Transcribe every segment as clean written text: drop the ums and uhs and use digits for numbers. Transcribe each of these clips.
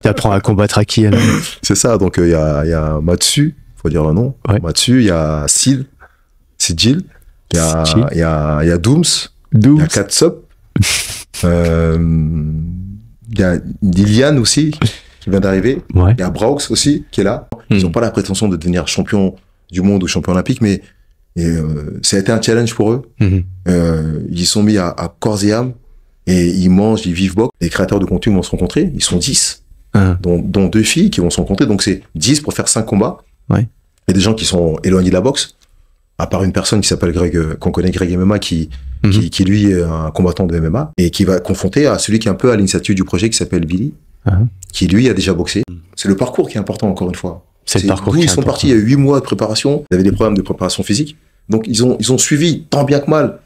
Tu apprends à combattre à qui alors? C'est ça, donc il y a Matsu, faut dire le nom. Ouais. Matsu, il y a Sil, c'est Jill. Il y a Dooms. Il y a Katsop. Il y a Liliane aussi, qui vient d'arriver. Ouais. Il y a Braux aussi, qui est là. Ils n'ont pas la prétention de devenir champion du monde ou champion olympique, mais ça a été un challenge pour eux. Ils sont mis à corps et âme, et ils mangent, ils vivent box. Les créateurs de contenu vont se rencontrer, ils sont 10, dont 2 filles qui vont se rencontrer, donc c'est 10 pour faire 5 combats. Ouais. Il y a des gens qui sont éloignés de la boxe, à part une personne qui s'appelle Greg, qu'on connaît, Greg MMA, qui lui est un combattant de MMA, et qui va confronter à celui qui est un peu à l'initiative du projet, qui s'appelle Billy, qui lui a déjà boxé. C'est le parcours qui est important, encore une fois. C'est le parcours d'où qui est ils sont important. partis, il y a 8 mois de préparation, ils avaient des problèmes de préparation physique, donc ils ont suivi tant bien que mal,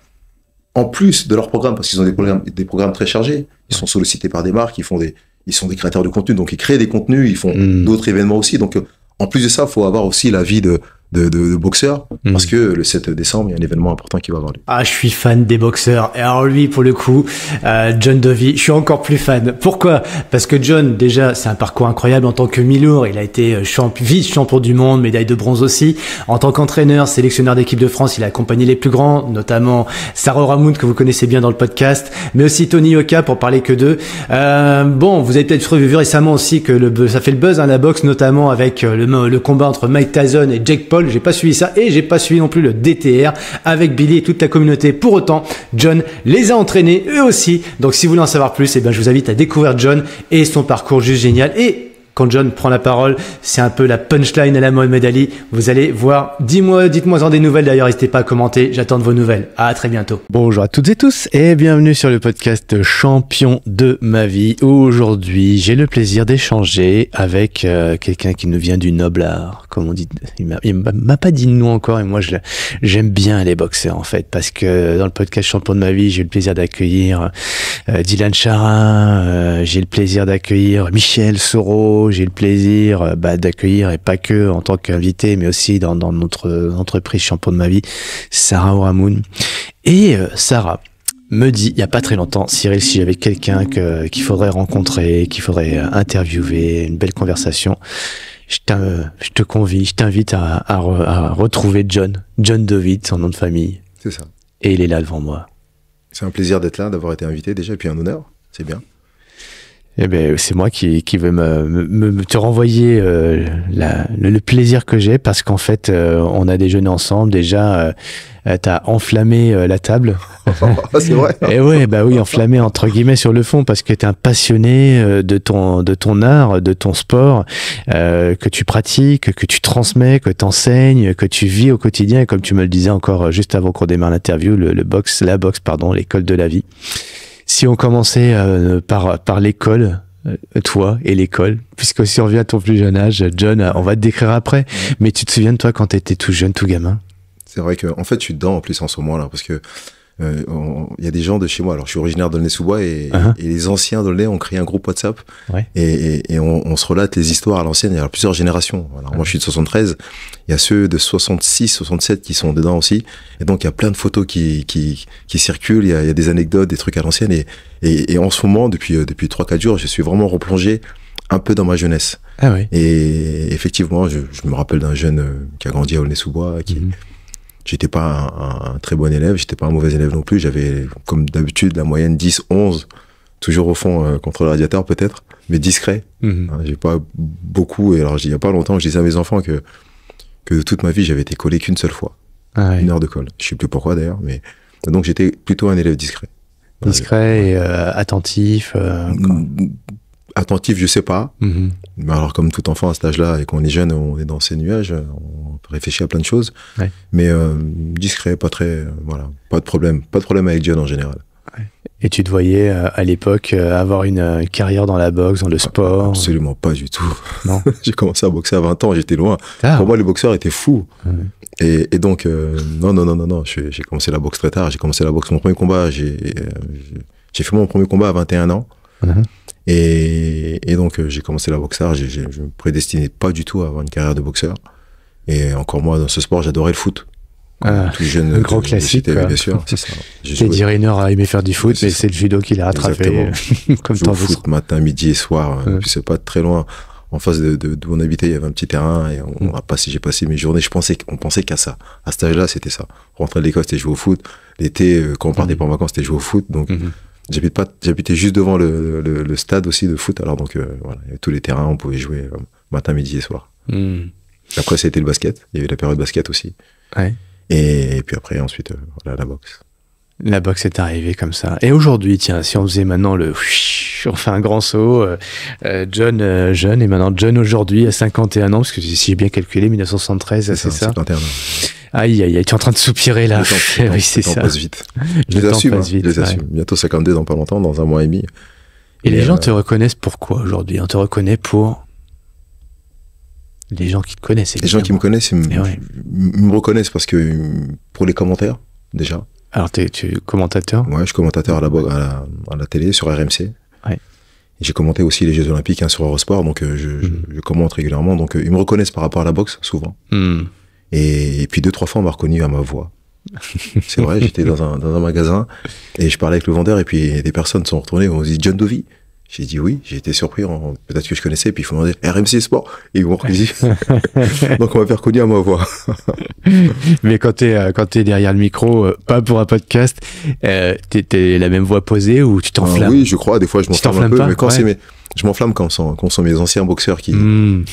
en plus de leur programme, parce qu'ils ont des programmes très chargés, ils sont sollicités par des marques, ils sont des créateurs de contenu, donc ils créent des contenus, ils font d'autres événements aussi, donc en plus de ça, il faut avoir aussi la vie de boxeur, parce que le 7 décembre, il y a un événement important qui va avoir lieu. Ah, je suis fan des boxeurs. Et alors lui, pour le coup, John Dovey, je suis encore plus fan. Pourquoi? Parce que John, déjà, c'est un parcours incroyable en tant que mi-lourd. Il a été vice-champion du monde, médaille de bronze aussi. En tant qu'entraîneur, sélectionneur d'équipe de France, il a accompagné les plus grands, notamment Sarah Ramoun, que vous connaissez bien dans le podcast, mais aussi Tony Yoka, pour parler que d'eux. Bon, vous avez peut-être vu récemment aussi que ça fait le buzz, la boxe, notamment avec le combat entre Mike Tyson et Jake Paul. J'ai pas suivi ça, et j'ai pas suivi non plus le DTR avec Billy et toute la communauté. Pour autant, John les a entraînés eux aussi. Donc si vous voulez en savoir plus, je vous invite à découvrir John et son parcours juste génial. Et quand John prend la parole, c'est un peu la punchline à la Mohamed Ali. Vous allez voir. Dites-moi des nouvelles d'ailleurs. N'hésitez pas à commenter. J'attends de vos nouvelles. À très bientôt. Bonjour à toutes et tous et bienvenue sur le podcast Champion de ma vie. Aujourd'hui, j'ai le plaisir d'échanger avec quelqu'un qui nous vient du noble art, comme on dit. Il m'a pas dit de nom encore, et moi j'aime bien les boxeurs en fait, parce que dans le podcast Champion de ma vie, j'ai eu le plaisir d'accueillir Dylan Charin, j'ai le plaisir d'accueillir Michel Soro, j'ai le plaisir d'accueillir, et pas que en tant qu'invité, mais aussi dans notre entreprise Champion de ma vie, Sarah Oramoun. Et Sarah me dit, il n'y a pas très longtemps, Cyril, si j'avais quelqu'un qu'il faudrait rencontrer, qu'il faudrait interviewer, une belle conversation, je t'invite à retrouver John Dovey, son nom de famille. C'est ça. Et il est là devant moi. C'est un plaisir d'être là, d'avoir été invité déjà, et puis un honneur, c'est bien. Eh ben, c'est moi qui veux te renvoyer le plaisir que j'ai, parce qu'en fait, on a déjeuné ensemble. Déjà, t'as enflammé la table. C'est vrai. Et ouais, oui, enflammé entre guillemets sur le fond, parce que t'es un passionné de ton art, de ton sport, que tu pratiques, que tu transmets, que t'enseignes, que tu vis au quotidien. Et comme tu me le disais encore juste avant qu'on démarre l'interview, la boxe, l'école de la vie. Si on commençait par l'école, toi et l'école, puisque si on revient à ton plus jeune âge, John, on va te décrire après, mais tu te souviens de toi quand t'étais tout jeune, tout gamin? C'est vrai que, en fait, je suis dedans en plus en ce moment-là, parce que il y a des gens de chez moi. Alors, je suis originaire d'Aulnay-sous-Bois, et les anciens d'Aulnay ont créé un groupe WhatsApp, et on se relate les histoires à l'ancienne. Il y a plusieurs générations. Alors, moi, je suis de 73. Il y a ceux de 66, 67 qui sont dedans aussi. Et donc, il y a plein de photos qui circulent. Il y a des anecdotes, des trucs à l'ancienne. Et en ce moment, depuis 3-4 jours, je suis vraiment replongé un peu dans ma jeunesse. Ah oui. Et effectivement, je me rappelle d'un jeune qui a grandi à Aulnay-sous-Bois, J'étais pas un très bon élève, j'étais pas un mauvais élève non plus. J'avais, comme d'habitude, la moyenne 10, 11, toujours au fond contre le radiateur peut-être, mais discret. J'ai pas beaucoup. Et alors, il y a pas longtemps, je disais à mes enfants que toute ma vie, j'avais été collé qu'une seule fois. Une heure de colle. Je sais plus pourquoi d'ailleurs, mais donc j'étais plutôt un élève discret. Discret et attentif. Attentif, je sais pas. Mais alors, comme tout enfant à cet âge-là, et quand on est jeune, on est dans ces nuages, on réfléchit à plein de choses. Mais discret, pas très, voilà, pas de problème avec John en général. Et tu te voyais à l'époque avoir une carrière dans la boxe, dans le sport? Absolument pas du tout. Non. J'ai commencé à boxer à 20 ans, j'étais loin. Pour moi, les boxeurs étaient fous. Et donc, non, j'ai commencé la boxe très tard. J'ai commencé la boxe, mon premier combat, j'ai fait mon premier combat à 21 ans. Et donc, j'ai commencé la boxe tard. Je me prédestinais pas du tout à avoir une carrière de boxeur. Et encore moi, dans ce sport, j'adorais le foot. Tout jeune. Un gros classique. Bien sûr, c'est ça. Teddy Riner a aimé faire du foot, mais c'est le judo qui l'a rattrapé. Comme tant d'autres. Foot matin, midi et soir. Puis c'est pas très loin. En face d'où on habitait, il y avait un petit terrain et j'ai passé mes journées. On pensait qu'à ça. À cet âge-là, c'était ça. Rentrer de l'école, c'était jouer au foot. L'été, quand on partait pas en vacances, c'était jouer au foot. Donc, j'habitais juste devant le stade aussi de foot. Alors donc, voilà, il y avait tous les terrains, on pouvait jouer matin, midi et soir. Après, c'était le basket. Il y avait la période basket aussi. Ouais. Et puis après, ensuite, voilà, la boxe. La boxe est arrivée comme ça. Et aujourd'hui, tiens, si on faisait maintenant on fait un grand saut, John jeune, et maintenant John aujourd'hui à 51 ans, parce que si j'ai bien calculé, 1973, c'est ça 51 ans. Aïe, aïe, aïe, tu es en train de soupirer là. Oui, c'est ça. Le temps passe vite. Je les assume. Bientôt 52 dans pas longtemps, dans un mois et demi. Et les gens te reconnaissent pourquoi aujourd'hui? On te reconnaît pour... Les gens qui te connaissent, évidemment. Les gens qui me connaissent, ils me reconnaissent parce que pour les commentaires, déjà. Alors, tu es commentateur? Ouais, je suis commentateur à la télé, sur RMC. Ouais. J'ai commenté aussi les Jeux Olympiques sur Eurosport, donc je commente régulièrement. Donc, ils me reconnaissent par rapport à la boxe, souvent. Et puis 2-3 fois, on m'a reconnu à ma voix. C'est vrai, j'étais dans un magasin et je parlais avec le vendeur et puis des personnes sont retournées et m'ont dit John Dovie. J'ai dit oui, j'ai été surpris, peut-être que je connaissais, puis ils m'ont dit RMC Sport, et ils m'ont reconnu. Donc on m'a fait reconnu à ma voix. Mais quand t'es derrière le micro, pas pour un podcast, t'es la même voix posée ou tu t'enflammes? Oui, je crois, des fois je m'enflamme un peu, mais quand je m'enflamme quand sont mes anciens boxeurs qui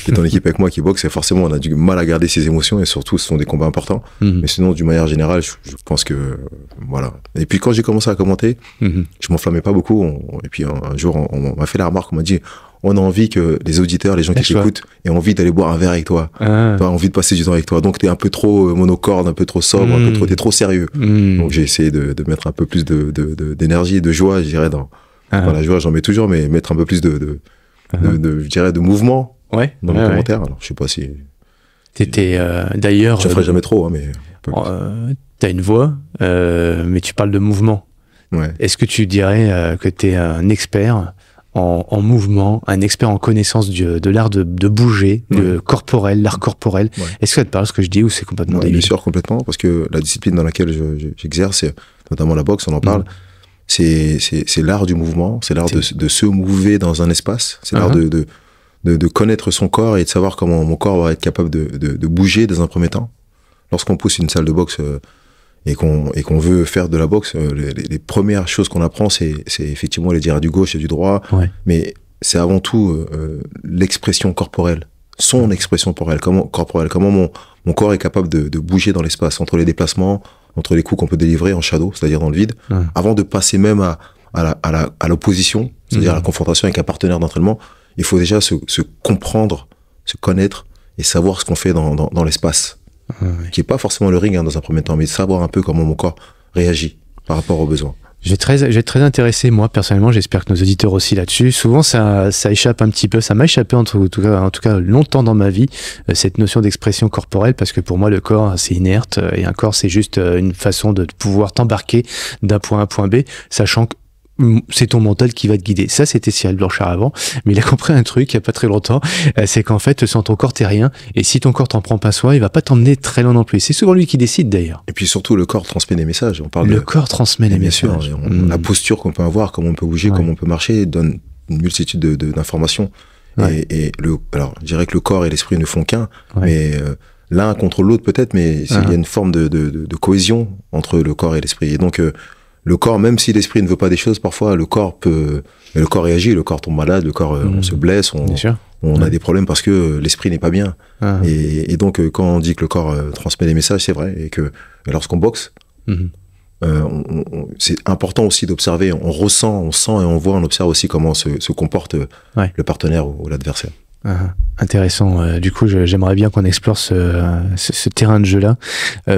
étaient en équipe avec moi, qui boxent, et forcément on a du mal à garder ses émotions, et surtout ce sont des combats importants. Mais sinon, d'une manière générale, je pense que voilà. Et puis quand j'ai commencé à commenter, je m'enflammais pas beaucoup, et puis un jour on m'a fait la remarque, on m'a dit on a envie que les auditeurs, les gens qui t'écoutent aient envie d'aller boire un verre avec toi, envie de passer du temps avec toi, donc t'es un peu trop monocorde, un peu trop sobre, t'es trop sérieux. Donc j'ai essayé de mettre un peu plus d'énergie et de joie, je dirais, dans la joie, j'en mets toujours, mais mettre un peu plus je dirais, de mouvement dans les commentaires. Alors, je sais pas si... T'étais, d'ailleurs... Je ferai jamais trop, mais... T'as une voix, mais tu parles de mouvement. Ouais. Est-ce que tu dirais que t'es un expert en mouvement, un expert en connaissance de l'art de bouger, de corporel, l'art corporel? Est-ce que ça te parle ce que je dis ou c'est complètement débile? Bien sûr, complètement, parce que la discipline dans laquelle j'exerce, notamment la boxe, on en parle, c'est l'art du mouvement, c'est l'art de se mouver dans un espace, c'est l'art de connaître son corps et de savoir comment mon corps va être capable de bouger dans un premier temps. Lorsqu'on pousse une salle de boxe et qu'on veut faire de la boxe, les premières choses qu'on apprend, c'est effectivement les dires du gauche et du droit, mais c'est avant tout l'expression corporelle, son expression corporelle, comment mon corps est capable de bouger dans l'espace, entre les déplacements, entre les coups qu'on peut délivrer en shadow, c'est-à-dire dans le vide, avant de passer même à l'opposition, c'est-à-dire à la confrontation avec un partenaire d'entraînement. Il faut déjà se comprendre, se connaître et savoir ce qu'on fait dans l'espace, qui n'est pas forcément le ring dans un premier temps, mais savoir un peu comment mon corps réagit par rapport aux besoins. J'ai très intéressé, moi, personnellement, j'espère que nos auditeurs aussi là-dessus. Souvent, ça échappe un petit peu, ça m'a échappé en tout cas longtemps dans ma vie, cette notion d'expression corporelle, parce que pour moi, le corps, c'est inerte, et un corps, c'est juste une façon de pouvoir t'embarquer d'un point A à un point B, sachant que c'est ton mental qui va te guider. Ça, c'était Cyril Blanchard avant, mais il a compris un truc il y a pas très longtemps, c'est qu'en fait, sans ton corps, t'es rien, et si ton corps t'en prend pas soin, il va pas t'emmener très loin non plus. C'est souvent lui qui décide d'ailleurs. Et puis surtout, le corps transmet des messages. Corps transmet des messages. Bien sûr, la posture qu'on peut avoir, comment on peut bouger, comment on peut marcher, donne une multitude d'informations. Alors, je dirais que le corps et l'esprit ne font qu'un, mais l'un contre l'autre peut-être, mais il y a une forme de cohésion entre le corps et l'esprit. Et donc, le corps, même si l'esprit ne veut pas des choses, parfois le corps réagit, le corps tombe malade, le corps on se blesse, on a des problèmes parce que l'esprit n'est pas bien. Et donc quand on dit que le corps transmet des messages, c'est vrai, et que lorsqu'on boxe, c'est important aussi d'observer, on ressent, on sent et on voit, on observe aussi comment se comporte le partenaire ou l'adversaire. Intéressant. Du coup, j'aimerais bien qu'on explore ce terrain de jeu-là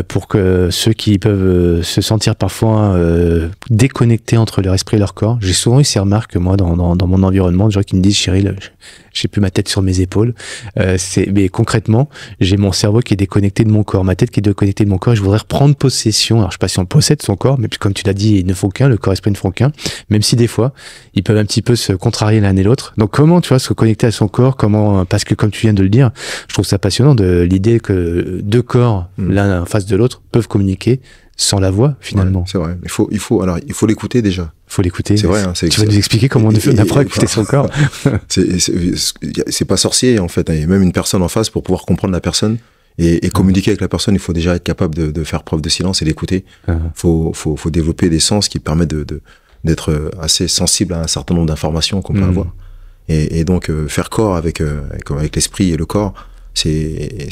pour que ceux qui peuvent se sentir parfois déconnectés entre leur esprit et leur corps. J'ai souvent eu ces remarques, moi, dans mon environnement, des gens qui me disent, Cyril, j'ai plus ma tête sur mes épaules. Mais concrètement, j'ai mon cerveau qui est déconnecté de mon corps, ma tête qui est déconnectée de mon corps, et je voudrais reprendre possession. Alors, je sais pas si on possède son corps, mais comme tu l'as dit, ils ne font qu'un, le corps et l'esprit ne font qu'un, même si des fois, ils peuvent un petit peu se contrarier l'un et l'autre. Donc, comment, tu vois, se connecter à son corps, parce que comme tu viens de le dire, je trouve ça passionnant de l'idée que deux corps, l'un en face de l'autre, peuvent communiquer sans la voix, finalement. Ouais, c'est vrai. Il faut l'écouter déjà. Il faut l'écouter. C'est vrai. Hein, tu vas nous expliquer comment on apprend à écouter son corps. C'est pas sorcier, en fait. Il y a même une personne en face pour pouvoir comprendre la personne et communiquer avec la personne. Il faut déjà être capable de faire preuve de silence et d'écouter. Faut développer des sens qui permettent d'être assez sensible à un certain nombre d'informations qu'on peut avoir. Et donc, faire corps avec l'esprit et le corps, c'est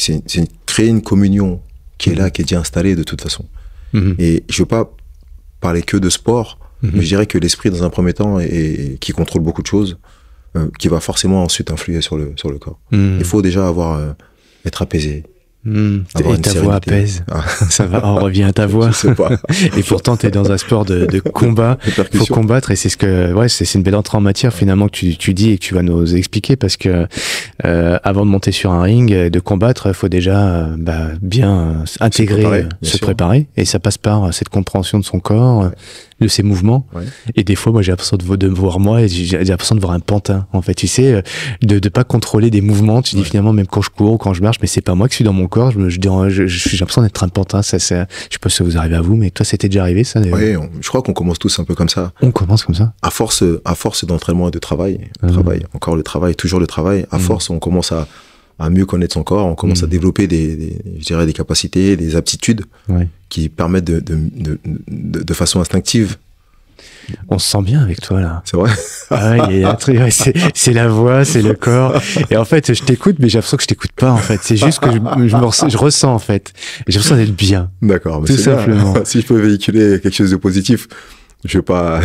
créer une communion qui est là, qui est déjà installée de toute façon. Et je veux pas parler que de sport, mais je dirais que l'esprit, dans un premier temps, qui contrôle beaucoup de choses, qui va forcément ensuite influer sur le corps. Il faut déjà être apaisé. Et ta voix apaise. Ça va, on revient à ta voix. Je sais pas. Et pourtant, t'es dans un sport de combat. Il faut combattre, et c'est c'est une belle entrée en matière finalement que tu dis et que tu vas nous expliquer, parce que avant de monter sur un ring, de combattre, il faut déjà bien intégrer, se préparer, et ça passe par cette compréhension de son corps, de ses mouvements. Et des fois, moi, j'ai l'impression de me voir moi, et j'ai l'impression de voir un pantin. En fait, tu sais, de pas contrôler des mouvements. Tu dis finalement, même quand je cours ou quand je marche, mais c'est pas moi qui suis dans mon corps. J'ai l'impression d'être un pantin. Je sais pas si ça vous arrive à vous, mais toi, c'était déjà arrivé, ça? Oui, je crois qu'on commence tous un peu comme ça. On commence comme ça. À force d'entraînement et de travail, encore le travail, toujours le travail. À force, on commence à mieux connaître son corps, on commence à développer des capacités, des aptitudes qui permettent de façon instinctive. On se sent bien avec toi, là. C'est vrai. Il y a un truc, c'est la voix, c'est le corps. Et en fait, je t'écoute, mais j'ai l'impression que je t'écoute pas, en fait. C'est juste que je ressens, en fait. Et j'ai l'impression d'être bien. D'accord. Tout simplement. Bien. Si je peux véhiculer quelque chose de positif, je vais pas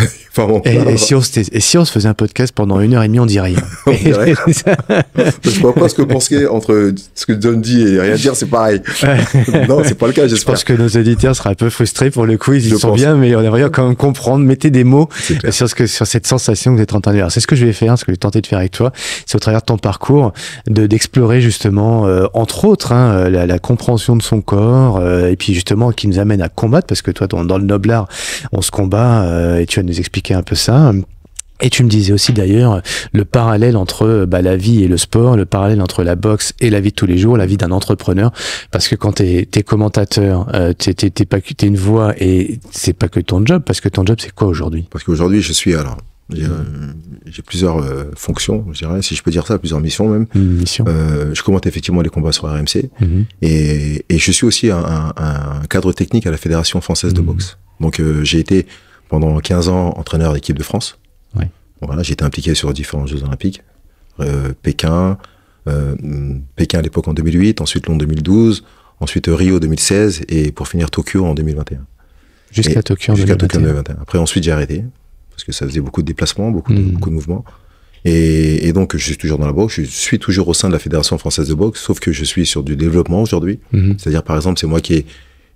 et si on se faisait un podcast pendant 1h30, on dit rien. On dirait. Je vois pas ce que penser entre ce que John dit et rien dire, c'est pareil. Non, c'est pas le cas, j'espère. Je pense que nos auditeurs seraient un peu frustrés pour le coup, ils y sont bien, mais on aimerait quand même comprendre. Mettez des mots sur cette sensation que vous êtes en train de faire. C'est ce que je vais faire, ce que je vais tenter de faire avec toi. C'est au travers de ton parcours, d'explorer justement, entre autres, la compréhension de son corps, et puis justement, qui nous amène à combattre, parce que toi, dans le noble art, on se combat, et tu vas nous expliquer un peu ça. Et tu me disais aussi d'ailleurs le parallèle entre la vie et le sport, le parallèle entre la boxe et la vie de tous les jours, la vie d'un entrepreneur, parce que quand t'es commentateur, t'es une voix, et c'est pas que ton job, parce que ton job c'est quoi aujourd'hui? Parce qu'aujourd'hui j'ai plusieurs fonctions, je dirais, si je peux dire ça, plusieurs missions même. Je commente effectivement les combats sur RMC, et je suis aussi un cadre technique à la Fédération française de boxe. Donc j'ai été pendant 15 ans entraîneur d'équipe de France. Voilà, j'ai été impliqué sur différents Jeux Olympiques. Pékin à l'époque en 2008, ensuite Londres 2012, ensuite Rio 2016, et pour finir Tokyo en 2021. Jusqu'à Tokyo en 2021. Après, ensuite, j'ai arrêté, parce que ça faisait beaucoup de déplacements, beaucoup de mouvements. Et donc, je suis toujours dans la boxe, je suis toujours au sein de la Fédération française de boxe, sauf que je suis sur du développement aujourd'hui. C'est-à-dire, par exemple, c'est moi qui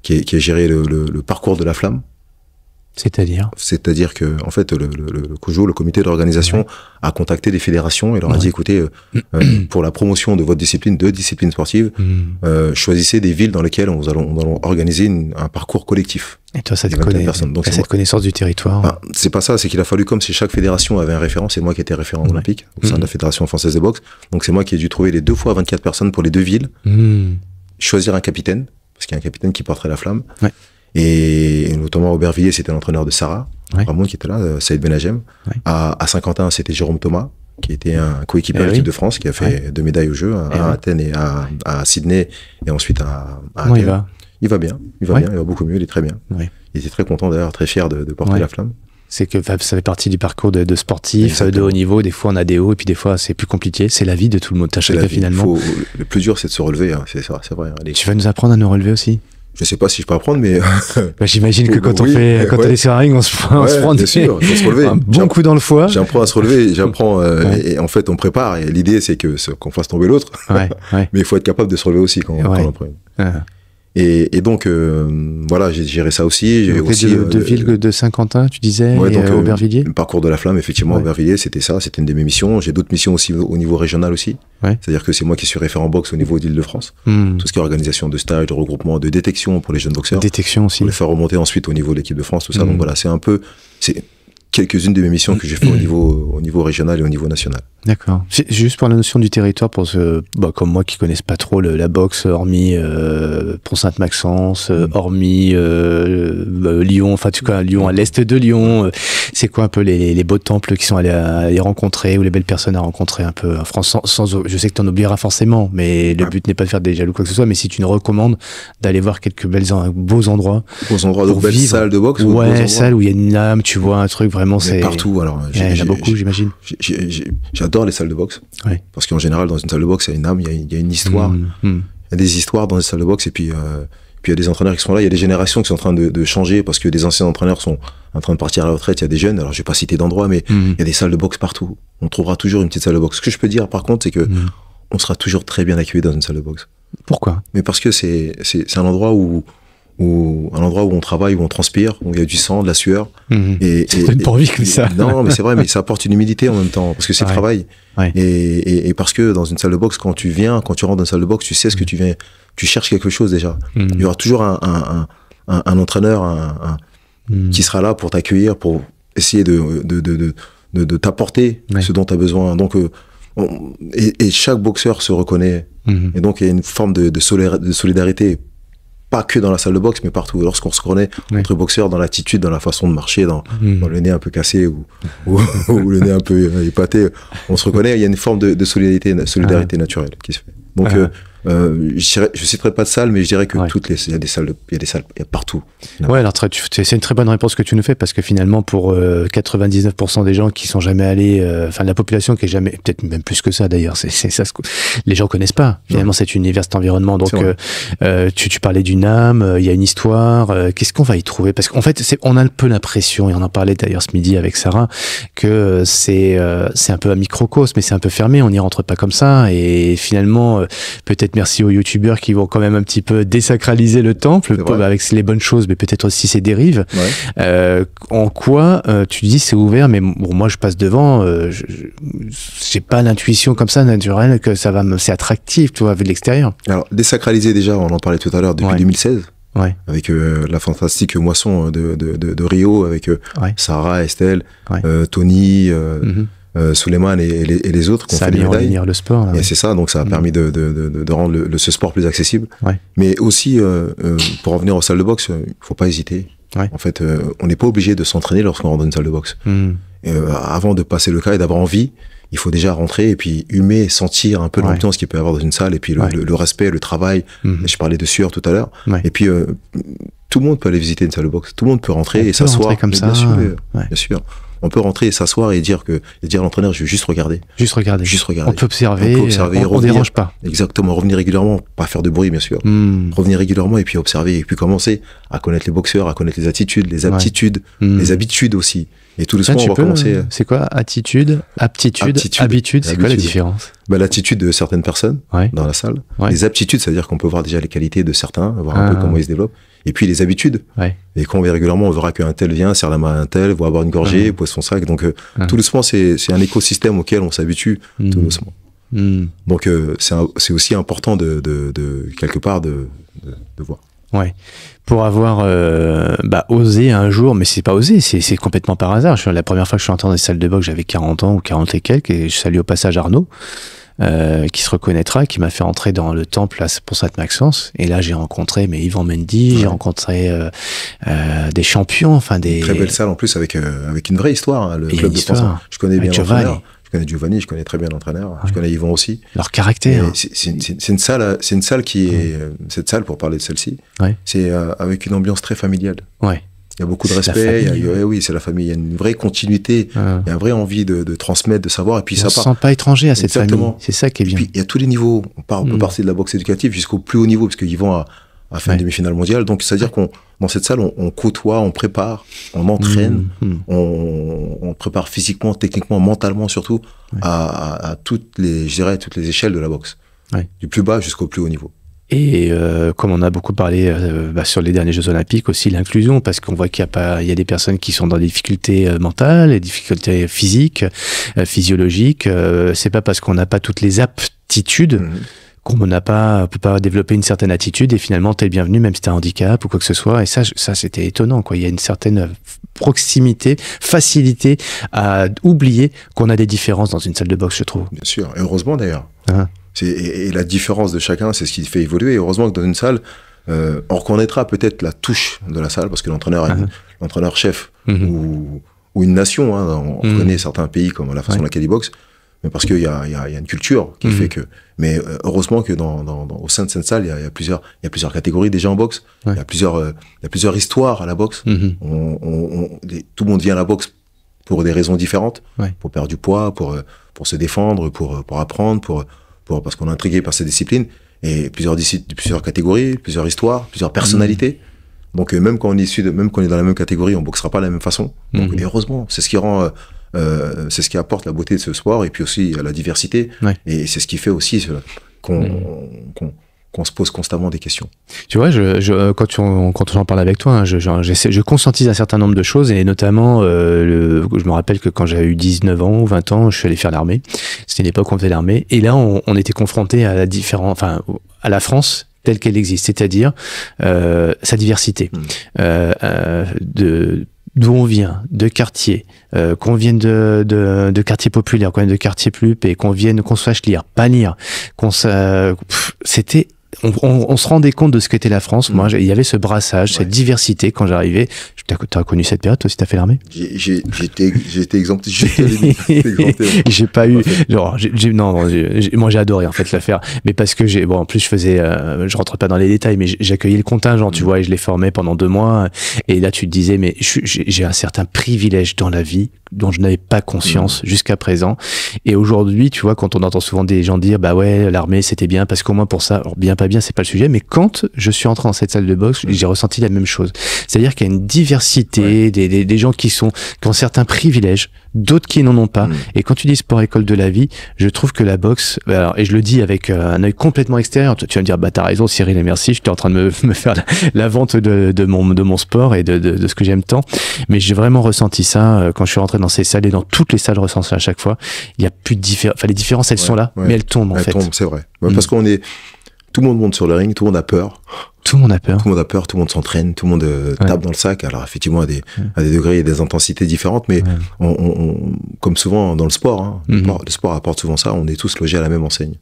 ai géré le parcours de la flamme. C'est-à-dire que, en fait, le COJO, le comité d'organisation, a contacté des fédérations et leur a dit, écoutez, pour la promotion de votre discipline, de discipline sportive, choisissez des villes dans lesquelles on allons organiser un parcours collectif. Et toi, ça te connaît. Donc, cette connaissance du territoire. C'est pas ça, c'est qu'il a fallu, comme si chaque fédération avait un référent, c'est moi qui étais référent olympique au sein de la Fédération française de boxe. Donc, c'est moi qui ai dû trouver les 2 fois 24 personnes pour les 2 villes, choisir un capitaine, parce qu'il y a un capitaine qui porterait la flamme. Et notamment à Aubervilliers, c'était l'entraîneur de Sarah, Ramon qui était là, Saïd Benadjem. À Saint-Quentin, c'était Jérôme Thomas, qui était un coéquipier de l'équipe de France, qui a fait 2 médailles au jeu, à Athènes et à Sydney, et ensuite à Athènes. Il va bien, il va beaucoup mieux, il est très bien. Il était très content d'ailleurs, très fier de porter la flamme. C'est que ça fait partie du parcours de sportif, de haut niveau. Des fois, on a des hauts, et puis des fois, c'est plus compliqué. C'est la vie de tout le monde. Finalement. Le plus dur, c'est de se relever, c'est vrai. Tu vas nous apprendre à nous relever aussi? Je sais pas si je peux apprendre, mais j'imagine que quand on est sur un ring, on se prend bien sûr, faut se relever. Un bon coup dans le foie. J'apprends à se relever, et en fait on prépare, et l'idée c'est qu'on fasse tomber l'autre. Mais il faut être capable de se relever aussi quand on prend. Et donc voilà, j'ai géré ça aussi. J'ai aussi de villes de Saint-Quentin, tu disais, et Aubervilliers. Le parcours de la flamme, effectivement, Aubervilliers, c'était une de mes missions. J'ai d'autres missions aussi au niveau régional aussi. C'est-à-dire que c'est moi qui suis référent boxe au niveau d'Île-de-France. Tout ce qui est organisation de stages, de regroupement, de détection pour les jeunes boxeurs. Détection aussi. Pour les faire remonter ensuite au niveau de l'équipe de France, tout ça. Donc voilà, c'est un peu, quelques-unes de mes missions que j'ai fait au niveau régional et au niveau national. D'accord. Juste pour la notion du territoire, pour ceux comme moi qui connaissent pas trop la boxe, hormis Pont-Sainte-Maxence, hormis Lyon, enfin tu vois, Lyon, à l'est de Lyon, c'est quoi un peu les beaux temples qui sont allés rencontrer, ou les belles personnes à rencontrer un peu en France, je sais que tu en oublieras forcément, mais le but n'est pas de faire des jaloux quoi que ce soit, mais si tu nous recommandes d'aller voir quelques beaux endroits. Beaux endroits, de belles salles de boxe? Ouais, salles où il y a une lame, tu vois, un truc vraiment, c'est... partout, alors. Il y en a beaucoup, j'imagine. J'adore les salles de boxe. Ouais. Parce qu'en général, dans une salle de boxe, il y a une âme, il y a une histoire. Il y a des histoires dans les salles de boxe, et puis il y a des entraîneurs qui sont là, il y a des générations qui sont en train de changer, parce que des anciens entraîneurs sont en train de partir à la retraite, il y a des jeunes, alors je vais pas citer d'endroits, mais il y a des salles de boxe partout. On trouvera toujours une petite salle de boxe. Ce que je peux dire, par contre, c'est que on sera toujours très bien accueilli dans une salle de boxe. Pourquoi? Mais parce que c'est un endroit où on travaille, où on transpire, où il y a du sang, de la sueur. Et donne pas envie comme ça. Non, mais c'est vrai, mais ça apporte une humilité en même temps, parce que c'est le travail. Ouais. Et parce que dans une salle de boxe, quand tu rentres dans une salle de boxe, tu sais ce que tu viens, tu cherches quelque chose déjà. Il y aura toujours un entraîneur qui sera là pour t'accueillir, pour essayer de t'apporter ce dont tu as besoin. Donc, et chaque boxeur se reconnaît. Et donc, il y a une forme de solidarité. Pas que dans la salle de boxe, mais partout. Lorsqu'on se reconnaît entre boxeurs, dans l'attitude, dans la façon de marcher, dans le nez un peu cassé ou le nez un peu épaté, on se reconnaît. Il y a une forme de solidarité naturelle qui se fait. Donc, je citerai pas de salle, mais je dirais que il y a des salles, il y a partout. Ouais, alors c'est une très bonne réponse que tu nous fais, parce que finalement, pour 99% des gens qui sont jamais allés, enfin de la population qui est jamais, peut-être même plus que ça d'ailleurs, c'est ça, les gens connaissent pas finalement cet univers, cet environnement. Donc tu parlais d'une âme, il y a une histoire. Qu'est-ce qu'on va y trouver? Parce qu'en fait, on a un peu l'impression, et on en parlait d'ailleurs ce midi avec Sarah, que c'est un peu un microcosme, mais c'est un peu fermé. On n'y rentre pas comme ça, et finalement, peut-être merci aux youtubeurs qui vont quand même un petit peu désacraliser le temple avec les bonnes choses, mais peut-être aussi ses dérives. En quoi tu dis c'est ouvert, mais bon, moi je passe devant, j'ai pas l'intuition comme ça naturelle que ça va c'est attractif, tu vois, vu de l'extérieur. Alors désacraliser, déjà, on en parlait tout à l'heure, depuis 2016. Avec la fantastique moisson de Rio, avec Sarah, Estelle, Tony, Souleymane et les autres qui ont fait des médailles. Le sport, là, et c'est ça, donc ça a permis de rendre ce sport plus accessible. Mais aussi, pour revenir aux salles de boxe, il faut pas hésiter. En fait, on n'est pas obligé de s'entraîner lorsqu'on rentre dans une salle de boxe. Avant de passer le cas et d'avoir envie, il faut déjà rentrer et puis humer, sentir un peu l'ambiance qu'il peut y avoir dans une salle, et puis le respect, le travail. Je parlais de sueur tout à l'heure. Et puis, tout le monde peut aller visiter une salle de boxe. Tout le monde peut rentrer et s'asseoir. Comme ça. Bien sûr. On peut rentrer et s'asseoir et dire à l'entraîneur, je veux juste regarder. Juste regarder. On peut observer. On dérange pas. Exactement. Revenir régulièrement, pas faire de bruit, bien sûr. Revenir régulièrement et puis observer, et puis commencer à connaître les boxeurs, à connaître les attitudes, les aptitudes, les habitudes aussi. Et tout doucement, on va commencer. C'est quoi attitude, aptitude, habitude? C'est quoi la différence? L'attitude de certaines personnes dans la salle. Les aptitudes, ça veut dire qu'on peut voir déjà les qualités de certains, voir un peu comment ils se développent. Et puis les habitudes. Et quand on vient régulièrement, on verra qu'un tel vient, serre la main à un tel, va avoir une gorgée, pose son sac. Donc tout doucement, c'est un écosystème auquel on s'habitue tout doucement. Donc c'est aussi important de quelque part de voir. Pour avoir osé un jour, mais c'est pas osé, c'est complètement par hasard. La première fois que je suis entré dans des salles de boxe, j'avais 40 ans ou 40 et quelques, et je salue au passage Arnaud, qui se reconnaîtra, qui m'a fait entrer dans le temple à Pont-Sainte-Maxence. Et là, j'ai rencontré Yvan Mendy, j'ai rencontré des champions, enfin des... Très belle salle en plus, avec une vraie histoire, le club de Pont-Sainte. Je connais bien l'entraîneur. Je connais Giovanni, je connais très bien l'entraîneur, je connais Yvan aussi. Leur caractère. C'est une salle qui est, cette salle, pour parler de celle-ci, c'est avec une ambiance très familiale. Il y a beaucoup de respect, c'est la famille, il y a une vraie continuité, il y a une vraie envie de transmettre, de savoir, et puis on se sent pas étranger à cette famille, c'est ça qui est bien. Et puis il y a tous les niveaux, on peut partir de la boxe éducative jusqu'au plus haut niveau, parce que Yvan a fait une demi-finale mondiale, donc c'est-à-dire dans cette salle, on côtoie, on prépare, on entraîne, on prépare physiquement, techniquement, mentalement surtout, à toutes les échelles de la boxe, du plus bas jusqu'au plus haut niveau. Et comme on a beaucoup parlé sur les derniers Jeux Olympiques aussi, l'inclusion, parce qu'on voit qu'il y a des personnes qui sont dans des difficultés mentales, des difficultés physiques, physiologiques. C'est pas parce qu'on n'a pas toutes les aptitudes qu'on n'a pas, peut pas développer une certaine attitude et finalement t'es le bienvenu même si t'as un handicap ou quoi que ce soit. Et ça c'était étonnant, quoi. Il y a une certaine proximité, facilité à oublier qu'on a des différences dans une salle de boxe, je trouve. Bien sûr, et heureusement d'ailleurs. Et la différence de chacun, c'est ce qui fait évoluer. Et heureusement que dans une salle, on reconnaîtra peut-être la touche de la salle parce que l'entraîneur-chef ou une nation, hein, on reconnaît certains pays comme la façon laquelle ils boxent, mais parce qu'il y a une culture qui fait que. Mais heureusement que au sein de cette salle, il y a plusieurs catégories déjà en boxe. Il y a plusieurs histoires à la boxe. Tout le monde vient à la boxe pour des raisons différentes, pour perdre du poids, pour se défendre, pour apprendre, parce qu'on est intrigué par ces disciplines. Et plusieurs catégories, plusieurs histoires, plusieurs personnalités. Donc même quand on est dans la même catégorie, on boxera pas de la même façon. Donc et heureusement, c'est ce qui rend, c'est ce qui apporte la beauté de ce sport et puis aussi la diversité. Et c'est ce qui fait aussi qu'on se pose constamment des questions. Tu vois, quand j'en parle avec toi, hein, je conscientise un certain nombre de choses et notamment, je me rappelle que quand j'avais eu 19 ans ou 20 ans, je suis allé faire l'armée. C'était une époque où on faisait l'armée et là, on était confronté à à la France telle qu'elle existe, c'est-à-dire sa diversité, d'où on vient, de quartiers, qu'on vienne de quartiers populaires, qu'on vienne de quartiers plus huppés, qu'on se fasse lire, pas lire, c'était on se rendait compte de ce qu'était la France. Moi, il y avait ce brassage, cette diversité quand j'arrivais. T'as connu cette période, toi aussi, t'as fait l'armée? J'ai été exempté. J'ai pas eu, genre, moi j'ai adoré en fait l'affaire, mais parce que en plus je rentre pas dans les détails, mais j'accueillais le contingent, tu vois, et je les formais pendant 2 mois. Et là, tu te disais, mais j'ai un certain privilège dans la vie dont je n'avais pas conscience jusqu'à présent. Et aujourd'hui, tu vois, quand on entend souvent des gens dire, bah ouais, l'armée c'était bien parce qu'au moins pour ça, alors bien pas bien, c'est pas le sujet, mais quand je suis entré dans cette salle de boxe, j'ai ressenti la même chose. C'est-à-dire qu'il y a une diversité, des gens qui ont certains privilèges, d'autres qui n'en ont pas. Et quand tu dis sport école de la vie, je trouve que la boxe, alors, et je le dis avec un œil complètement extérieur, tu vas me dire, bah t'as raison Cyril et merci, j'étais en train de me faire la vente de mon sport et de ce que j'aime tant, mais j'ai vraiment ressenti ça quand je suis rentré dans ces salles et dans toutes les salles recensées à chaque fois. Il y a plus de différence, enfin les différences elles sont là, mais elles tombent en fait. C'est vrai. Parce tout le monde monte sur le ring, tout le monde a peur. Tout le monde a peur. Tout le monde a peur, tout le monde s'entraîne, tout le monde tape dans le sac. Alors effectivement, à des degrés et des intensités différentes, mais comme souvent dans le sport, hein, le sport apporte souvent ça, on est tous logés à la même enseigne.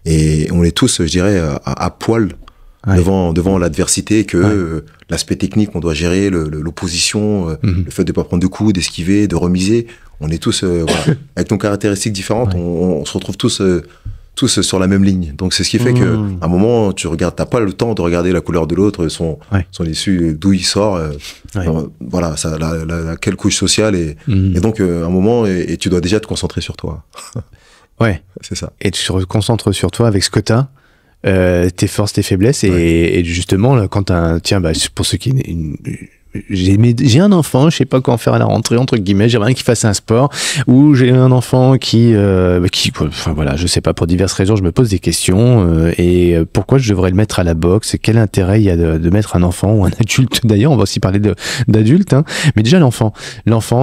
Et on est tous, je dirais, à poil devant l'adversité que l'aspect technique qu'on doit gérer, l'opposition, le fait de ne pas prendre de coups, d'esquiver, de remiser. On est tous, avec nos caractéristiques différentes, on se retrouve tous sur la même ligne. Donc c'est ce qui fait que à un moment t'as pas le temps de regarder la couleur de l'autre, son issue, d'où il sort, voilà, ça, quelle couche sociale et donc à un moment et tu dois déjà te concentrer sur toi. C'est ça. Et tu te concentres sur toi avec ce que t'as, tes forces, tes faiblesses et justement là, quand pour ceux qui j'ai un enfant, je sais pas quoi faire à la rentrée entre guillemets, j'aimerais bien qu'il fasse un sport, ou j'ai un enfant qui enfin voilà, je sais pas, pour diverses raisons, je me pose des questions et pourquoi je devrais le mettre à la boxe, quel intérêt il y a de mettre un enfant ou un adulte, d'ailleurs on va aussi parler d'adulte, hein. Mais déjà l'enfant,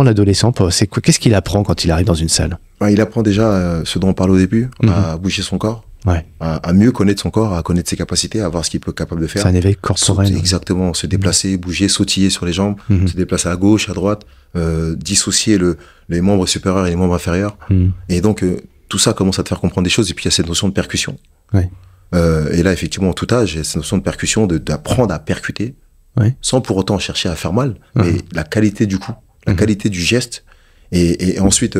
l'adolescent, c'est quoi, qu'est-ce qu'il apprend quand il arrive dans une salle? Il apprend déjà ce dont on parlait au début, à bouger son corps. À mieux connaître son corps, à connaître ses capacités, à voir ce qu'il peut être capable de faire. C'est un éveil corporel. Exactement, se déplacer, bouger, sautiller sur les jambes, se déplacer à gauche, à droite, dissocier les membres supérieurs et les membres inférieurs. Et donc, tout ça commence à te faire comprendre des choses. Et puis, il y a cette notion de percussion. Et là, effectivement, en tout âge, il y a cette notion de percussion, d'apprendre à percuter, sans pour autant chercher à faire mal, mais la qualité du coup, la qualité du geste. Et ensuite...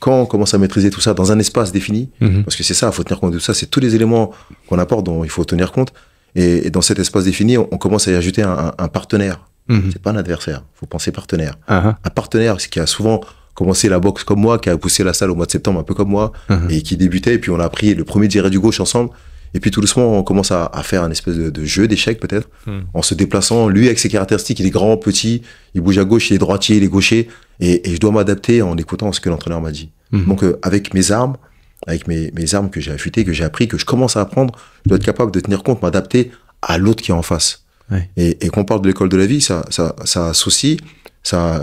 quand on commence à maîtriser tout ça dans un espace défini, parce que c'est ça, il faut tenir compte de tout ça, c'est tous les éléments qu'on apporte dont il faut tenir compte, et dans cet espace défini, on commence à y ajouter un partenaire. C'est pas un adversaire, il faut penser partenaire. Un partenaire, c'est qui a souvent commencé la boxe comme moi, qui a poussé la salle au mois de septembre un peu comme moi, et qui débutait, et puis on a appris le premier tiré du gauche ensemble, et puis tout doucement, on commence à faire un espèce de jeu d'échecs peut-être, en se déplaçant, lui avec ses caractéristiques, il est grand, petit, il bouge à gauche, il est droitier, il est gaucher, et je dois m'adapter en écoutant ce que l'entraîneur m'a dit. Donc avec mes armes que j'ai affûtées, que j'ai appris, que je commence à apprendre, je dois être capable de tenir compte, m'adapter à l'autre qui est en face. Et quand on parle de l'école de la vie, ça associe, ça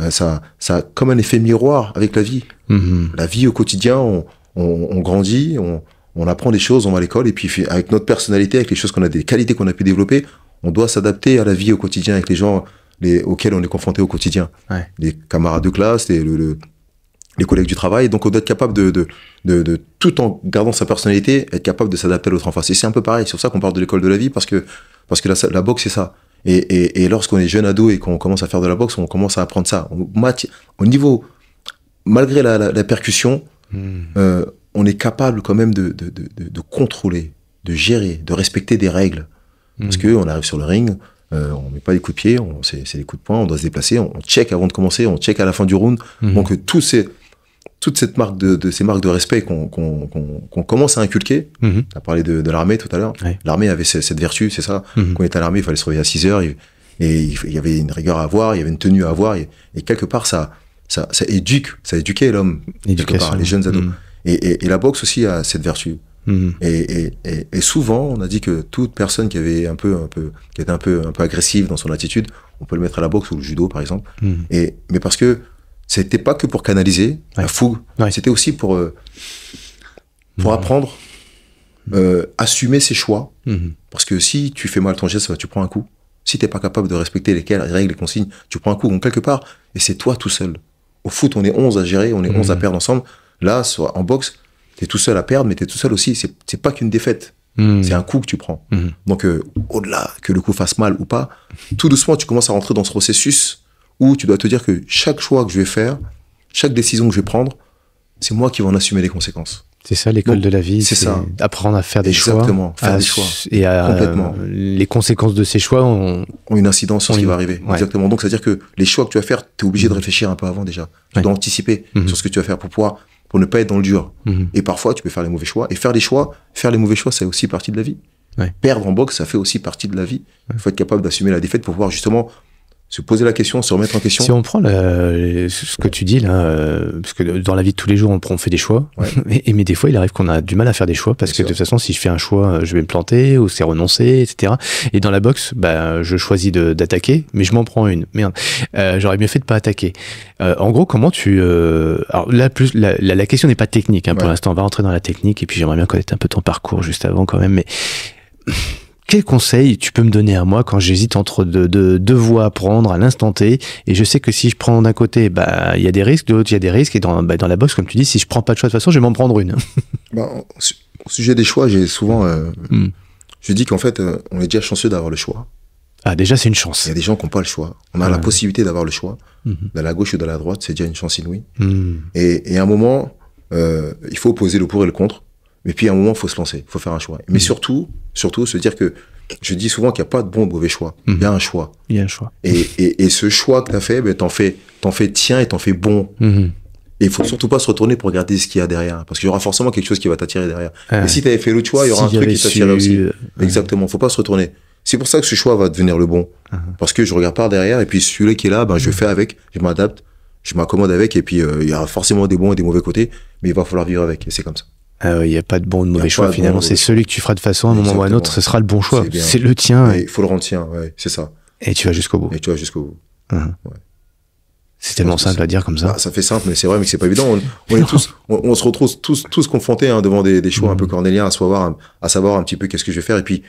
comme un effet miroir avec la vie. La vie au quotidien, on grandit, on apprend des choses, on va à l'école, et puis avec notre personnalité, avec les choses qu'on a, des qualités qu'on a pu développer, on doit s'adapter à la vie au quotidien avec les gens auxquels on est confronté au quotidien. Ouais. Les camarades de classe, les collègues du travail. Donc, on doit être capable de tout en gardant sa personnalité, être capable de s'adapter à l'autre en face. Et c'est un peu pareil. C'est pour ça qu'on parle de l'école de la vie, parce que la boxe, c'est ça. Et lorsqu'on est jeune ado et qu'on commence à faire de la boxe, on commence à apprendre ça. Au niveau, malgré la percussion, on est capable quand même de contrôler, de gérer, de respecter des règles. Parce qu'on arrive sur le ring, on met pas les coups de pied, c'est les coups de poing, on doit se déplacer, on check avant de commencer, on check à la fin du round. Donc toute cette marque ces marques de respect qu'on commence à inculquer. On a parlé de l'armée tout à l'heure. Ouais. L'armée avait cette vertu, c'est ça. Quand on était à l'armée, il fallait se réveiller à 6 heures, et il y avait une rigueur à avoir, il y avait une tenue à avoir, et quelque part ça éduquait l'homme, quelque part, les jeunes ados. Et la boxe aussi a cette vertu. Et souvent, on a dit que toute personne qui avait qui était un peu agressive dans son attitude, on peut le mettre à la boxe ou le judo, par exemple. Mais parce que c'était pas que pour canaliser la fougue, c'était aussi pour apprendre, assumer ses choix. Parce que si tu fais mal ton geste, tu prends un coup. Si t'es pas capable de respecter les règles, les consignes, tu prends un coup. Donc quelque part, et c'est toi tout seul. Au foot, on est 11 à gérer, on est 11 à perdre ensemble. Là, en boxe, t'es tout seul à perdre, mais t'es tout seul aussi. C'est pas qu'une défaite. C'est un coup que tu prends. Donc, au-delà que le coup fasse mal ou pas, tout doucement, tu commences à rentrer dans ce processus où tu dois te dire que chaque choix que je vais faire, chaque décision que je vais prendre, c'est moi qui vais en assumer les conséquences. C'est ça l'école de la vie, c'est ça. Apprendre à faire des choix. Exactement, faire des choix. Et complètement. Les conséquences de ces choix ont une incidence sur ce qui va arriver. Ouais. Exactement. Donc, c'est-à-dire que les choix que tu vas faire, tu es obligé de réfléchir un peu avant déjà. Tu dois anticiper sur ce que tu vas faire pour ne pas être dans le dur. Et parfois, tu peux faire les mauvais choix. Et faire les mauvais choix, c'est aussi partie de la vie. Ouais. Perdre en boxe, ça fait aussi partie de la vie. Il faut être capable d'assumer la défaite pour pouvoir justement se poser la question, se remettre en question. Si on prend ce que tu dis là, parce que dans la vie de tous les jours, on fait des choix, mais des fois, il arrive qu'on a du mal à faire des choix, parce que de toute façon, si je fais un choix, je vais me planter, ou c'est renoncer, etc. Et dans la boxe, je choisis d'attaquer, mais je m'en prends une. Merde. J'aurais mieux fait de pas attaquer. En gros, comment alors là, la question n'est pas technique, pour l'instant, on va rentrer dans la technique, et puis j'aimerais bien connaître un peu ton parcours juste avant quand même, mais... Quel conseil tu peux me donner à moi quand j'hésite entre deux voies à prendre à l'instant T, et je sais que si je prends d'un côté, il y a des risques, de l'autre il y a des risques, et dans la boxe, comme tu dis, si je prends pas de choix de toute façon, je vais m'en prendre une. Au sujet des choix, j'ai souvent je dis qu'en fait on est déjà chanceux d'avoir le choix. Ah, déjà c'est une chance. Il y a des gens qui n'ont pas le choix. On a la possibilité d'avoir le choix, de la gauche ou de la droite, c'est déjà une chance inouïe. Et à un moment, il faut poser le pour et le contre. Mais puis à un moment, il faut se lancer, il faut faire un choix. Mais surtout, se dire que, je dis souvent qu'il n'y a pas de bon ou de mauvais choix. Il y a un choix. Il y a un choix. Et ce choix que tu as fait, t'en fais tien et t'en fais bon. Et il faut surtout pas se retourner pour regarder ce qu'il y a derrière. Parce qu'il y aura forcément quelque chose qui va t'attirer derrière. Et si tu avais fait l'autre choix, il y aura un truc qui t'attirerait aussi. Exactement, faut pas se retourner. C'est pour ça que ce choix va devenir le bon. Parce que je regarde par derrière, et puis celui-là qui est là, je fais avec, je m'adapte, je m'accommode avec, et puis il y aura forcément des bons et des mauvais côtés, mais il va falloir vivre avec, et c'est comme ça. Il n'y a pas de bon ou de mauvais choix, finalement, c'est celui que tu feras de façon, à un moment ou à un autre, ce sera le bon choix. C'est le tien. Il faut le rendre tien, c'est ça. Et tu vas jusqu'au bout. C'est tellement simple à dire comme ça. Ça fait simple, mais c'est vrai, mais c'est pas évident. On se retrouve tous confrontés devant des choix un peu cornéliens, à savoir un petit peu qu'est-ce que je vais faire. Et puis,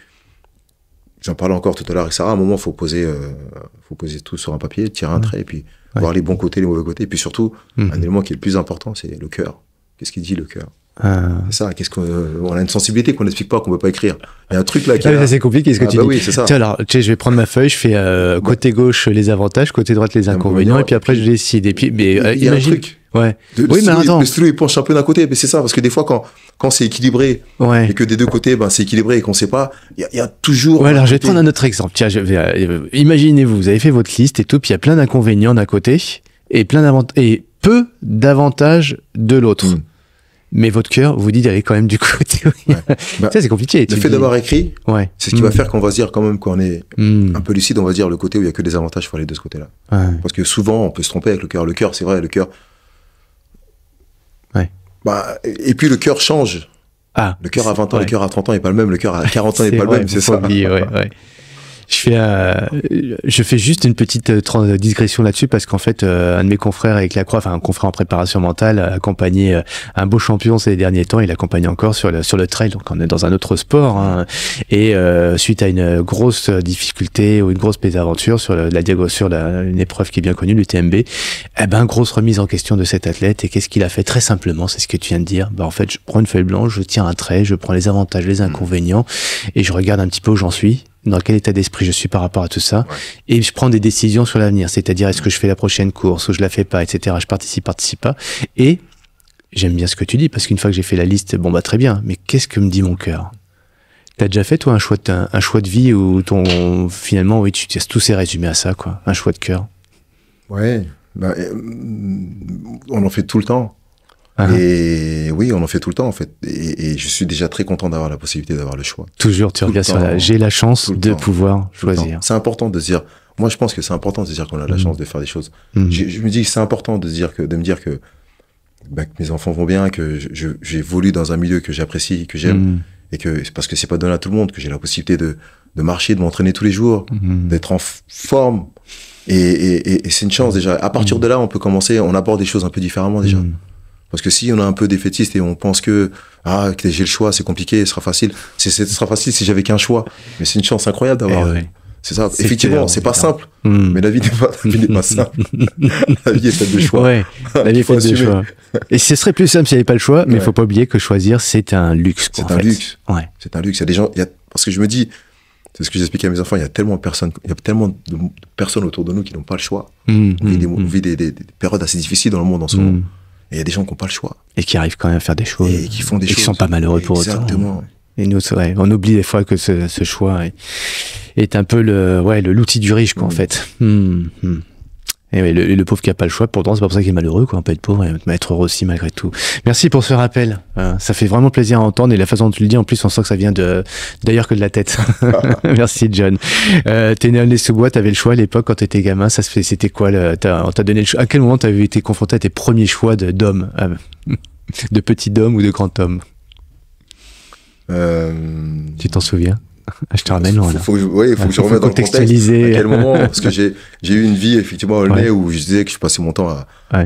j'en parlais encore tout à l'heure avec Sarah, à un moment, faut poser tout sur un papier, tirer un trait, et puis voir les bons côtés, les mauvais côtés. Et puis surtout, un élément qui est le plus important, c'est le cœur. Qu'est-ce qu'il dit, le cœur? C'est ça, on a une sensibilité qu'on n'explique pas, qu'on peut pas écrire. Il y a un truc là qui c'est compliqué ce que tu dis. Oui, c'est ça. Tiens, alors, je vais prendre ma feuille, je fais côté gauche les avantages, côté droite les inconvénients, et puis après je décide. Et puis, mais il y a un truc. Ouais. Mais attends. Le stylo il penche un peu d'un côté, mais c'est ça, parce que des fois quand c'est équilibré et que des deux côtés c'est équilibré et qu'on sait pas, il y a toujours. Ouais, alors je vais prendre un autre exemple. Tiens, imaginez-vous, vous avez fait votre liste et tout, puis il y a plein d'inconvénients d'un côté et peu d'avantages de l'autre. Mais votre cœur vous dit d'aller quand même du côté. Ça, c'est compliqué. Le fait d'avoir écrit, c'est ce qui va faire qu'on va se dire quand même, quand on est un peu lucide, on va se dire le côté où il y a que des avantages, il faut aller de ce côté-là. Parce que souvent, on peut se tromper avec le cœur. Le cœur, c'est vrai, le cœur. Et puis le cœur change. Le cœur à 20 ans, le cœur à 30 ans n'est pas le même, le cœur à 40 ans n'est pas le même, c'est ça. Je fais juste une petite digression là-dessus parce qu'en fait, un de mes confrères avec la Croix, enfin un confrère en préparation mentale, a accompagné un beau champion ces derniers temps. Il accompagne encore sur le trail, donc on est dans un autre sport. Hein, et suite à une grosse difficulté ou une grosse mésaventure sur une épreuve qui est bien connue, l'UTMB, eh ben grosse remise en question de cet athlète. Et qu'est-ce qu'il a fait? Très simplement, c'est ce que tu viens de dire. Ben, en fait, je prends une feuille blanche, je tiens un trait, je prends les avantages, les inconvénients, et je regarde un petit peu où j'en suis. Dans quel état d'esprit je suis par rapport à tout ça, et je prends des décisions sur l'avenir, c'est-à-dire est-ce que je fais la prochaine course ou je la fais pas, etc. Je participe pas, et j'aime bien ce que tu dis, parce qu'une fois que j'ai fait la liste, bon bah très bien, mais qu'est-ce que me dit mon cœur? T'as déjà fait toi un choix de vie où finalement, oui, tout s'est résumé à ça, quoi, un choix de cœur? Ouais, bah, on en fait tout le temps. Et oui, on en fait tout le temps en fait. Et je suis déjà très content d'avoir la possibilité d'avoir le choix. Toujours, tu reviens sur j'ai la chance de pouvoir choisir. C'est important de se dire. Moi, je pense que c'est important de se dire qu'on a la chance de faire des choses. Je me dis que c'est important de me dire que mes enfants vont bien, que j'évolue dans un milieu que j'apprécie, que j'aime, et que parce que c'est pas donné à tout le monde, que j'ai la possibilité de marcher, de m'entraîner tous les jours, d'être en forme. Et c'est une chance déjà. À partir de là, on peut commencer, on aborde des choses un peu différemment déjà. Parce que si on est un peu défaitiste et on pense que j'ai le choix, c'est compliqué, ce sera facile. Ce sera facile si j'avais qu'un choix. Mais c'est une chance incroyable d'avoir. C'est ça. Effectivement, c'est pas simple. Mais la vie n'est pas simple. La vie est faite de choix. Ouais, la vie est faite de choix. Et ce serait plus simple s'il n'y avait pas le choix, mais il faut pas oublier que choisir, c'est un luxe. C'est un luxe. Ouais. C'est un luxe. Il y a des gens, parce que je me dis, c'est ce que j'explique à mes enfants, il y a tellement de personnes autour de nous qui n'ont pas le choix. On vit des périodes assez difficiles dans le monde en ce moment. Et il y a des gens qui n'ont pas le choix. Et qui arrivent quand même à faire des choses. Et qui font des choses. Et qui sont pas malheureux pour autant. Exactement. Et nous, c'est vrai, on oublie des fois que ce choix est un peu l'outil du riche, quoi, en fait. Et oui, le pauvre qui a pas le choix, pourtant, c'est pas pour ça qu'il est malheureux, quoi. On peut être pauvre et être heureux aussi, malgré tout. Merci pour ce rappel. Ça fait vraiment plaisir à entendre, et la façon dont tu le dis, en plus, on sent que ça vient d'ailleurs que de la tête. Merci, John. T'es né à Aulnay-sous-Bois, t'avais le choix à l'époque quand t'étais gamin. C'était quoi, on t'a donné le choix. À quel moment t'avais été confronté à tes premiers choix d'homme, de petit homme ou de grand homme? Tu t'en souviens? Je te ramène loin. Il faut que je remette dans le contexte. À quel moment? Parce que j'ai eu une vie effectivement à Aulnay où je disais que je passais mon temps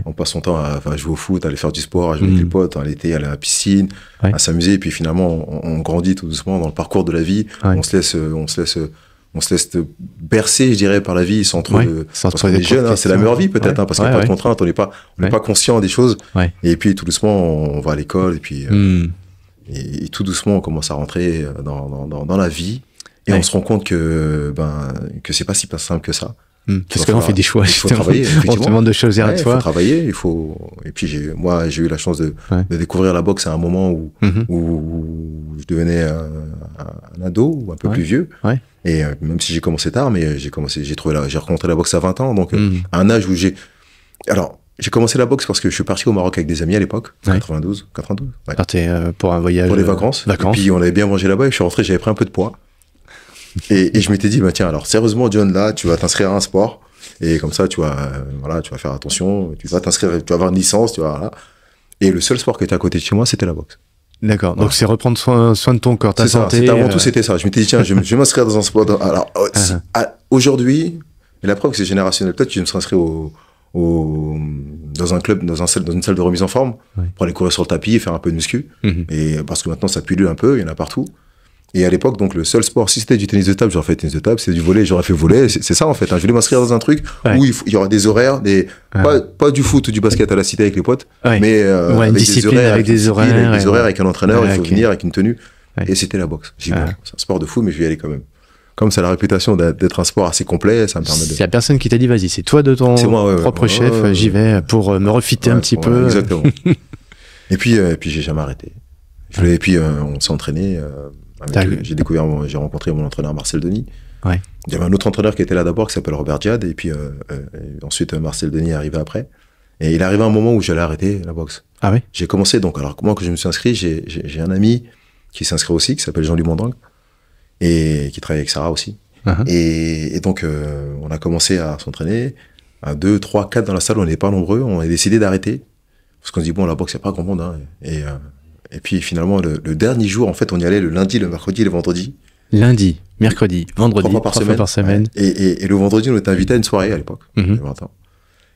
on passe son temps à jouer au foot, à aller faire du sport, à jouer avec les potes, à l'été, aller à la piscine, à s'amuser. Et puis finalement, on grandit tout doucement dans le parcours de la vie. On se laisse bercer, je dirais, par la vie sans trop parce qu'on est jeune, c'est la meilleure vie peut-être, parce qu'il n'y a pas de contraintes, on n'est pas conscient des choses. Et puis tout doucement, on va à l'école et puis. Et tout doucement, on commence à rentrer dans la vie et on se rend compte que c'est pas si simple que ça. Parce que là, on fait des choix. Il faut travailler. On te demande de choisir à toi. Il faut travailler. Et puis j'ai eu la chance de découvrir la boxe à un moment où je devenais un ado ou un peu plus vieux. Et même si j'ai commencé tard, mais j'ai rencontré la boxe à 20 ans, donc à un âge où j'ai commencé la boxe parce que je suis parti au Maroc avec des amis à l'époque, 92. Partais pour un voyage. Pour les vacances. Et puis on avait bien mangé là-bas et je suis rentré, j'avais pris un peu de poids. Et je m'étais dit, tiens, alors sérieusement, John, là, tu vas t'inscrire à un sport. Et comme ça, tu vas faire attention, tu vas avoir une licence, voilà. Et le seul sport qui était à côté de chez moi, c'était la boxe. D'accord. Donc c'est reprendre soin de ton corps, ta santé. Avant tout, c'était ça. Je m'étais dit, tiens, je vais m'inscrire dans un sport. Alors, aujourd'hui, et la preuve que c'est générationnel, peut-être que je me serais inscrit dans un club, dans une salle de remise en forme, pour aller courir sur le tapis et faire un peu de muscu. Et parce que maintenant ça pullule un peu, il y en a partout. Et à l'époque, donc le seul sport, si c'était du tennis de table, j'aurais fait tennis de table, si c'était du volley, j'aurais fait volley. C'est ça en fait. Je voulais m'inscrire dans un truc où il y aura des horaires, pas du foot ou du basket à la cité avec les potes, mais avec des horaires avec un entraîneur, il faut venir avec une tenue. Et c'était la boxe. C'est un sport de fou, mais je vais y aller quand même. Comme ça a la réputation d'être un sport assez complet, ça me permet de... Il y a personne qui t'a dit, vas-y, c'est toi de ton propre chef, j'y vais pour me refiter un petit peu. Exactement. Et puis j'ai jamais arrêté. Et puis on s'est entraîné. J'ai rencontré mon entraîneur Marcel Denis. Il y avait un autre entraîneur qui était là d'abord qui s'appelle Robert Diad. Et puis ensuite Marcel Denis est arrivé après. Et il est arrivé un moment où j'allais arrêter la boxe. Ah oui. J'ai commencé donc. Alors moi, quand je me suis inscrit, j'ai un ami qui s'est inscrit aussi, qui s'appelle Jean-Louis Mondang, et qui travaille avec Sarah aussi. Et donc, on a commencé à s'entraîner à 2, 3, 4 dans la salle, on n'était pas nombreux, on a décidé d'arrêter. Parce qu'on se dit, bon, la boxe, il n'y a pas grand monde. Et puis finalement, le dernier jour, en fait, on y allait le lundi, le mercredi et le vendredi. Lundi, mercredi, vendredi, 3 fois par semaine. Ouais. Et le vendredi, on était invité à une soirée à l'époque.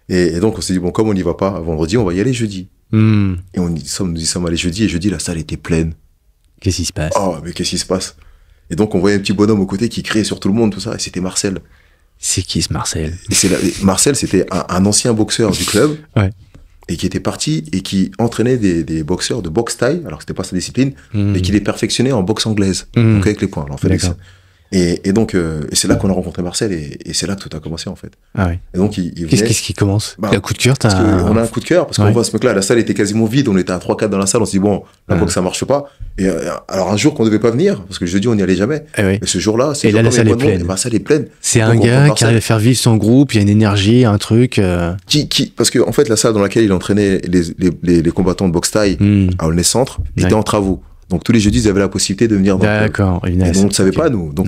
Et donc, on s'est dit, bon, comme on n'y va pas vendredi, on va y aller jeudi. Et nous y sommes allés jeudi, et jeudi, la salle était pleine. Qu'est-ce qui se passe? Oh, mais qu'est-ce qui se passe? Et donc, on voyait un petit bonhomme au côté qui criait sur tout le monde, tout ça, et c'était Marcel. C'est qui ce Marcel? Marcel, c'était un ancien boxeur du club. Ouais. Et qui était parti et qui entraînait des boxeurs de boxe thaï, alors que c'était pas sa discipline, mais qui les perfectionnait en boxe anglaise, donc avec les poings. Alors, en fait, et donc, c'est là qu'on a rencontré Marcel, et c'est là que tout a commencé, en fait. Ah oui. Et donc, il venait... Qu'est-ce qui commence? Il y a un coup de cœur, on a un coup de cœur, parce qu'on voit ce mec-là, la salle était quasiment vide, on était à 3-4 dans la salle, on s'est dit, bon, la boxe, ça marche pas. Et alors, un jour qu'on devait pas venir, parce que jeudi, on n'y allait jamais. Et ce jour-là, et là, la salle est pleine. La salle est pleine. C'est un gars qui arrive à faire vivre son groupe, il y a une énergie, un truc. Parce que, en fait, la salle dans laquelle il entraînait les combattants de boxe thaï à Aulnay Centre était en travaux. Donc, tous les jeudis, ils avaient la possibilité de venir dans le club. D'accord. Et on ne savait pas, nous. Donc,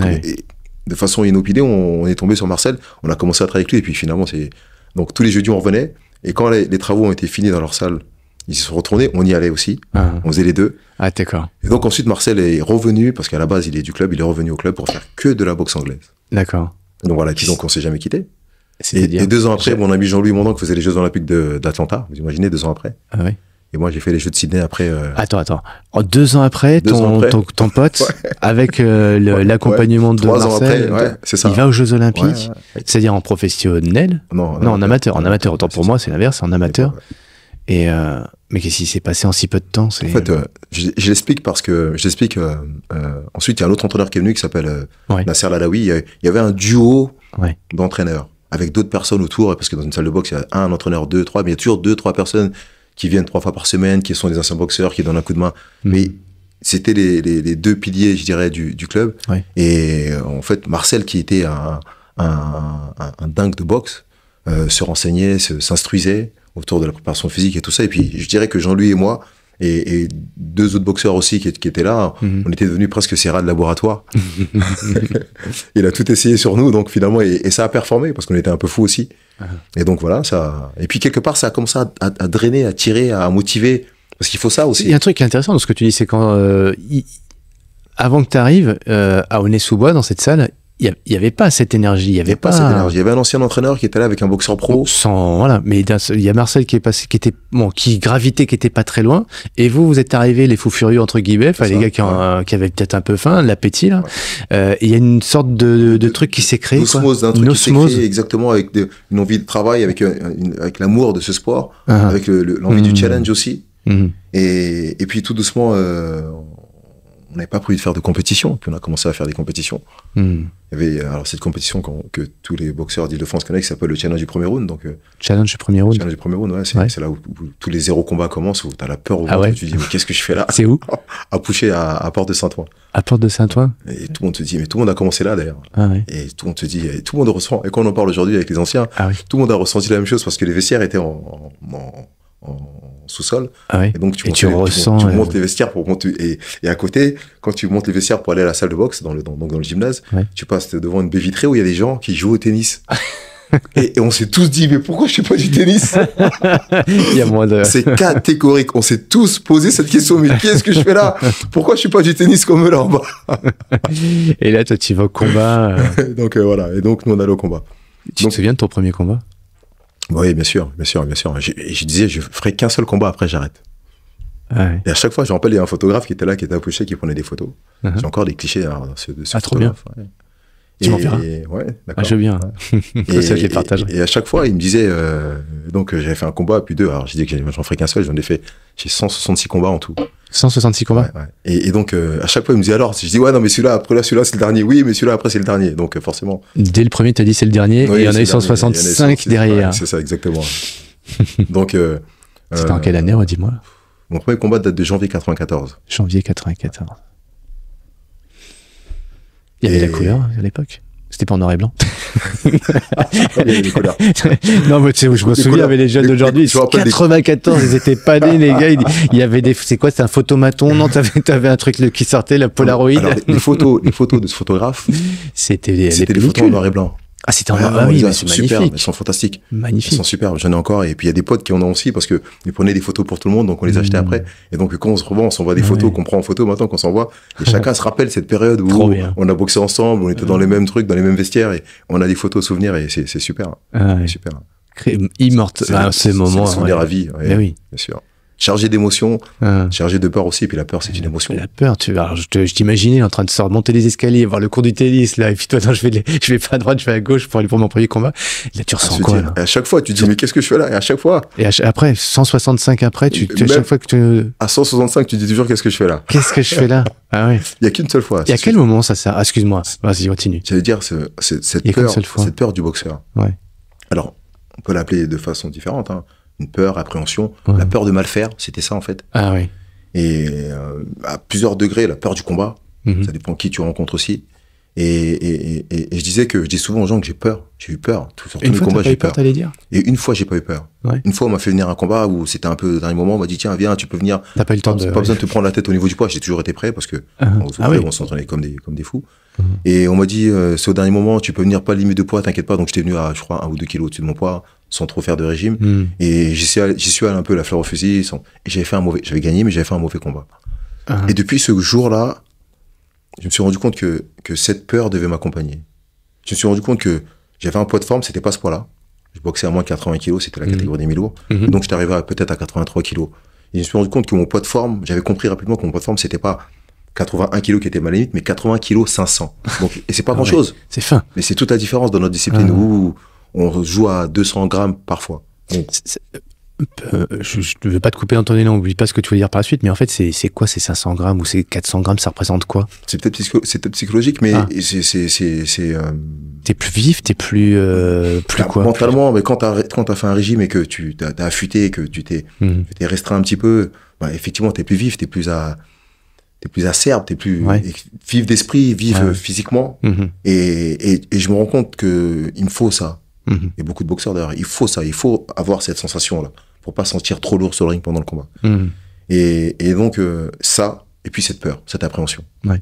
de façon inopinée, on est tombé sur Marcel, on a commencé à travailler avec lui, et puis finalement, donc tous les jeudis, on revenait, et quand les travaux ont été finis dans leur salle, ils se sont retournés, on y allait aussi, on faisait les deux. Ah, d'accord. Et donc ensuite, Marcel est revenu, parce qu'à la base, il est du club, il est revenu au club pour faire que de la boxe anglaise. D'accord. Donc voilà, et puis donc on s'est jamais quitté. Et 2 ans après, mon ami Jean-Louis Mondon, qui faisait les Jeux Olympiques d'Atlanta, vous imaginez, 2 ans après. Ah oui. Et moi, j'ai fait les Jeux de Sydney après. Attends. 2 ans après, ton pote, avec l'accompagnement de 3 ans Marcel, après, c'est ça. il va aux Jeux Olympiques, c'est-à-dire en professionnel? Non, en amateur. En amateur, autant pour moi, c'est l'inverse, en amateur. Et mais qu'est-ce qui s'est passé en si peu de temps? En fait, je l'explique parce que ensuite, il y a un autre entraîneur qui est venu qui s'appelle Nasser Lalaoui. Il y avait un duo d'entraîneurs avec d'autres personnes autour, parce que dans une salle de boxe, il y a un entraîneur, 2, 3, mais il y a toujours 2, 3 personnes qui viennent 3 fois par semaine, qui sont des anciens boxeurs, qui donnent un coup de main. Mais c'était les 2 piliers, je dirais, du club. Et en fait, Marcel, qui était un dingue de boxe, se renseignait, s'instruisait autour de la préparation physique et tout ça. Et puis, je dirais que Jean-Louis et moi, et 2 autres boxeurs aussi qui étaient là, on était devenus presque ses rats de laboratoire. Il a tout essayé sur nous, donc finalement, et ça a performé, parce qu'on était un peu fous aussi. Et donc voilà, ça. Et puis quelque part, ça a commencé à drainer, à tirer, à motiver, parce qu'il faut ça aussi. Il y a un truc qui est intéressant dans ce que tu dis, c'est quand avant que tu arrives à Aulnay-sous-Bois, dans cette salle, il n'y avait pas cette énergie. Il y avait pas cette énergie. Il y avait un ancien entraîneur qui était là avec un boxeur pro. Voilà. Mais il y a Marcel qui est passé, qui gravitait, qui était pas très loin. Et vous êtes arrivés, les fous furieux, entre guillemets, les gars qui avaient peut-être un peu faim, l'appétit, là. Il y a une sorte de truc qui s'est créé. L'osmose d'un truc qui s'est créé, exactement, avec une envie de travail, avec l'amour de ce sport, avec l'envie du challenge aussi. Et puis tout doucement, on n'avait pas prévu de faire de compétition, puis on a commencé à faire des compétitions. Il y avait alors cette compétition que tous les boxeurs d'Île-de-France connaissent, qui s'appelle le challenge du premier round. Donc, challenge du premier round. Challenge du premier round, c'est là où tous les 0 combats commencent, où tu as la peur au ventre, tu te dis mais qu'est-ce que je fais là? C'est où? À Pouchet, à Porte de Saint-Ouen. À Porte de Saint-Ouen. Et tout le monde te dit, mais tout le monde a commencé là d'ailleurs. Et tout le monde te dit, et tout le monde ressent, et quand on en parle aujourd'hui avec les anciens, tout le monde a ressenti la même chose, parce que les vestiaires étaient en sous-sol. Et donc tu montes les vestiaires pour monter, et à côté, quand tu montes les vestiaires pour aller à la salle de boxe dans le gymnase, tu passes devant une baie vitrée où il y a des gens qui jouent au tennis. et on s'est tous dit, mais pourquoi je fais pas du tennis? Il y a moins de... C'est catégorique. On s'est tous posé cette question, mais qu'est-ce que je fais là? Pourquoi je fais pas du tennis comme eux là en bas? Et là, toi, tu vas au combat. Donc voilà. Et donc nous on allait au combat. Tu te souviens de ton premier combat? Oui, bien sûr. Je disais, je ferai qu'un seul combat, après j'arrête. Et à chaque fois, je me rappelle, il y a un photographe qui était là, qui était à Pouchet, qui prenait des photos. J'ai encore des clichés de ce trop bien. Tu m'en feras. Ouais, d'accord. Je veux bien. Et ça, je les partage. Et à chaque fois, il me disait, donc j'avais fait un combat, puis 2. Alors, je disais que j'en ferais qu'un seul, j'ai 166 combats en tout. 166 combats? Et donc, à chaque fois, il me disait, alors, je dis, ouais, non, mais celui-là, c'est le dernier. Oui, mais celui-là, après, c'est le dernier. Donc, forcément. Dès le premier, tu as dit, c'est le dernier, et il y en a eu 165 derrière. C'est ça, exactement. Donc, c'était en quelle année, dis-moi? Mon premier combat date de janvier 94. Janvier 94. Il y avait la couleur à l'époque? C'était pas en noir et blanc. Il y avait les couleurs. Non, mais tu sais, je me souviens, avec les jeunes d'aujourd'hui, 94, ils étaient pas nés, les gars. Il y avait c'est quoi, c'était un photomaton? Non, t'avais un truc qui sortait, la Polaroid. Alors, les photos de ce photographe, c'était les photos en noir et blanc. Ah, c'était oui, mais c'est super, elles sont fantastiques. Magnifique. Elles sont superbes, j'en ai encore. Et puis il y a des potes qui en ont aussi parce que ils prenaient des photos pour tout le monde, donc on les achetait après. Et donc quand on se revoit, on s'envoie des photos qu'on prend en photo maintenant, qu'on s'envoie. Et chacun se rappelle cette période où on a boxé ensemble, on était dans les mêmes trucs, dans les mêmes vestiaires, et on a des photos souvenirs, et c'est super. Super. Immortel. Ces moments. C'est souvenir à vie. Oui. Bien sûr. Chargé d'émotions, chargé de peur aussi, et puis la peur, c'est une émotion. La peur, je t'imaginais en train de remonter les escaliers, voir le cours du tennis, là, et puis toi, non, je vais pas à droite, je vais à gauche pour aller pour mon premier combat. Et là, tu ressens quoi, là? Et à chaque fois, tu te dis, mais qu'est-ce que je fais là? Et à chaque fois. Et après, 165 après, à chaque fois que tu... À 165, tu te dis toujours, qu'est-ce que je fais là? Qu'est-ce que je fais là? Ah oui. Il y a qu'une seule fois. Et à quel moment ça sert? Ah, excuse-moi. Vas-y, continue. J'allais dire, cette peur du boxeur. Ouais. Alors, on peut l'appeler de façon différente, hein. Une peur, appréhension, la peur de mal faire, c'était ça en fait. Ah oui. Et à plusieurs degrés, la peur du combat, ça dépend qui tu rencontres aussi. Et je dis souvent aux gens que j'ai peur, j'ai eu peur. Sur tous les combats, j'ai eu peur. T'allais dire. Et une fois, j'ai pas eu peur. Ouais. Une fois, on m'a fait venir un combat où c'était un peu le dernier moment, on m'a dit tiens, viens, tu peux venir. T'as pas eu le temps pas besoin de te prendre la tête au niveau du poids. J'ai toujours été prêt parce que on s'entraînait comme des fous. Et on m'a dit c'est au dernier moment, tu peux venir, pas limite de poids, t'inquiète pas. Donc j'étais venu à, je crois, 1 ou 2 kilos au-dessus de mon poids, sans trop faire de régime. Et j'y suis allé un peu la fleur au fusil. Et j'avais gagné, mais j'avais fait un mauvais combat. Et depuis ce jour-là, je me suis rendu compte que cette peur devait m'accompagner. Je me suis rendu compte que j'avais un poids de forme, c'était pas ce poids-là. Je boxais à moins de 80 kilos, c'était la catégorie des mi-lourds. Donc j'étais arrivé peut-être à 83 kilos. Et je me suis rendu compte que mon poids de forme, j'avais compris rapidement que mon poids de forme, c'était pas 81 kilos qui était ma limite, mais 80 kilos 500. Donc, et c'est pas grand-chose. C'est fin. Mais c'est toute la différence dans notre discipline où on joue à 200 grammes parfois. Donc, je ne veux pas te couper dans ton élan, oublie pas ce que tu veux dire par la suite, mais en fait, c'est quoi ces 500 grammes ou ces 400 grammes, ça représente quoi? C'est peut-être psychologique, mais t'es plus vif, t'es plus quoi? Mentalement, mais quand t'as fait un régime et que t'as affûté, que tu t'es restreint un petit peu, bah, effectivement, t'es plus vif, t'es plus acerbe, t'es plus vif d'esprit, vif physiquement. Et je me rends compte que il me faut ça. Et beaucoup de boxeurs d'ailleurs, il faut ça, il faut avoir cette sensation-là pour pas sentir trop lourd sur le ring pendant le combat. Et donc ça, et puis cette peur, cette appréhension. Ouais.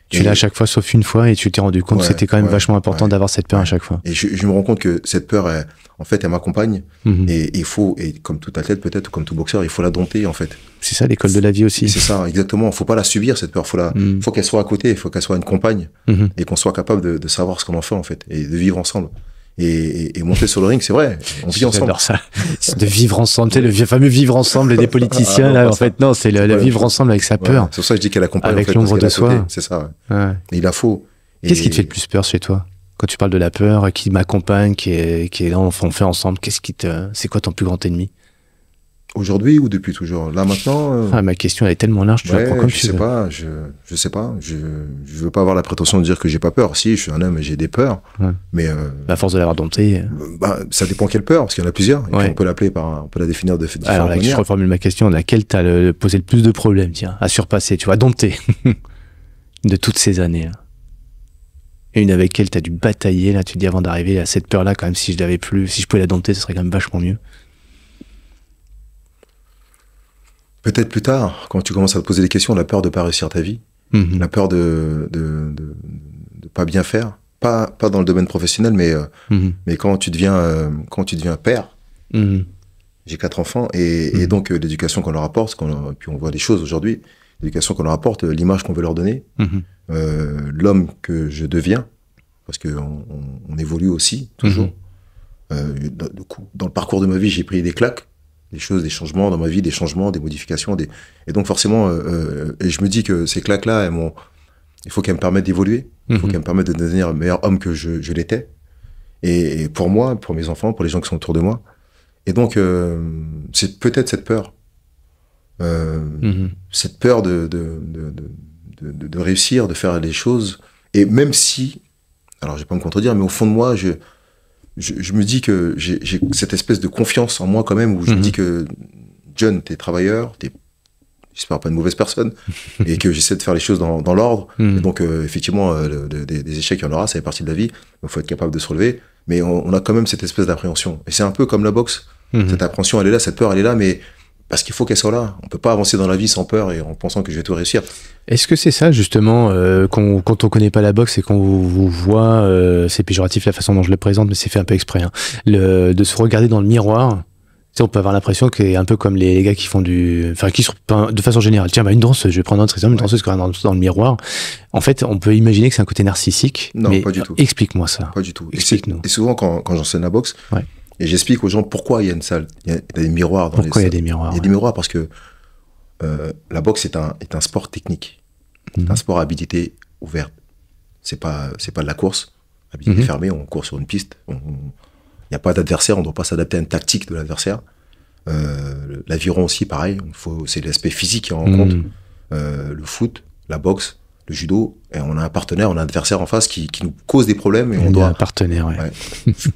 Tu l'as à chaque fois sauf une fois et tu t'es rendu compte que c'était quand même vachement important d'avoir cette peur à chaque fois. Et je me rends compte que cette peur, en fait, elle m'accompagne. Et il faut, et comme tout athlète peut-être, ou comme tout boxeur, il faut la dompter en fait. C'est ça l'école de la vie aussi. C'est ça, exactement. Faut pas la subir cette peur. Faut qu'elle soit à côté, il faut qu'elle soit une compagne et qu'on soit capable de savoir ce qu'on en fait en fait et de vivre ensemble. Et monter sur le ring, c'est vrai, on vit ensemble. J'adore ça. C'est de vivre ensemble, tu sais, le fameux vivre ensemble des politiciens, là, en fait, non, c'est le vivre ensemble avec sa peur. C'est pour ça que je dis qu'elle accompagne. Avec l'ombre de soi. C'est ça, Et il la faut. Qu'est-ce qui te fait le plus peur chez toi? Quand tu parles de la peur, qui m'accompagne, qui est là, on fait ensemble, c'est quoi ton plus grand ennemi? Aujourd'hui ou depuis toujours? Là, maintenant ma question, elle est tellement large, tu la prends comme tu veux. Je sais pas. Je veux pas avoir la prétention de dire que j'ai pas peur. Si, je suis un homme et j'ai des peurs. Mais à force de l'avoir dompté. Ça dépend quelle peur, parce qu'il y en a plusieurs. Et puis on peut la définir de différentes manières. Alors là, je reformule ma question. Laquelle t'as posé le plus de problèmes, tiens, à surpasser, tu vois, dompter de toutes ces années. Là. Et une avec laquelle t'as dû batailler, là, tu te dis avant d'arriver à cette peur-là, quand même, si je pouvais la dompter, ce serait quand même vachement mieux. Peut-être plus tard, quand tu commences à te poser des questions, la peur de pas réussir ta vie, la peur de pas bien faire, pas dans le domaine professionnel, mais quand tu deviens père. J'ai 4 enfants et donc l'éducation qu'on leur apporte, puis on voit des choses aujourd'hui, l'éducation qu'on leur apporte, l'image qu'on veut leur donner, l'homme que je deviens, parce que on évolue aussi toujours. Dans le parcours de ma vie, j'ai pris des claques. Des changements dans ma vie, des changements, des modifications, et donc forcément, et je me dis que ces claques-là, il faut qu'elles me permettent d'évoluer, il faut qu'elles me permettent de devenir le meilleur homme que je l'étais, et pour moi, pour mes enfants, pour les gens qui sont autour de moi, et donc c'est peut-être cette peur de réussir, de faire les choses, et même si, alors je vais pas me contredire, mais au fond de moi, je me dis que j'ai cette espèce de confiance en moi quand même, où je me dis que John, t'es travailleur, j'espère pas une mauvaise personne, et que j'essaie de faire les choses dans l'ordre. Et donc effectivement, des échecs, il y en aura, ça fait partie de la vie, il faut être capable de se relever, mais on a quand même cette espèce d'appréhension. Et c'est un peu comme la boxe, cette appréhension, elle est là, cette peur, elle est là, mais parce qu'il faut qu'elle soit là. On peut pas avancer dans la vie sans peur et en pensant que je vais tout réussir. Est-ce que c'est ça, justement, quand on connaît pas la boxe et qu'on vous voit, c'est péjoratif la façon dont je le présente, mais c'est fait un peu exprès, hein, de se regarder dans le miroir. Tu sais, on peut avoir l'impression qu'il est un peu comme les gars qui font enfin, qui sont, de façon générale. Tiens, une danseuse, je vais prendre un autre exemple, une danseuse qui regarde dans le miroir. En fait, on peut imaginer que c'est un côté narcissique. Non, mais pas du tout. Explique-moi ça. Pas du tout. Explique-nous. Et souvent, quand j'enseigne la boxe, et j'explique aux gens pourquoi il y a une salle, il y a des miroirs dans les salles. Pourquoi il y a des miroirs? Il y a des miroirs parce que la boxe est un sport technique. C'est un sport à habilité ouverte. C'est pas de la course. Habilité fermée, on court sur une piste. Il n'y a pas d'adversaire, on ne doit pas s'adapter à une tactique de l'adversaire. L'aviron aussi, pareil. C'est l'aspect physique qui est en compte. Le foot, la boxe, le judo, et on a un partenaire, on a un adversaire en face qui nous cause des problèmes et on doit... Un partenaire, ouais.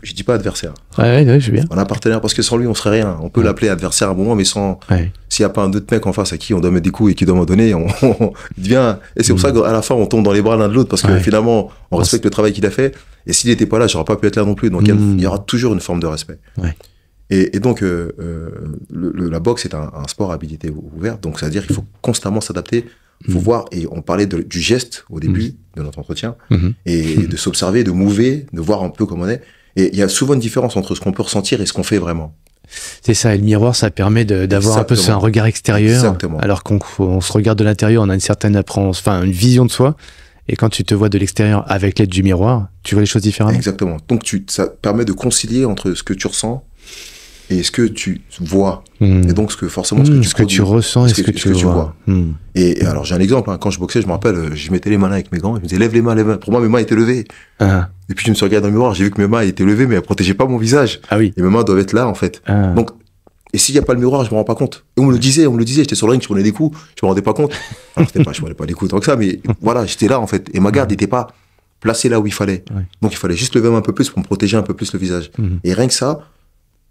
Je dis pas adversaire. Ouais, je veux bien. On a un partenaire parce que sans lui, on serait rien. On peut l'appeler adversaire à un moment, mais sans... S'il n'y a pas un autre mec en face à qui on doit mettre des coups et qui doit m'en donner, on devient... Et c'est pour ça qu'à la fin, on tombe dans les bras l'un de l'autre parce que finalement, on respecte le travail qu'il a fait. Et s'il n'était pas là, j'aurais pas pu être là non plus. Donc il y aura toujours une forme de respect. Et donc, la boxe est un sport à habilité ouverte. Donc, ça veut dire qu'il faut constamment s'adapter. Il faut voir, et on parlait du geste au début de notre entretien, et de s'observer, de mouver, de voir un peu comment on est. Et il y a souvent une différence entre ce qu'on peut ressentir et ce qu'on fait vraiment. C'est ça, et le miroir, ça permet d'avoir un peu un regard extérieur. Exactement. Alors qu'on se regarde de l'intérieur, on a une certaine une vision de soi. Et quand tu te vois de l'extérieur avec l'aide du miroir, tu vois les choses différemment. Exactement. Donc, ça permet de concilier entre ce que tu ressens et ce que tu vois. Et donc, ce que tu ressens et ce que tu vois. Et alors, j'ai un exemple. Quand je boxais, je me rappelle, je mettais les mains là avec mes gants. Je me disais, lève les mains, lève les mains. Pour moi, mes mains étaient levées. Et puis, je me suis regardé dans le miroir. J'ai vu que mes mains étaient levées, mais elles protégeaient pas mon visage. Ah oui. Et mes mains doivent être là, en fait. Donc, et s'il n'y a pas le miroir, je me rends pas compte. Et on me le disait. J'étais sur le ring, je prenais des coups. Je me rendais pas compte. Alors, je prenais pas des coups tant que ça, mais voilà, j'étais là, en fait. Et ma garde n'était pas placée là où il fallait. Donc, il fallait juste lever un peu plus pour me protéger un peu plus le visage. Et rien que ça,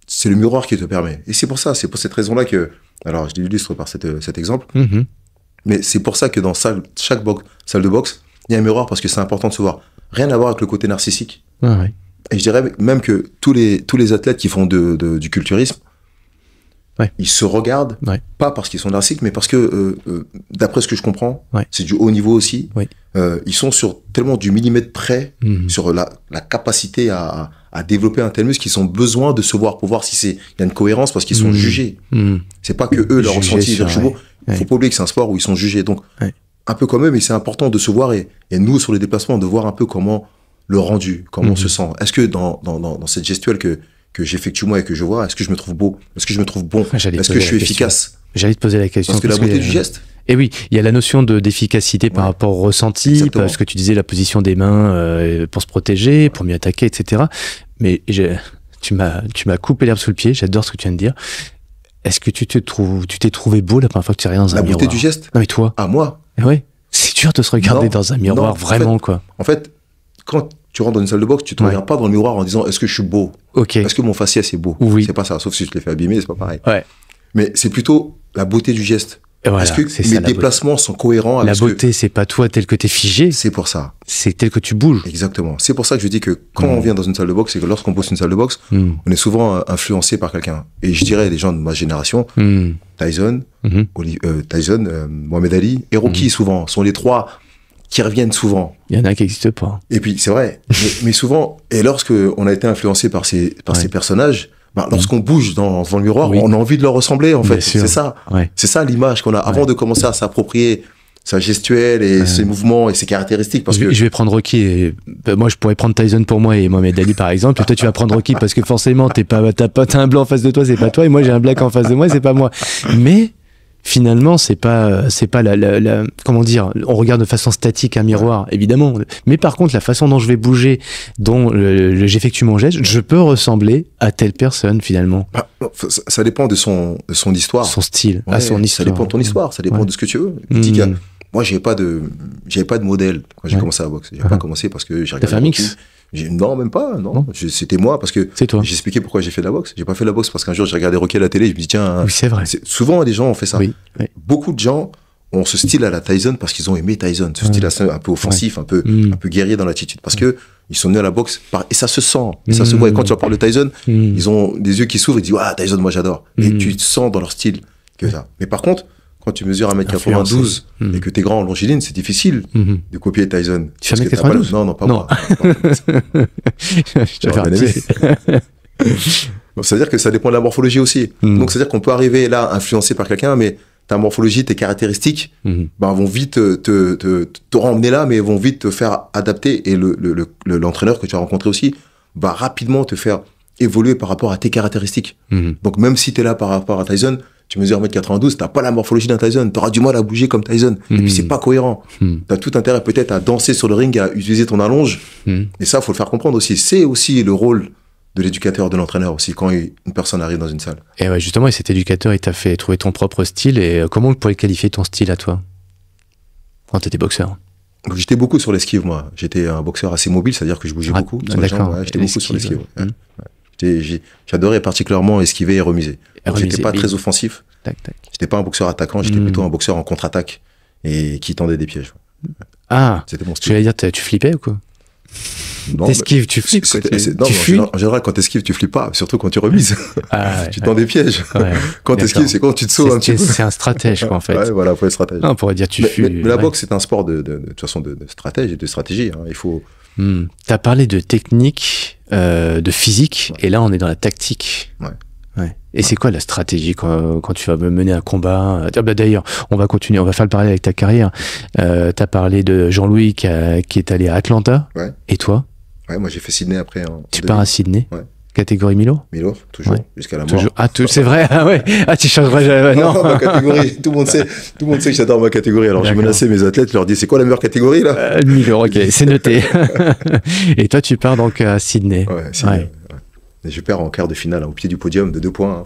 c'est le miroir qui te permet. Et c'est pour cette raison-là que, alors je l'illustre par cet exemple, mais c'est pour ça que dans chaque salle de boxe, il y a un miroir parce que c'est important de se voir. Rien à voir avec le côté narcissique. Et je dirais même que tous les athlètes qui font du culturisme, ils se regardent, pas parce qu'ils sont narcissiques, mais parce que, d'après ce que je comprends, c'est du haut niveau aussi. Ils sont sur tellement du millimètre près, sur la capacité à développer un tel muscle qu'ils ont besoin de se voir pour voir si il y a une cohérence parce qu'ils sont jugés. C'est pas que eux, leur ressenti, leur chevaux. Il faut pas oublier que c'est un sport où ils sont jugés. Donc, un peu comme eux, mais c'est important de se voir et nous, sur les déplacements, de voir un peu comment le rendu, comment on se sent. Est-ce que dans cette gestuelle que j'effectue moi et que je vois, est-ce que je me trouve beau? Est-ce que je me trouve bon? Est-ce que je suis efficace? J'allais te poser la question. Parce que la beauté du geste. Et oui, il y a la notion d'efficacité par rapport au ressenti, Exactement. parce que tu disais la position des mains pour se protéger, pour mieux attaquer, etc. Mais tu m'as coupé l'herbe sous le pied, j'adore ce que tu viens de dire. Est-ce que tu t'es trouvé beau la première fois que tu es regardé dans un miroir? La beauté du geste? Non mais toi? Ah, moi? Ouais, c'est dur de se regarder dans un miroir, vraiment quoi. En fait, quand tu rentres dans une salle de boxe, tu te regardes pas dans le miroir en disant est-ce que je suis beau? Est-ce que mon faciès est beau? Oui. C'est pas ça, sauf si je te l'ai fait abîmer, c'est pas pareil. Mais c'est plutôt la beauté du geste. Voilà, est-ce que mes déplacements sont cohérents avec la beauté, c'est pas toi tel que t'es figé. C'est pour ça. C'est tel que tu bouges. Exactement. C'est pour ça que je dis que quand on vient dans une salle de boxe et que lorsqu'on bosse une salle de boxe, on est souvent influencé par quelqu'un. Et je dirais des gens de ma génération, Tyson, Mohamed Ali et Rocky souvent sont les trois qui reviennent souvent. Il y en a qui n'existent pas. Et puis c'est vrai, mais souvent, et lorsque on a été influencé par ces personnages, lorsqu'on bouge devant le miroir, on a envie de leur ressembler, en fait. C'est ça. C'est ça l'image qu'on a avant de commencer à s'approprier sa gestuelle et ses mouvements et ses caractéristiques. Parce que je vais prendre Rocky. Et, moi, je pourrais prendre Tyson pour moi et Mohamed Ali, par exemple. Et toi, tu vas prendre Rocky parce que forcément, t'as un blanc en face de toi, c'est pas toi. Et moi, j'ai un black en face de moi, c'est pas moi. Mais finalement, c'est pas comment dire, on regarde de façon statique un miroir, évidemment. Mais par contre, la façon dont je vais bouger, dont j'effectue mon geste, je peux ressembler à telle personne, finalement. Ça dépend de son histoire. Son style, son histoire. Ça dépend de ton histoire, ça dépend de ce que tu veux. Je dis que moi, j'avais pas de modèle quand j'ai commencé à boxer. J'ai pas commencé parce que j'ai regardé. T'as fait un mix? Non, même pas, non. C'était moi parce que j'ai expliqué pourquoi j'ai fait de la boxe. J'ai pas fait de la boxe parce qu'un jour j'ai regardé Rocky à la télé et je me dis tiens, oui, c'est vrai. Souvent les gens ont fait ça. Beaucoup de gens ont ce style à la Tyson parce qu'ils ont aimé Tyson, ce style un peu offensif, un peu guerrier dans l'attitude parce que ils sont venus à la boxe et ça se sent, et ça se voit. Et quand tu leur parles de Tyson, ils ont des yeux qui s'ouvrent et ils disent ah Tyson moi j'adore. Et tu sens dans leur style que ça. Mais par contre, quand tu mesures 1m92 et que t'es grand en longiligne, c'est difficile de copier Tyson. Tu fais 1m92 ? Non, pas moi. Je te bien aimé. Donc, c'est-à-dire que ça dépend de la morphologie aussi. Donc, c'est-à-dire qu'on peut arriver là, influencé par quelqu'un, mais ta morphologie, tes caractéristiques, vont vite te emmener là, mais vont vite te faire adapter. Et l'entraîneur que tu as rencontré aussi va rapidement te faire évoluer par rapport à tes caractéristiques. Donc, même si tu es là par rapport à Tyson, tu mesures 1m92, t'as pas la morphologie d'un Tyson, t'auras du mal à bouger comme Tyson. Et puis, c'est pas cohérent. T'as tout intérêt peut-être à danser sur le ring, à utiliser ton allonge. Et ça, faut le faire comprendre aussi. C'est aussi le rôle de l'éducateur, de l'entraîneur aussi, quand une personne arrive dans une salle. Et ouais, justement, et cet éducateur, il t'a fait trouver ton propre style. Et comment on pourrait qualifier ton style à toi, quand t'étais boxeur? Donc, j'étais beaucoup sur l'esquive, moi. J'étais un boxeur assez mobile, c'est-à-dire que je bougeais beaucoup. D'accord. J'étais beaucoup sur l'esquive. J'adorais particulièrement esquiver et remiser. J'étais pas très offensif. J'étais pas un boxeur attaquant, j'étais plutôt un boxeur en contre-attaque et qui tendait des pièges. Ah, c'était mon style. Je vais dire, tu flippais ou quoi? T'esquives, tu flippes. En général, quand t'esquives, tu flippes pas, surtout quand tu remises. Tu tends des pièges. Quand t'esquives, c'est quand tu te sauves un petit peu. C'est un stratège, quoi, en fait. Ouais, voilà, faut être stratège. Non, on pourrait dire tu fuis. Mais la boxe, c'est un sport de toute façon de stratège et de stratégie. Il faut. T'as parlé de technique, de physique, et là, on est dans la tactique. Et c'est quoi la stratégie quand tu vas mener un combat? D'ailleurs, on va continuer, on va faire le parallèle avec ta carrière. T'as parlé de Jean-Louis qui est allé à Atlanta. Et toi? Ouais, moi j'ai fait Sydney après. Tu pars à Sydney? Catégorie Milo? Milo, toujours, jusqu'à la mort. C'est vrai, tu changerais jamais. Non, ma catégorie, tout le monde sait que j'adore ma catégorie. Alors je menaçais mes athlètes, je leur dis c'est quoi la meilleure catégorie là? Milo, ok, c'est noté. Et toi tu pars donc à Sydney. Sydney. Et je perds en quart de finale, au pied du podium de 2 points.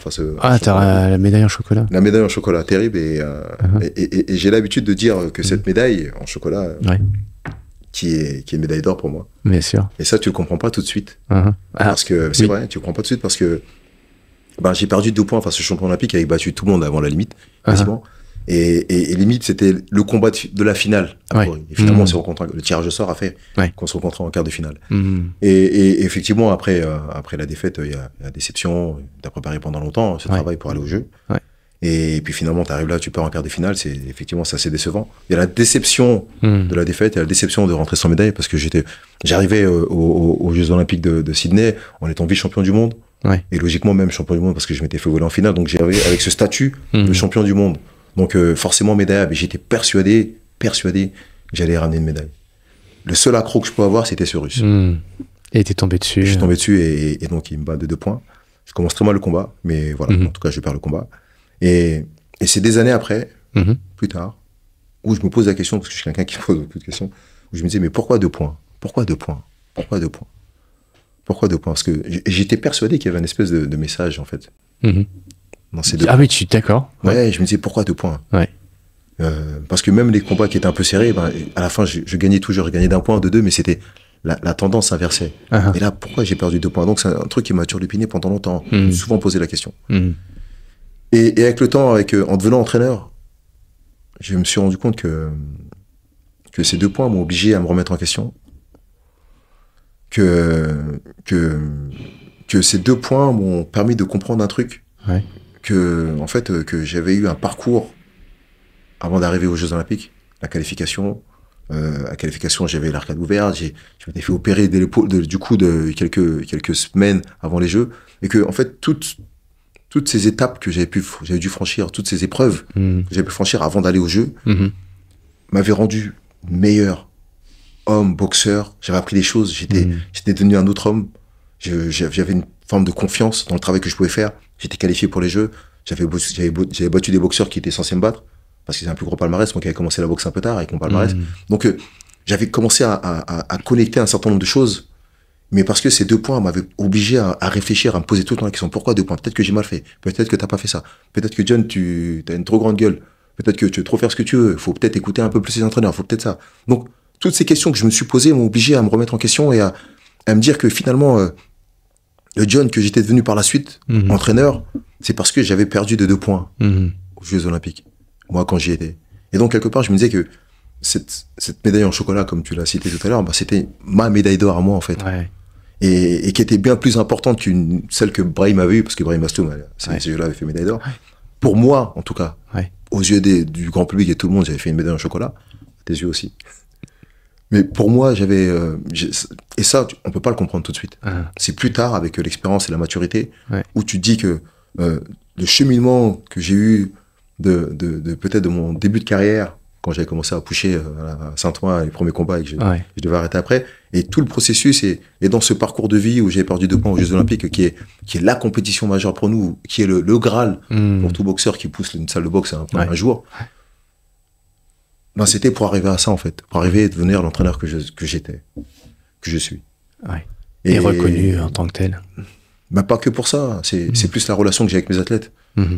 T'as la médaille en chocolat. La médaille en chocolat, terrible. Et j'ai l'habitude de dire que cette médaille en chocolat, qui est médaille d'or pour moi. Bien sûr. Et ça, tu le comprends pas tout de suite. Parce que, c'est vrai, tu le comprends pas tout de suite parce que j'ai perdu 2 points face au champion olympique qui avait battu tout le monde avant la limite, quasiment. Et limite, c'était le combat de la finale. Et finalement, on s'est rencontrés. Le tirage au sort a fait qu'on se rencontrait en quart de finale. Et effectivement, après la défaite, il y a la déception. Tu as préparé pendant longtemps ce travail pour aller au jeu. Et puis finalement, tu arrives là, tu pars en quart de finale. Effectivement, c'est assez décevant. Il y a la déception de la défaite, il y a la déception de rentrer sans médaille parce que j'arrivais aux Jeux Olympiques de Sydney en étant vice-champion du monde. Et logiquement, même champion du monde parce que je m'étais fait voler en finale. Donc j'arrivais avec ce statut de champion du monde. Donc forcément médaille, mais j'étais persuadé que j'allais ramener une médaille. Le seul accroc que je pouvais avoir, c'était ce Russe. Et t'es tombé dessus. Je suis tombé dessus et donc il me bat de 2 points. Je commence très mal le combat, mais voilà, en tout cas je perds le combat. Et c'est des années après, plus tard, où je me pose la question, parce que je suis quelqu'un qui pose beaucoup de questions, où je me disais mais pourquoi 2 points? Pourquoi 2 points? Pourquoi 2 points? Pourquoi 2 points? Parce que j'étais persuadé qu'il y avait une espèce de message en fait. Ah oui, tu es d'accord. Ouais, je me disais pourquoi 2 points. Parce que même les combats qui étaient un peu serrés, à la fin, je gagnais toujours. Je gagnais d'1 point, de 2, mais c'était la tendance s'inversait. Et là, pourquoi j'ai perdu 2 points? Donc, c'est un truc qui m'a turlupiné pendant longtemps. Je me suis souvent posé la question. Et avec le temps, en devenant entraîneur, je me suis rendu compte que ces 2 points m'ont obligé à me remettre en question. Que ces 2 points m'ont permis de comprendre un truc. Que j'avais eu un parcours avant d'arriver aux Jeux Olympiques, la qualification, j'avais l'arcade ouverte, je m'étais fait opérer de l'épaule, du coup, de quelques semaines avant les Jeux, et que, en fait, toutes ces étapes que j'avais dû franchir, toutes ces épreuves que j'avais pu franchir avant d'aller aux Jeux, m'avaient rendu meilleur homme, boxeur, j'avais appris des choses, j'étais devenu un autre homme, j'avais une forme de confiance dans le travail que je pouvais faire. J'étais qualifié pour les Jeux. J'avais battu des boxeurs qui étaient censés me battre parce qu'ils avaient un plus gros palmarès. Moi qui avais commencé la boxe un peu tard avec mon palmarès. Donc j'avais commencé à connecter un certain nombre de choses. Mais parce que ces 2 points m'avaient obligé à réfléchir, à me poser tout le temps la question. Pourquoi 2 points? Peut-être que j'ai mal fait. Peut-être que t'as pas fait ça. Peut-être que John, tu as une trop grande gueule. Peut-être que tu veux trop faire ce que tu veux. Faut peut-être écouter un peu plus les entraîneurs. Faut peut-être ça. Donc toutes ces questions que je me suis posées m'ont obligé à me remettre en question et à me dire que finalement... le John que j'étais devenu par la suite, entraîneur, c'est parce que j'avais perdu de 2 points aux Jeux Olympiques, moi, quand j'y étais. Et donc, quelque part, je me disais que cette médaille en chocolat, comme tu l'as cité tout à l'heure, c'était ma médaille d'or à moi, en fait. Et qui était bien plus importante celle que Brahim avait eue, parce que Brahim Asloum, ces Jeux-là, avait fait médaille d'or. pour moi, en tout cas, ouais. aux yeux du grand public et tout le monde, j'avais fait une médaille en chocolat, à tes yeux aussi. Mais pour moi, et ça, on peut pas le comprendre tout de suite. C'est plus tard, avec l'expérience et la maturité, où tu te dis que le cheminement que j'ai eu peut-être de mon début de carrière, quand j'avais commencé à pusher à Saint-Ouen, les premiers combats, et que je devais arrêter après, et tout le processus, et dans ce parcours de vie où j'ai perdu 2 points aux Jeux Olympiques, qui est la compétition majeure pour nous, qui est le Graal pour tout boxeur qui pousse une salle de boxe un jour, ben c'était pour arriver à ça, en fait, pour arriver à devenir l'entraîneur que j'étais, que je suis. Ouais. Et reconnu en tant que tel. Ben pas que pour ça, c'est plus la relation que j'ai avec mes athlètes.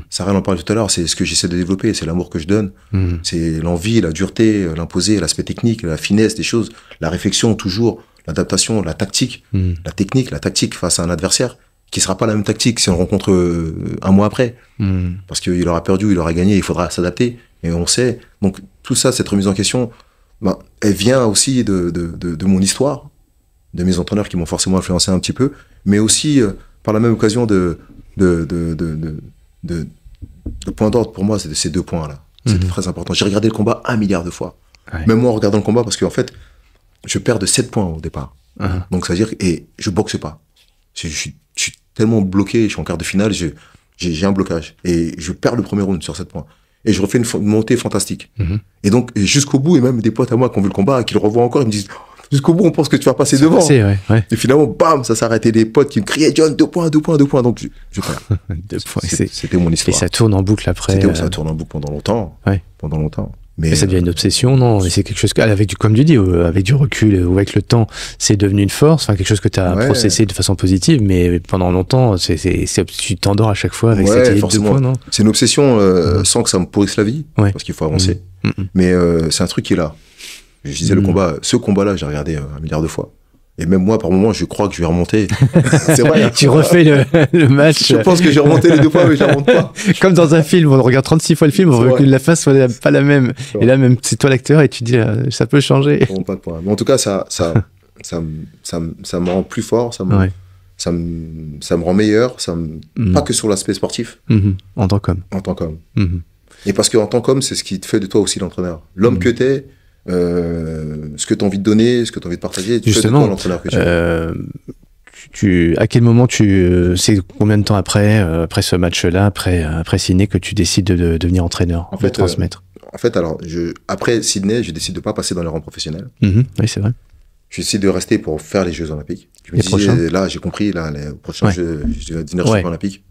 Sarah en parlait tout à l'heure, c'est ce que j'essaie de développer, c'est l'amour que je donne, c'est l'envie, la dureté, l'imposer, l'aspect technique, la finesse des choses, la réflexion toujours, l'adaptation, la tactique, la technique, la tactique face à un adversaire qui sera pas la même tactique si on le rencontre un mois après, parce qu'il aura perdu, il aura gagné, il faudra s'adapter, et on sait. Donc tout ça, cette remise en question, ben, elle vient aussi de mon histoire, de mes entraîneurs qui m'ont forcément influencé un petit peu, mais aussi par la même occasion de point d'ordre pour moi, c'est ces 2 points-là. C'est très important. J'ai regardé le combat 1 milliard de fois. Même moi en regardant le combat, parce qu'en fait, je perds de 7 points au départ. Donc ça veut dire, et je boxe pas. Je suis tellement bloqué, je suis en quart de finale, j'ai un blocage. Et je perds le premier round sur 7 points. Et je refais une montée fantastique. Et donc, jusqu'au bout, et même des potes à moi qui ont vu le combat, qui le revoient encore, ils me disent, jusqu'au bout, on pense que tu vas passer devant. Et finalement, bam, ça s'est arrêté. Les potes qui me criaient, John, 2 points, 2 points, 2 points. Donc, je perds. 2 points. C'était mon histoire. Et ça tourne en boucle après. Ça tourne en boucle pendant longtemps. Pendant longtemps. Mais ça devient une obsession, non? Mais c'est quelque chose comme tu dis, avec du recul ou avec le temps, c'est devenu une force, enfin quelque chose que tu as processé de façon positive, mais pendant longtemps, tu t'endors à chaque fois avec cette idée de 2 points, non? C'est une obsession sans que ça me pourrisse la vie, parce qu'il faut avancer. Mais c'est un truc qui est là. Je disais ce combat-là, j'ai regardé 1 milliard de fois. Et même moi, par moment, je crois que je vais remonter. C'est vrai. Tu refais le match. Je pense que j'ai remonté les 2 fois, mais je ne remonte pas. Comme dans un film, on regarde 36 fois le film, on veut que la fin soit pas la même. Et là, même, c'est toi l'acteur et tu dis, ça peut changer. Bon, pas de point. Mais en tout cas, ça me rend plus fort, ça me rend meilleur, pas que sur l'aspect sportif. En tant qu'homme. En tant qu'homme. Et parce qu'en tant qu'homme, c'est ce qui te fait de toi aussi l'entraîneur. L'homme que t'es, ce que tu as envie de donner, ce que tu as envie de partager, tu fais de toi l'entraîneur que tu es. À quel moment c'est combien de temps après ce match-là, après Sydney, que tu décides de devenir entraîneur, de transmettre? En fait, alors, après Sydney, je décide de pas passer dans les rangs professionnels. Oui, c'est vrai. Je décide de rester pour faire les Jeux Olympiques. Je me disais, là, j'ai compris, là, les prochains Jeux, je vais devenir champion olympique.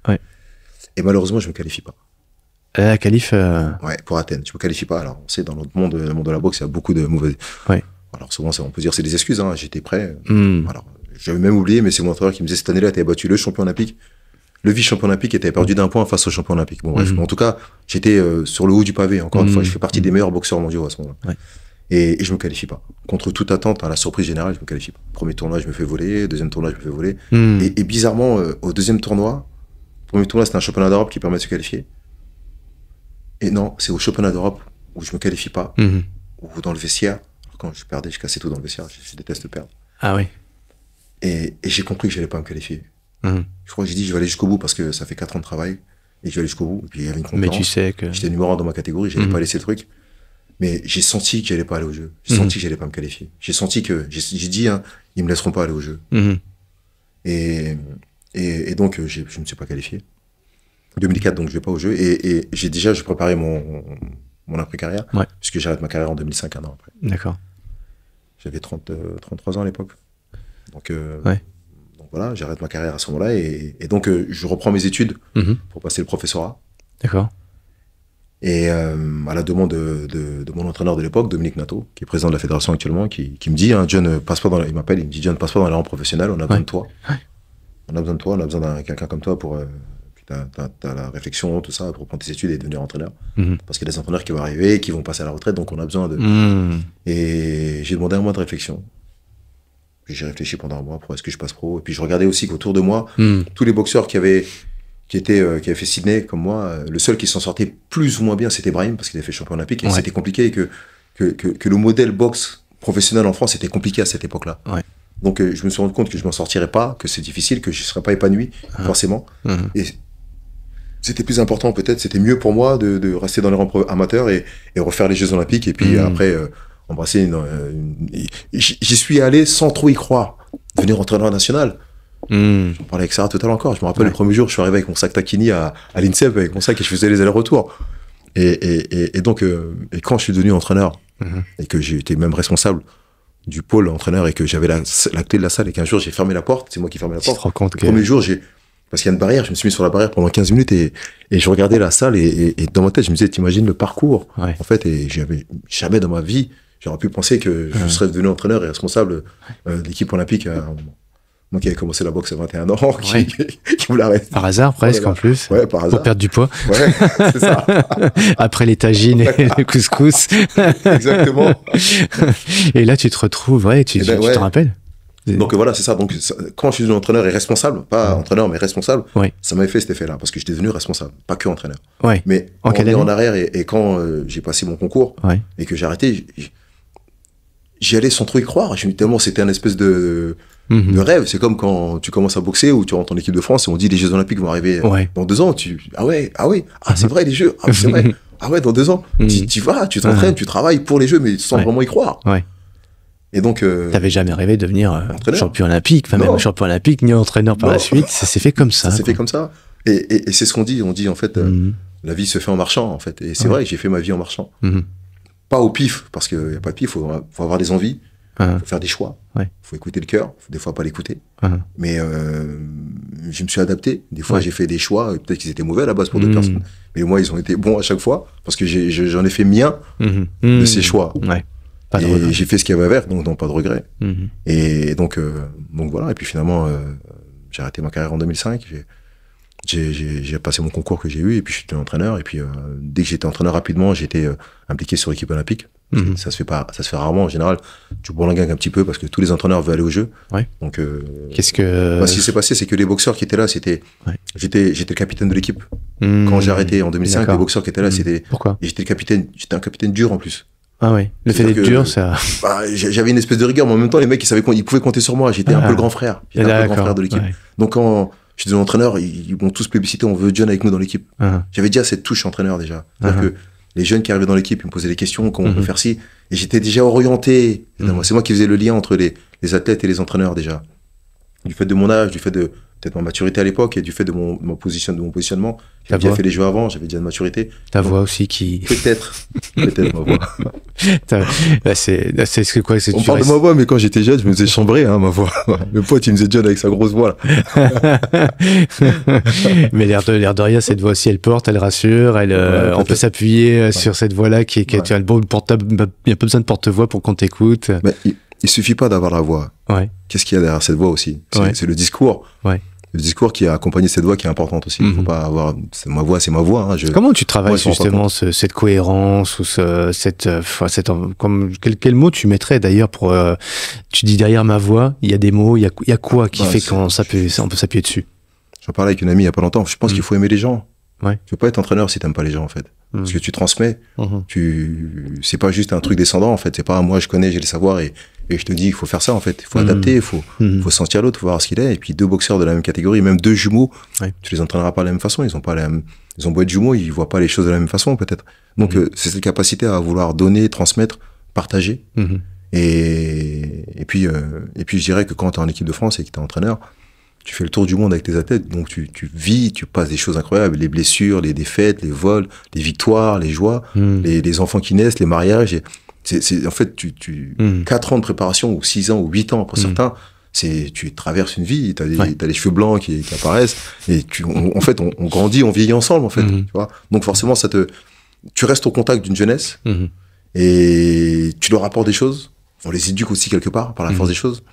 Et malheureusement, je me qualifie pas. La qualif Ouais, pour Athènes. Je me qualifie pas. Alors, on sait, dans notre monde, le monde de la boxe, il y a beaucoup de mauvais. Alors, souvent, on peut dire c'est des excuses, hein. J'étais prêt. Alors, j'avais même oublié, mais c'est mon entraîneur qui me disait cette année-là, tu avais battu le champion olympique, le vice-champion olympique, et tu avais perdu d'1 point face au champion olympique. Bon, bref. En tout cas, j'étais sur le haut du pavé. Encore une fois, je fais partie des meilleurs boxeurs mondiaux à ce moment-là. Et je me qualifie pas. Contre toute attente, à la surprise générale, je me qualifie pas. Premier tournoi, je me fais voler. Deuxième tournoi, je me fais voler. Et bizarrement, au deuxième tournoi, premier tournoi, c'était un championnat d'Europe qui permet de se qualifier. Et non, c'est au championnat d'Europe où je me qualifie pas, ou dans le vestiaire. Quand je perdais, je cassais tout dans le vestiaire. Je déteste perdre. Ah oui. Et j'ai compris que j'allais pas me qualifier. Je crois que j'ai dit, je vais aller jusqu'au bout parce que ça fait 4 ans de travail et je vais aller jusqu'au bout. Et puis il y avait une concurrence. Mais tu sais que j'étais numéro 1 dans ma catégorie, j'allais pas laisser le truc. Mais j'ai senti que j'allais pas aller au jeu. J'ai senti que j'allais pas me qualifier. J'ai senti que j'ai dit, hein, ils me laisseront pas aller au jeu. Et donc je me suis pas qualifié. 2004, donc je vais pas au jeu. Et je préparais mon après-carrière, puisque j'arrête ma carrière en 2005, un an après. D'accord. J'avais 33 ans à l'époque. Donc voilà, j'arrête ma carrière à ce moment-là. Et donc je reprends mes études pour passer le professorat. D'accord. Et à la demande de mon entraîneur de l'époque, Dominique Nato, qui est président de la fédération actuellement, qui me dit, hein, John, il m'appelle, il me dit, John, passe pas dans les rangs professionnels, on a besoin de toi. On a besoin de toi, on a besoin d'un quelqu'un comme toi pour... T'as la réflexion, tout ça, pour reprendre tes études et devenir entraîneur. Parce qu'il y a des entraîneurs qui vont arriver, qui vont passer à la retraite, donc on a besoin de... Et j'ai demandé 1 mois de réflexion. Puis j'ai réfléchi pendant 1 mois pour est-ce que je passe pro. Et puis je regardais aussi qu'autour de moi, tous les boxeurs qui avaient fait Sydney comme moi, le seul qui s'en sortait plus ou moins bien, c'était Brahim, parce qu'il avait fait champion olympique, et c'était compliqué, et que le modèle boxe professionnel en France était compliqué à cette époque-là. Donc je me suis rendu compte que je m'en sortirais pas, que c'est difficile, que je serais pas épanoui, forcément. Et c'était plus important peut-être, c'était mieux pour moi de rester dans les rangs amateurs et refaire les Jeux Olympiques et puis après embrasser j'y suis allé sans trop y croire, devenir entraîneur national. J'en parlais avec Sarah tout à l'heure encore, je me rappelle le premier jour je suis arrivé avec mon sac Tacchini à l'INSEP avec mon sac et je faisais les allers-retours et donc quand je suis devenu entraîneur et que j'ai été même responsable du pôle entraîneur et que j'avais la clé de la salle et qu'un jour j'ai fermé la porte, c'est moi qui fermais la porte. Le premier jour parce qu'il y a une barrière, je me suis mis sur la barrière pendant 15 minutes et je regardais la salle et dans ma tête, je me disais, t'imagines le parcours, en fait, et j'avais jamais dans ma vie, j'aurais pu penser que je serais devenu entraîneur et responsable de l'équipe olympique, moi qui avais commencé la boxe à 21 ans, qui voulait arrêter. Par hasard, presque, en plus. Ouais, par hasard. Pour perdre du poids. Ouais, c'est ça. Après les tagines et le couscous. Exactement. Et là, tu te retrouves, tu te rappelles? Donc voilà, c'est ça. Donc quand je suis devenu entraîneur et responsable, pas entraîneur mais responsable, ça m'avait fait cet effet-là parce que j'étais devenu responsable, pas que entraîneur. Mais en arrière et quand j'ai passé mon concours et que j'ai arrêté, j'y allais sans trop y croire. Tellement c'était un espèce de rêve. C'est comme quand tu commences à boxer ou tu rentres en équipe de France et on dit les Jeux Olympiques vont arriver dans 2 ans. C'est vrai les Jeux. C'est vrai. Dans 2 ans. Tu vas, tu t'entraînes, tu travailles pour les Jeux, mais sans vraiment y croire. Et donc, t'avais jamais rêvé de devenir champion olympique, même champion olympique, ni entraîneur par la suite. Ça s'est fait comme ça. Ça s'est fait comme ça. Et c'est ce qu'on dit. On dit en fait, la vie se fait en marchant en fait. Et c'est vrai, j'ai fait ma vie en marchant. Pas au pif, parce qu'il n'y a pas de pif. Faut avoir des envies. Faut faire des choix. Faut écouter le cœur. Faut des fois pas l'écouter. Mais je me suis adapté. Des fois, j'ai fait des choix. Peut-être qu'ils étaient mauvais à la base pour d'autres personnes. Mais moi, ils ont été bons à chaque fois parce que j'en ai fait mien de ces choix. Et j'ai fait ce qu'il y avait à faire, donc pas de regret. Et donc voilà. Et puis finalement, j'ai arrêté ma carrière en 2005. J'ai passé mon concours que j'ai eu et puis je suis entraîneur. Et puis dès que j'étais entraîneur rapidement, j'étais impliqué sur l'équipe olympique. Ça se fait rarement en général. Tu bourlingues un petit peu parce que tous les entraîneurs veulent aller aux Jeux. Donc qu'est-ce que ce qui s'est passé, c'est que les boxeurs qui étaient là, j'étais le capitaine de l'équipe. Quand j'ai arrêté en 2005, les boxeurs qui étaient là, c'était pourquoi? Et j'étais un capitaine dur en plus. Ah oui, le fait d'être dur, ça... j'avais une espèce de rigueur, mais en même temps, les mecs, ils pouvaient compter sur moi. J'étais un peu le grand frère. J'étais un peu le grand frère de l'équipe. Donc quand je suis devenu entraîneur, ils m'ont tous plébiscité, on veut John avec nous dans l'équipe. J'avais déjà cette touche entraîneur déjà. C'est-à-dire que les jeunes qui arrivaient dans l'équipe, ils me posaient des questions, comment on peut faire ci. Et j'étais déjà orienté. C'est moi qui faisais le lien entre les athlètes et les entraîneurs déjà. Du fait de mon âge, du fait de peut-être ma maturité à l'époque et du fait de mon positionnement. J'avais déjà fait les Jeux avant, j'avais déjà de maturité. Ta voix aussi qui... Peut-être ma voix. C'est quoi? On parle de ma voix, mais quand j'étais jeune, je me faisais chambrer, ma voix. Mes potes, ils me faisaient John avec sa grosse voix, là. Mais l'air de rien, cette voix aussi, elle porte, elle rassure, on peut s'appuyer sur cette voix-là qui est un bon portable. Il n'y a pas besoin de porte-voix pour qu'on t'écoute. Mais il suffit pas d'avoir la voix. Qu'est-ce qu'il y a derrière cette voix aussi? C'est le discours. Le discours qui a accompagné cette voix qui est importante aussi. Il faut pas avoir... Ma voix, c'est ma voix. Comment tu travailles justement cette cohérence ou quel mot tu mettrais d'ailleurs pour... tu dis derrière ma voix, il y a des mots, il y a quoi qui fait qu'on peut s'appuyer dessus? J'en parlais avec une amie il y a pas longtemps. Je pense qu'il faut aimer les gens. Tu peux pas être entraîneur si t'aimes pas les gens en fait. Parce que tu transmets. C'est pas juste un truc descendant en fait. C'est pas moi je connais, j'ai le savoir et je te dis qu'il faut faire ça en fait. Il faut adapter, il faut sentir l'autre, il faut voir ce qu'il est. Et puis 2 boxeurs de la même catégorie, même 2 jumeaux, tu les entraîneras pas de la même façon. Ils ont beau être jumeaux, ils voient pas les choses de la même façon peut-être. Donc c'est cette capacité à vouloir donner, transmettre, partager. Et puis je dirais que quand tu es en équipe de France et que tu es entraîneur, tu fais le tour du monde avec tes athlètes, donc tu vis, tu passes des choses incroyables, les blessures, les défaites, les vols, les victoires, les joies, les enfants qui naissent, les mariages. En fait, 4 ans de préparation, ou 6 ans, ou 8 ans pour certains, tu traverses une vie, t'as les cheveux blancs qui apparaissent, et en fait, on grandit, on vieillit ensemble, en fait. Tu vois, donc forcément, tu restes au contact d'une jeunesse, et tu leur apportes des choses, on les éduque aussi quelque part, par la force des choses.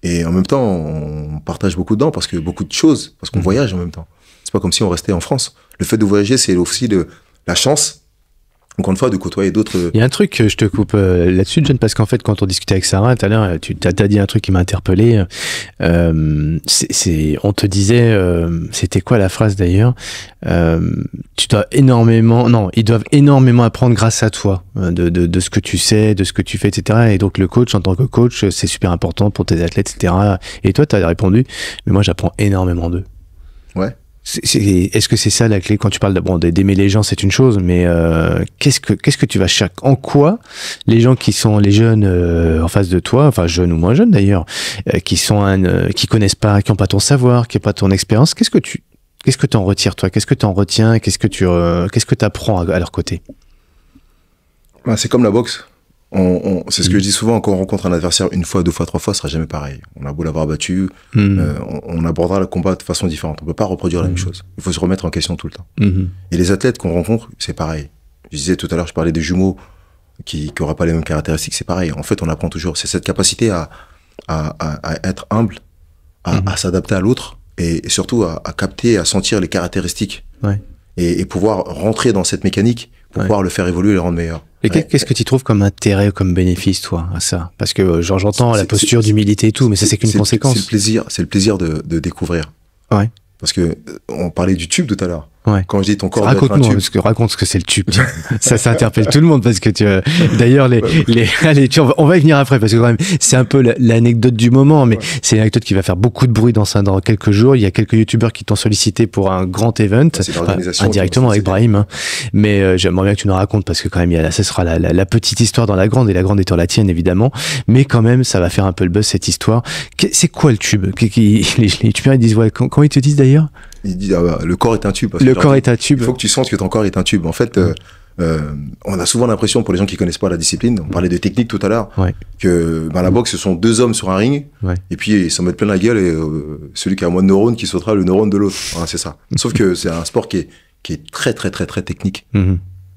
Et en même temps, on partage beaucoup dedans parce qu'on voyage en même temps. C'est pas comme si on restait en France. Le fait de voyager, c'est aussi la chance, encore une fois, de côtoyer d'autres. Il y a un truc, je te coupe là-dessus, John, parce qu'en fait, quand on discutait avec Sarah tout à l'heure, tu t'as dit un truc qui m'a interpellé. On te disait, c'était quoi la phrase d'ailleurs? Ils doivent énormément apprendre grâce à toi, de ce que tu sais, de ce que tu fais, etc. Et donc le coach, en tant que coach, c'est super important pour tes athlètes, etc. Et toi, tu as répondu, mais moi, j'apprends énormément d'eux. Ouais. Est-ce que c'est ça la clé quand tu parles d'aimer les gens, c'est une chose, mais qu'est-ce que tu vas en quoi les gens qui sont les jeunes en face de toi, enfin jeunes ou moins jeunes d'ailleurs, qui connaissent pas, qui ont pas ton savoir, qui n'ont pas ton expérience, qu'est-ce que tu en retires toi? Qu'est-ce que tu en retiens et qu'est-ce que tu apprends à leur côté? C'est comme la boxe. C'est ce que je dis souvent, quand on rencontre un adversaire une fois, deux fois, trois fois, ce sera jamais pareil. On a beau l'avoir battu, on abordera le combat de façon différente. On peut pas reproduire la même chose. Il faut se remettre en question tout le temps. Et les athlètes qu'on rencontre, c'est pareil. Je disais tout à l'heure, je parlais des jumeaux qui n'auraient pas les mêmes caractéristiques, c'est pareil. En fait, on apprend toujours. C'est cette capacité à être humble, à s'adapter à l'autre et surtout à capter, à sentir les caractéristiques et pouvoir rentrer dans cette mécanique pour pouvoir le faire évoluer et le rendre meilleur. Et qu'est-ce que tu trouves comme intérêt, comme bénéfice, toi, à ça? Parce que j'entends la posture d'humilité et tout, mais ça, c'est qu'une conséquence. C'est le plaisir de découvrir. Ouais. Parce que on parlait du tube tout à l'heure. Ouais. Quand je dis ton corps doit être un tube. Raconte ce que c'est le tube. Ça interpelle tout le monde parce que d'ailleurs, allez, on va y venir après parce que quand même, c'est un peu l'anecdote du moment, mais c'est une anecdote qui va faire beaucoup de bruit dans quelques jours. Il y a quelques youtubeurs qui t'ont sollicité pour un grand event. Indirectement avec Brahim, hein. Mais j'aimerais bien que tu nous racontes parce que quand même, ça sera la petite histoire dans la grande et la grande étant la tienne, évidemment. Mais quand même, ça va faire un peu le buzz, cette histoire. C'est quoi le tube? Les youtubeurs, ils disent, comment ils te disent d'ailleurs? Il dit le corps est un tube. Le corps est un tube. Il faut que tu sentes que ton corps est un tube. En fait, on a souvent l'impression, pour les gens qui connaissent pas la discipline, on parlait de technique tout à l'heure, que la boxe, ce sont deux hommes sur un ring, et puis ils s'en mettent plein la gueule, et celui qui a moins de neurones qui sautera le neurone de l'autre. Voilà, c'est ça. Sauf que c'est un sport qui est très, très, très, très technique.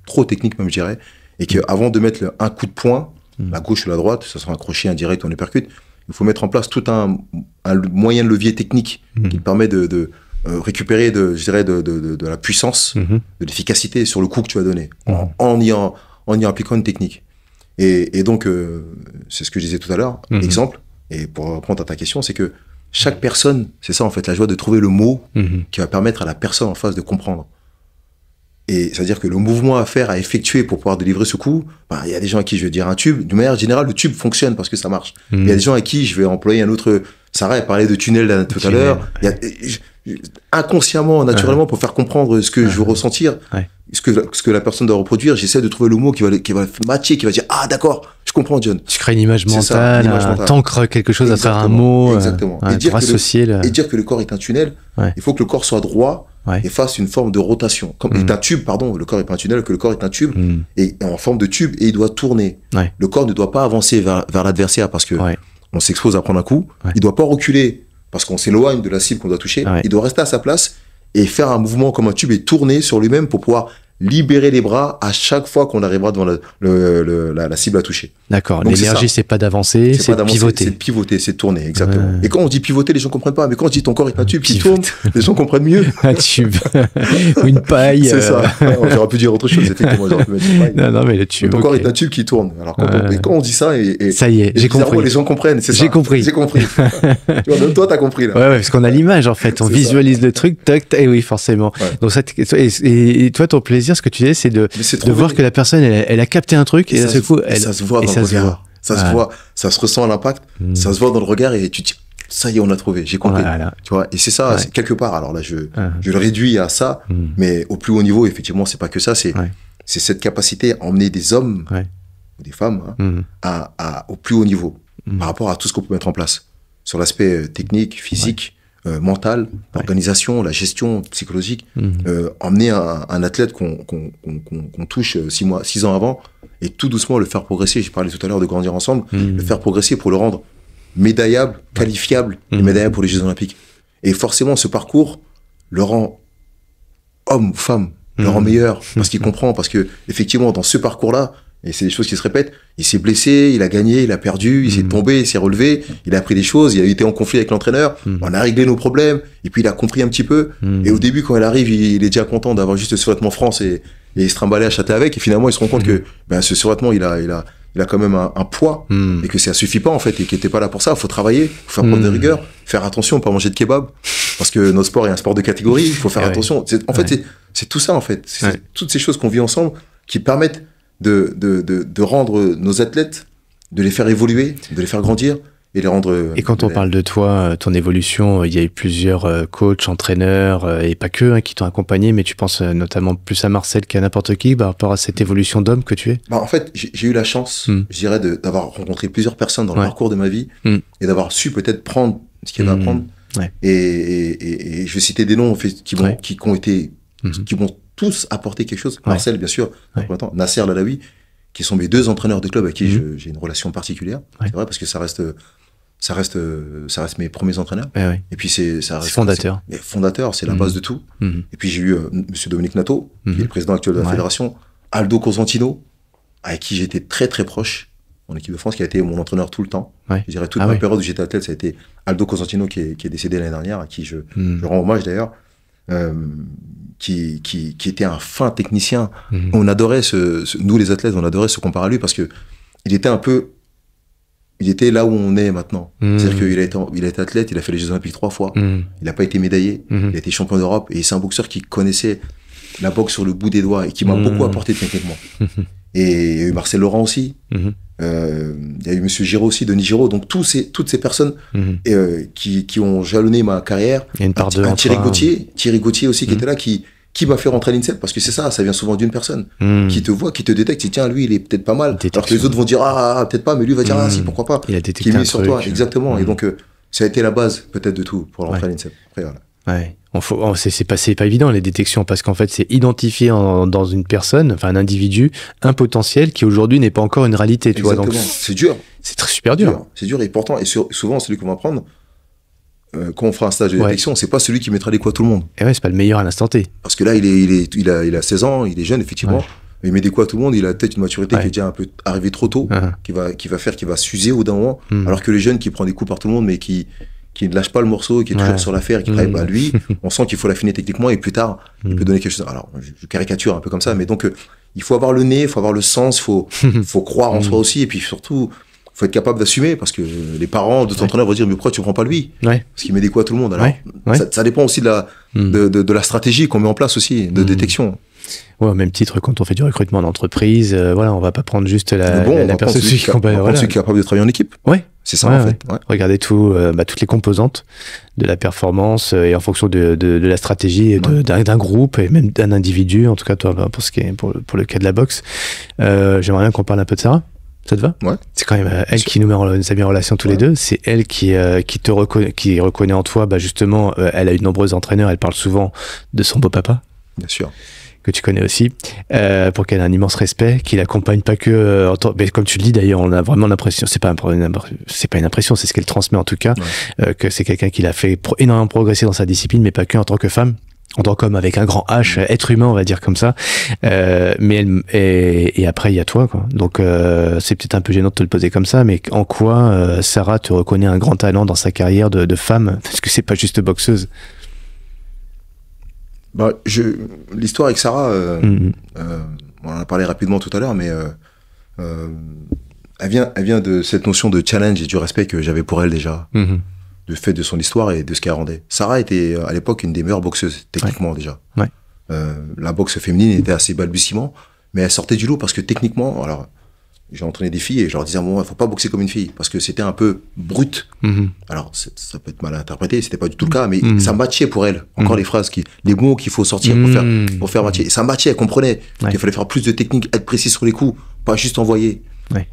Trop technique, même, je dirais. Et qu'avant de mettre un coup de poing, la gauche ou la droite, ça sera un crochet, un direct ou un uppercut, il faut mettre en place tout un moyen de levier technique qui permet de récupérer de la puissance, de l'efficacité sur le coup que tu vas donner, en y appliquant une technique. Et donc, c'est ce que je disais tout à l'heure, exemple, et pour répondre à ta question, c'est que chaque personne, c'est ça en fait, la joie de trouver le mot qui va permettre à la personne en face de comprendre. Et c'est-à-dire que le mouvement à faire, à effectuer pour pouvoir délivrer ce coup, il y a des gens à qui je vais dire un tube. D'une manière générale, le tube fonctionne parce que ça marche. Il y a des gens à qui je vais employer un autre... Sarah a parlé de tunnel tout à l'heure. Inconsciemment, naturellement, pour faire comprendre ce que je veux ressentir, ce que la personne doit reproduire, j'essaie de trouver le mot qui va matcher, qui va dire « Ah, d'accord, je comprends, John. » Tu crées une image mentale, t'ancres quelque chose à travers un mot. Exactement. Et dire que le corps est un tunnel, il faut que le corps soit droit et fasse une forme de rotation. Comme est un tube, pardon, le corps est pas un tunnel, que le corps est un tube, et en forme de tube, et il doit tourner. Le corps ne doit pas avancer vers l'adversaire parce que on s'expose à prendre un coup. Il doit pas reculer parce qu'on s'éloigne de la cible qu'on doit toucher. Il doit rester à sa place et faire un mouvement comme un tube et tourner sur lui-même pour pouvoir libérer les bras à chaque fois qu'on arrivera devant la cible à toucher. D'accord. L'énergie, c'est pas d'avancer, c'est de pivoter. C'est de pivoter, c'est de tourner, exactement. Et quand on dit pivoter, les gens comprennent pas. Mais quand on dit ton corps est un tube qui tourne, les gens comprennent mieux. Un tube. Ou une paille. C'est ça. J'aurais pu dire autre chose, effectivement. J'aurais pu mettre une paille. Non, mais le tube. Ton corps est un tube qui tourne. Alors, quand on dit ça, ça y est, j'ai compris. Les gens comprennent, c'est ça. J'ai compris. Tu vois, même toi, t'as compris, là. Ouais, parce qu'on a l'image, en fait. On visualise le truc, tac, et oui, forcément. Donc, et toi, ton plaisir, ce que tu disais, c'est de voir que la personne, elle a capté un truc, et ça se voit dans le regard. Ça se voit, ça se ressent à l'impact, ça se voit dans le regard, et tu te dis, ça y est, on a trouvé, j'ai compris. Tu vois, et c'est ça, c'est quelque part. Alors là, je le réduis à ça, mais au plus haut niveau, effectivement, c'est pas que ça, c'est cette capacité à emmener des hommes, ou des femmes, au plus haut niveau, par rapport à tout ce qu'on peut mettre en place. Sur l'aspect technique, physique, mental, l'organisation, la gestion psychologique, emmener un athlète qu'on touche 6 ans avant, et tout doucement le faire progresser. J'ai parlé tout à l'heure de grandir ensemble, le faire progresser pour le rendre médaillable, qualifiable, et médaillable pour les Jeux Olympiques. Et forcément, ce parcours le rend homme ou femme, le rend meilleur, parce qu'il comprend, parce que effectivement, dans ce parcours-là, et c'est des choses qui se répètent, il s'est blessé, il a gagné, il a perdu, il s'est tombé, il s'est relevé, il a appris des choses, il a été en conflit avec l'entraîneur, on a réglé nos problèmes, et puis il a compris un petit peu, et au début, quand il arrive, il est déjà content d'avoir juste ce survêtement France et il se trimballer à châter avec, et finalement, il se rend compte que ce survêtement, il a quand même un poids, et que ça suffit pas, en fait, et qu'il était pas là pour ça. Il faut travailler, il faut faire preuve de rigueur, faire attention, pas manger de kebab, parce que notre sport est un sport de catégorie, il faut faire attention. En fait, c'est tout ça, en fait. C'est toutes ces choses qu'on vit ensemble qui permettent de rendre nos athlètes, de les faire évoluer, de les faire grandir, et les rendre... Et quand on parle de toi, ton évolution, il y a eu plusieurs coachs, entraîneurs, et pas que, hein, qui t'ont accompagné, mais tu penses notamment plus à Marcel qu'à n'importe qui par rapport à cette évolution d'homme que tu es? En fait, j'ai eu la chance, je dirais, d'avoir rencontré plusieurs personnes dans le parcours de ma vie, et d'avoir su peut-être prendre ce qu'il y avait à prendre. Et je vais citer des noms en fait, qui m'ont tous apporté quelque chose. Marcel, bien sûr, Nasser Lalaoui, qui sont mes 2 entraîneurs de club avec qui j'ai une relation particulière. C'est vrai, parce que ça reste mes premiers entraîneurs. Et puis ça reste fondateur. Fondateur, c'est la base de tout. Et puis j'ai eu monsieur Dominique Nato, qui est le président actuel de la fédération, Aldo Cosentino, avec qui j'étais très très proche en équipe de France, qui a été mon entraîneur tout le temps. Je dirais toute ma période où j'étais athlète, ça a été Aldo Cosentino qui est décédé l'année dernière, à qui je rends hommage d'ailleurs, qui était un fin technicien. On adorait nous les athlètes, on adorait se comparer à lui parce que il était là où on est maintenant. C'est-à-dire qu'il a été athlète, il a fait les Jeux Olympiques 3 fois, il n'a pas été médaillé, il a été champion d'Europe, et c'est un boxeur qui connaissait la boxe sur le bout des doigts et qui m'a beaucoup apporté techniquement. Et il y a eu Marcel Laurent aussi, il y a eu monsieur Giraud aussi, Denis Giraud, donc toutes ces personnes qui ont jalonné ma carrière. Il y a une part de Thierry Gauthier aussi qui était là, qui m'a fait rentrer à l'INSEP, parce que c'est ça vient souvent d'une personne qui te voit, qui te détecte, et tiens, lui il est peut-être pas mal, alors que les autres vont dire peut-être pas, mais lui va dire si, pourquoi pas, il a détecté qui est mis sur toi, exactement. Et donc ça a été la base peut-être de tout pour rentrer à l'INSEP. Après, voilà. C'est pas évident les détections, parce qu'en fait c'est identifier dans une personne, enfin un individu, un potentiel qui aujourd'hui n'est pas encore une réalité, tu vois. Donc c'est dur, c'est super dur. C'est dur, et pourtant, et souvent celui qu'on va prendre quand on fera un stage de détection, c'est pas celui qui mettra les coups à tout le monde. Et c'est pas le meilleur à l'instant T. Parce que là il a 16 ans, il est jeune effectivement, mais il met des coups à tout le monde, il a peut-être une maturité qui est déjà un peu arrivée trop tôt, qui va s'user au bout d'un moment, alors que les jeunes qui prennent des coups par tout le monde mais qui ne lâche pas le morceau, qui est toujours sur l'affaire, qui travaille, lui, on sent qu'il faut l'affiner techniquement, et plus tard, il peut donner quelque chose. Alors, je caricature un peu comme ça, mais donc, il faut avoir le nez, il faut avoir le sens, il faut croire en soi aussi, et puis surtout, il faut être capable d'assumer, parce que les parents de ton entraîneur vont dire, mais pourquoi tu prends pas lui? Parce qu'il met des coups à tout le monde. Alors, ça dépend aussi de la stratégie qu'on met en place aussi, de détection. Au même titre, quand on fait du recrutement d'entreprise, on va pas prendre juste la personne qui est capable de travailler en équipe. C'est ça, en fait. Regardez toutes les composantes de la performance, et en fonction de la stratégie d'un groupe et même d'un individu, en tout cas toi, pour le cas de la boxe. J'aimerais bien qu'on parle un peu de Sarah. Ça te va? C'est quand même elle qui nous met en relation tous les deux. C'est elle qui reconnaît en toi, justement, elle a eu de nombreux entraîneurs, elle parle souvent de son beau-papa. Bien sûr. Que tu connais aussi, pour qu'elle ait un immense respect, qu'il accompagne pas que, mais comme tu le dis d'ailleurs, on a vraiment l'impression, c'est pas une impression, c'est ce qu'elle transmet en tout cas, que c'est quelqu'un qui l'a fait énormément progresser dans sa discipline, mais pas que en tant que femme, en tant qu'homme avec un grand H, être humain, on va dire comme ça, et après il y a toi, quoi. Donc c'est peut-être un peu gênant de te le poser comme ça, mais en quoi Sarah te reconnaît un grand talent dans sa carrière de femme, parce que c'est pas juste boxeuse. L'histoire avec Sarah, on en a parlé rapidement tout à l'heure, mais elle vient de cette notion de challenge et du respect que j'avais pour elle déjà, du fait de son histoire et de ce qu'elle rendait. Sarah était à l'époque une des meilleures boxeuses, techniquement déjà. La boxe féminine était assez balbutiement, mais elle sortait du lot parce que techniquement, alors j'ai entraîné des filles et je leur disais à un moment, il faut pas boxer comme une fille, parce que c'était un peu brut. Alors, ça peut être mal interprété, c'était pas du tout le cas, mais ça matchait pour elle. Encore les phrases, les mots qu'il faut sortir pour faire matcher. Et ça matchait, elle comprenait qu'il fallait faire plus de technique, être précis sur les coups, pas juste envoyer.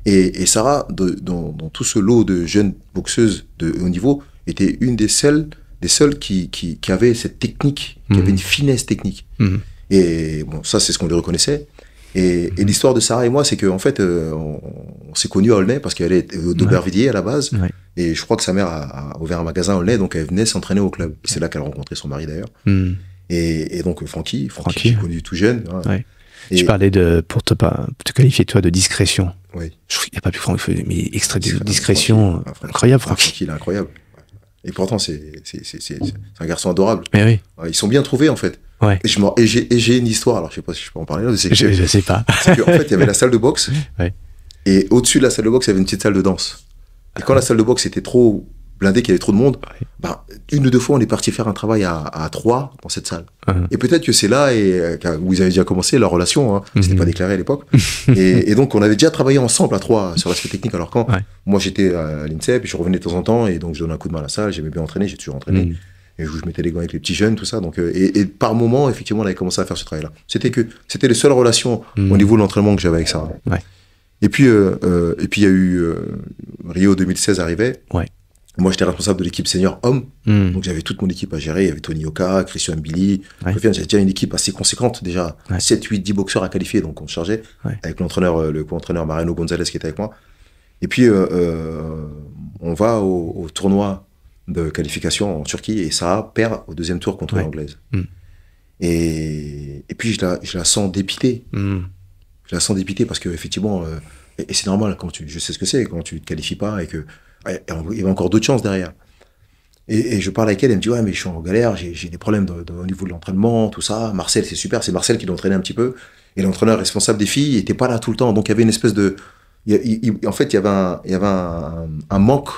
Et Sarah, dans tout ce lot de jeunes boxeuses de haut niveau, était une des seules qui avait cette technique, qui avait une finesse technique. Et bon, ça, c'est ce qu'on lui reconnaissait. Et l'histoire de Sarah et moi, c'est qu'en fait, on s'est connus à Aulnay parce qu'elle est d'Aubervilliers à la base. Et je crois que sa mère a ouvert un magasin à Aulnay, donc elle venait s'entraîner au club. C'est là qu'elle a rencontré son mari d'ailleurs. Et donc Francky, j'ai connu tout jeune. Tu parlais pour te qualifier toi de discrétion. Je trouve qu'il n'y a pas plus Francky, mais extrait de discrétion. Incroyable, Francky. Il est incroyable. Et pourtant, c'est un garçon adorable. Mais ils sont bien trouvés en fait. Et j'ai une histoire, alors je sais pas si je peux en parler là. Je sais pas. C'est qu'en fait, il y avait la salle de boxe, et au-dessus de la salle de boxe, il y avait une petite salle de danse. Et quand la salle de boxe était trop blindé, qu'il y avait trop de monde, bah, une ou deux fois, on est parti faire un travail à 3 dans cette salle. Et peut-être que c'est là où ils avaient déjà commencé leur relation, hein. C'était pas déclaré à l'époque. et donc, on avait déjà travaillé ensemble à 3 sur l'aspect technique. Alors quand moi, j'étais à l'INSEP, et je revenais de temps en temps, et donc je donnais un coup de main à la salle, j'aimais bien entraîner, j'ai toujours entraîné. Et je mettais les gants avec les petits jeunes, tout ça. Donc, et par moment, effectivement, on avait commencé à faire ce travail-là. C'était les seules relations au niveau de l'entraînement que j'avais avec Sarah. Et puis, il y a eu Rio 2016 arrivait. Moi, j'étais responsable de l'équipe senior homme. Donc, j'avais toute mon équipe à gérer. Il y avait Tony Oka, Christian Mbili. J'avais déjà une équipe assez conséquente, déjà. 7, 8, 10 boxeurs à qualifier. Donc, on se chargeait avec l'entraîneur, le co-entraîneur Mariano Gonzalez qui était avec moi. Et puis, on va au tournoi de qualification en Turquie et Sarah perd au deuxième tour contre l'Anglaise. Et puis, je la sens dépitée. Je la sens dépitée parce que effectivement, et c'est normal, je sais ce que c'est, quand tu ne te qualifies pas et que il y avait encore d'autres chances derrière. Et je parle avec elle, elle me dit, ouais, mais je suis en galère, j'ai des problèmes au niveau de l'entraînement, tout ça. Marcel, c'est super, c'est Marcel qui l'entraînait un petit peu. Et l'entraîneur responsable des filles n'était pas là tout le temps. Donc il y avait une espèce de... en fait, il y avait un manque,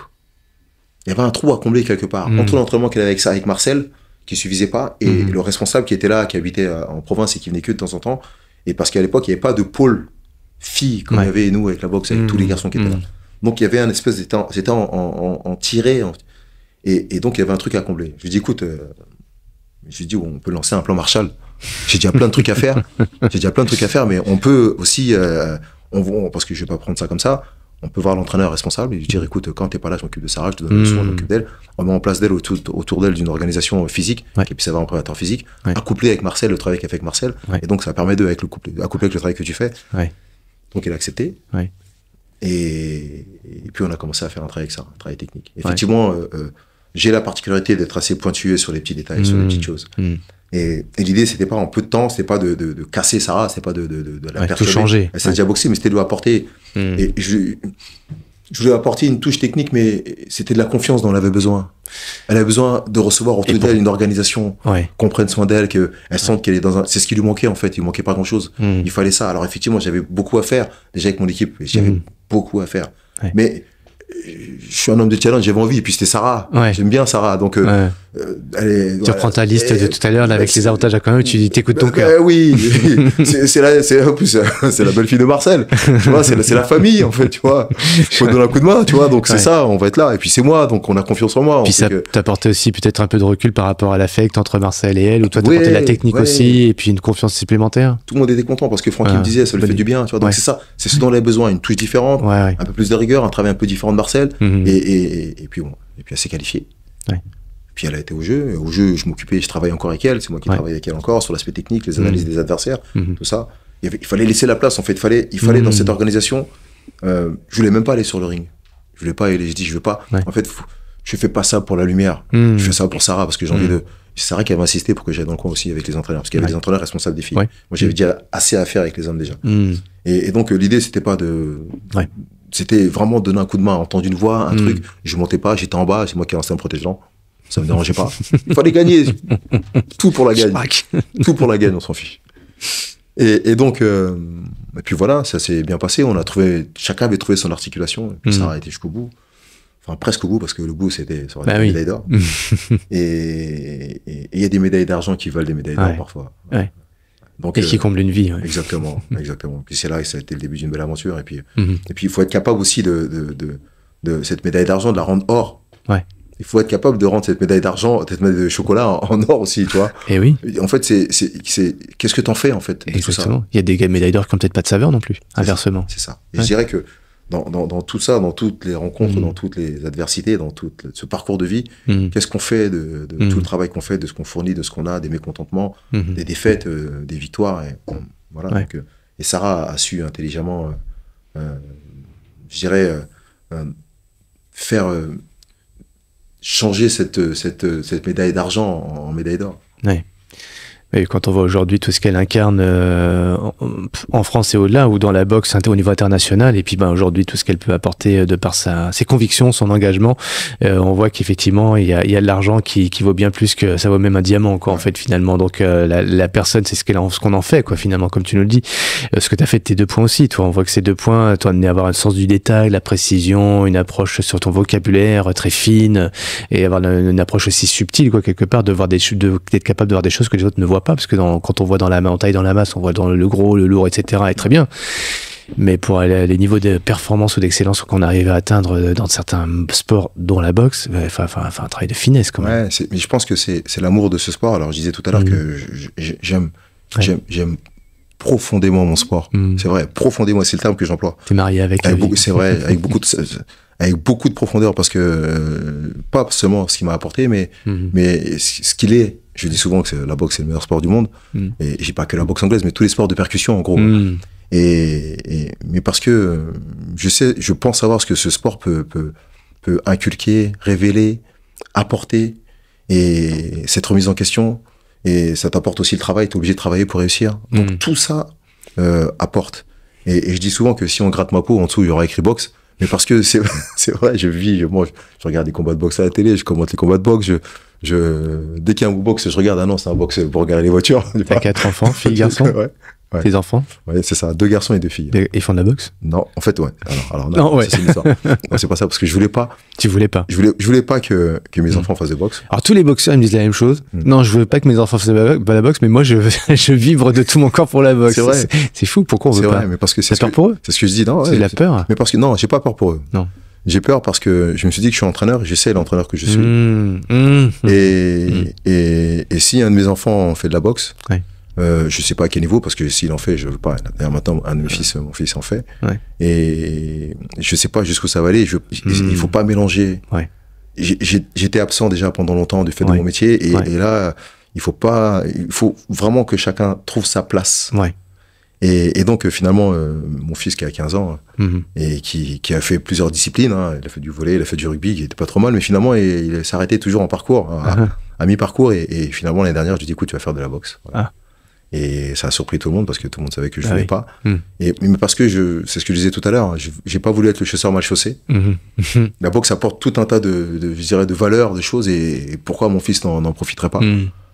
il y avait un trou à combler quelque part. Entre l'entraînement qu'elle avait avec Marcel, qui ne suffisait pas, et le responsable qui était là, qui habitait en province et qui venait que de temps en temps. Et parce qu'à l'époque, il n'y avait pas de pôle filles comme il y avait nous avec la boxe, avec tous les garçons qui étaient là. Donc il y avait un espèce, c'était en tiré, et donc il y avait un truc à combler. Je lui dis, écoute, on peut lancer un plan Marshall. J'ai déjà plein de trucs à faire. Mais on peut aussi, parce que je vais pas prendre ça comme ça, on peut voir l'entraîneur responsable et lui dire, écoute, quand t'es pas là, je m'occupe de Sarah, je te donne le soin, je m'occupe d'elle. On met en place d'elle autour d'elle d'une organisation physique, qui puisse avoir un préparateur physique, accouplé avec Marcel, le travail qu'elle fait avec Marcel. Et donc ça permet accouplé avec le travail que tu fais. Donc elle a accepté. Et puis on a commencé à faire un travail avec ça, un travail technique. Effectivement, j'ai la particularité d'être assez pointueux sur les petits détails, sur les petites choses. Et l'idée, c'était pas en peu de temps, c'était pas de casser Sarah, c'était pas de la perturber. Tout changer. Elle s'est déjà boxée, mais c'était de lui apporter. Et je lui ai apporté une touche technique, mais c'était de la confiance dont elle avait besoin. Elle avait besoin de recevoir autour d'elle une organisation, qu'on prenne soin d'elle, qu'elle sente qu'elle est dans un... C'est ce qui lui manquait, en fait. Il manquait pas grand-chose. Il fallait ça. Alors, effectivement, j'avais beaucoup à faire, déjà avec mon équipe. J'avais beaucoup à faire. Mais je suis un homme de challenge, j'avais envie. Et puis, c'était Sarah. J'aime bien Sarah. Donc, tu reprends ta liste de tout à l'heure, là, avec les avantages à quand même, tu t'écoutes ton cœur. Oui, c'est la belle fille de Marcel. Tu vois, c'est la famille, en fait, tu vois. Faut donner un coup de main, tu vois. Donc, c'est ça, on va être là. Et puis, c'est moi, donc on a confiance en moi. Puis ça t'apportait aussi peut-être un peu de recul par rapport à l'affect entre Marcel et elle, ou toi t'apportais de la technique aussi, et puis une confiance supplémentaire. Tout le monde était content parce que Franck, il me disait, ça lui fait du bien, tu vois. Donc, c'est ça, c'est ce dont elle a besoin, une touche différente, un peu plus de rigueur, un travail un peu différent de Marcel. Et puis, bon, elle s'est qualifiée. Puis elle a été au jeu. Au jeu, je travaille encore avec elle. C'est moi qui travaille avec elle encore sur l'aspect technique, les analyses des adversaires, tout ça. Il fallait laisser la place, en fait. Il fallait dans cette organisation. Je voulais même pas aller sur le ring. Je voulais pas aller. Je dis, je veux pas. En fait, je fais pas ça pour la lumière. Je fais ça pour Sarah parce que j'ai envie de. C'est Sarah qui avait insisté pour que j'aille dans le coin aussi avec les entraîneurs, parce qu'il y avait des entraîneurs responsables des filles. Moi, j'avais déjà assez à faire avec les hommes déjà. Et donc l'idée, c'était pas de. C'était vraiment donner un coup de main, entendre une voix, un truc. Je montais pas, j'étais en bas, c'est moi qui lancé un protégeant. Ça me dérangeait pas. Il fallait gagner. Tout pour la gagne. Tout pour la gagne, on s'en fiche. Et donc, et puis voilà, ça s'est bien passé. Chacun avait trouvé son articulation. Et puis ça a été jusqu'au bout. Enfin, presque au bout, parce que le bout, ça aurait été une médaille d'or. Et il y a des médailles d'argent qui valent des médailles d'or parfois. Donc, et qui comble une vie. Exactement. Puis c'est là que ça a été le début d'une belle aventure. Et puis, il faut être capable aussi de cette médaille d'argent, de la rendre or. Il faut être capable de rendre cette médaille d'argent, cette médaille de chocolat en or aussi, tu vois. Et oui. En fait, qu'est-ce que t'en fais, en fait, de Exactement. tout ça. Il y a des médailles d'or qui n'ont peut-être pas de saveur non plus, inversement. C'est ça. Et je dirais que dans tout ça, dans toutes les rencontres, dans toutes les adversités, dans tout ce parcours de vie, qu'est-ce qu'on fait de tout le travail qu'on fait, de ce qu'on fournit, de ce qu'on a, des mécontentements, des défaites, des victoires. Et, voilà. Donc, et Sarah a su intelligemment, je dirais, faire... changer cette médaille d'argent en médaille d'or. Et quand on voit aujourd'hui tout ce qu'elle incarne en France et au-delà, ou dans la boxe au niveau international, et puis aujourd'hui tout ce qu'elle peut apporter de par ses convictions, son engagement, on voit qu'effectivement il y a de l'argent qui vaut bien plus que ça vaut même un diamant quoi, en fait finalement. Donc la personne c'est ce qu'on en fait quoi finalement, comme tu nous le dis. Ce que tu as fait de tes 2 points aussi, toi on voit que ces 2 points t'ont amené à avoir un sens du détail, la précision, une approche sur ton vocabulaire très fine, et avoir une approche aussi subtile quoi quelque part, d'être capable de voir des choses que les autres ne voient pas, parce que quand on voit on taille dans la masse, on voit dans le gros, le lourd, etc. et très bien. Mais pour les niveaux de performance ou d'excellence qu'on arrive à atteindre dans certains sports, dont la boxe, il faut un travail de finesse quand même. Ouais, mais je pense que c'est l'amour de ce sport. Alors je disais tout à l'heure que j'aime profondément mon sport. C'est vrai, profondément, c'est le terme que j'emploie. T'es marié avec c'est vrai, avec beaucoup de profondeur, parce que pas seulement ce qu'il m'a apporté, mais ce qu'il est. Je dis souvent que la boxe c'est le meilleur sport du monde, et j'ai pas que la boxe anglaise, mais tous les sports de percussion en gros. Mais parce que je pense savoir ce que ce sport peut inculquer, révéler, apporter, et cette remise en question, et ça t'apporte aussi le travail, t'es obligé de travailler pour réussir. Donc tout ça apporte. Et je dis souvent que si on gratte ma peau, en dessous il y aura écrit boxe. Mais parce que c'est vrai, je regarde des combats de boxe à la télé, je commente les combats de boxe, dès qu'il y a un boxe, je regarde, non, c'est un boxe pour regarder les voitures. T'as 4 enfants, filles, garçons? Ouais. Tes enfants? Ouais, c'est ça, 2 garçons et 2 filles. Ils font de la boxe? Non, en fait, ouais. Alors non, ouais. C'est une histoire. Non, c'est pas ça, parce que je voulais pas. Tu voulais pas? Je voulais pas que mes enfants fassent de boxe. Alors, tous les boxeurs, ils me disent la même chose. Non, je veux pas que mes enfants fassent de la boxe, mais moi, je vibre de tout mon corps pour la boxe. C'est vrai. C'est fou, pourquoi on veut pas? C'est vrai, mais parce que c'est peur pour eux? C'est ce que je dis, non? C'est la peur? Mais parce que, non, j'ai pas peur pour eux. Non. J'ai peur parce que je me suis dit que je suis entraîneur, et je sais l'entraîneur que je suis. Et si un de mes enfants fait de la boxe, je sais pas à quel niveau, parce que s'il en fait, je veux pas. D'ailleurs, maintenant, un de mes fils, mon fils en fait. Et je sais pas jusqu'où ça va aller. Il faut pas mélanger. J'étais absent déjà pendant longtemps du fait de mon métier, et là, il faut vraiment que chacun trouve sa place. Et donc, finalement, mon fils qui a 15 ans, et qui a fait plusieurs disciplines, il a fait du volley, il a fait du rugby, qui était pas trop mal, mais finalement, il s'arrêtait toujours en parcours, à mi-parcours, et finalement, l'année dernière, je lui ai dit, écoute, tu vas faire de la boxe. Voilà. Et ça a surpris tout le monde, parce que tout le monde savait que je voulais pas. Mais parce que c'est ce que je disais tout à l'heure, j'ai pas voulu être le chausseur mal chaussé. La boxe apporte tout un tas je dirais, de valeurs, de choses, et pourquoi mon fils n'en profiterait pas?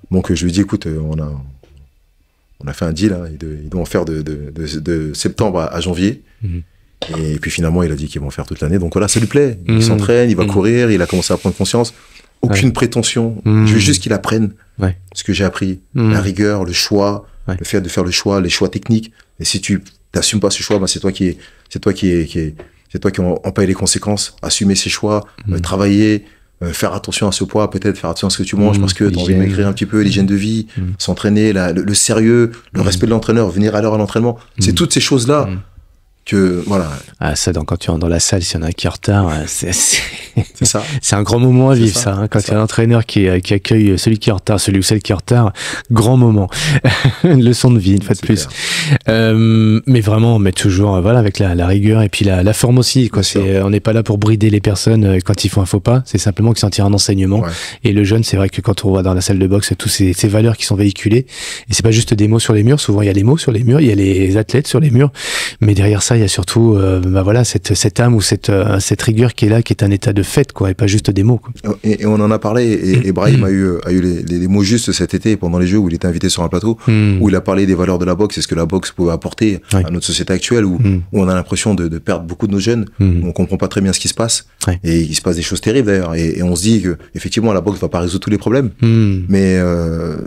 Donc, je lui ai dit, écoute, on a fait un deal, ils doivent en faire de septembre à janvier. Et puis finalement, il a dit qu'ils vont en faire toute l'année. Donc voilà, ça lui plaît. Il s'entraîne, il va courir, il a commencé à prendre conscience. Aucune prétention. Je veux juste qu'il apprenne ce que j'ai appris. La rigueur, le choix, le fait de faire le choix, les choix techniques. Et si tu n'assumes pas ce choix, c'est toi qui en paye les conséquences. Assumer ses choix, travailler, faire attention à ce poids, peut-être faire attention à ce que tu manges, parce que tu as envie de maigrir un petit peu, l'hygiène de vie, s'entraîner, le sérieux, le respect de l'entraîneur, venir à l'heure à l'entraînement. C'est toutes ces choses-là que, voilà. Ah, ça, quand tu rentres dans la salle, s'il y en a un qui est en retard, c'est ça. C'est un grand moment à vivre, ça. Quand il y a un entraîneur qui accueille celui qui est en retard, celui ou celle qui est en retard, grand moment. Une leçon de vie, une fois de plus. Mais vraiment, mais toujours, voilà, avec la rigueur et puis la forme aussi, quoi. On n'est pas là pour brider les personnes quand ils font un faux pas. C'est simplement qu'ils s'en tirent un enseignement. Et le jeune, c'est vrai que quand on voit dans la salle de boxe, tous ces valeurs qui sont véhiculées, et c'est pas juste des mots sur les murs. Souvent, il y a les mots sur les murs, il y a les athlètes sur les murs. Mais derrière ça, il y a surtout, voilà, cette âme ou cette rigueur qui est là, qui est un état de fait, quoi, et pas juste des mots, quoi. Et on en a parlé, et Brahim a eu les mots justes cet été pendant les Jeux, où il était invité sur un plateau, où il a parlé des valeurs de la boxe et ce que la boxe pouvait apporter à notre société actuelle, où on a l'impression de perdre beaucoup de nos jeunes, où on comprend pas très bien ce qui se passe, et il se passe des choses terribles d'ailleurs, et on se dit que effectivement la boxe va pas résoudre tous les problèmes, mais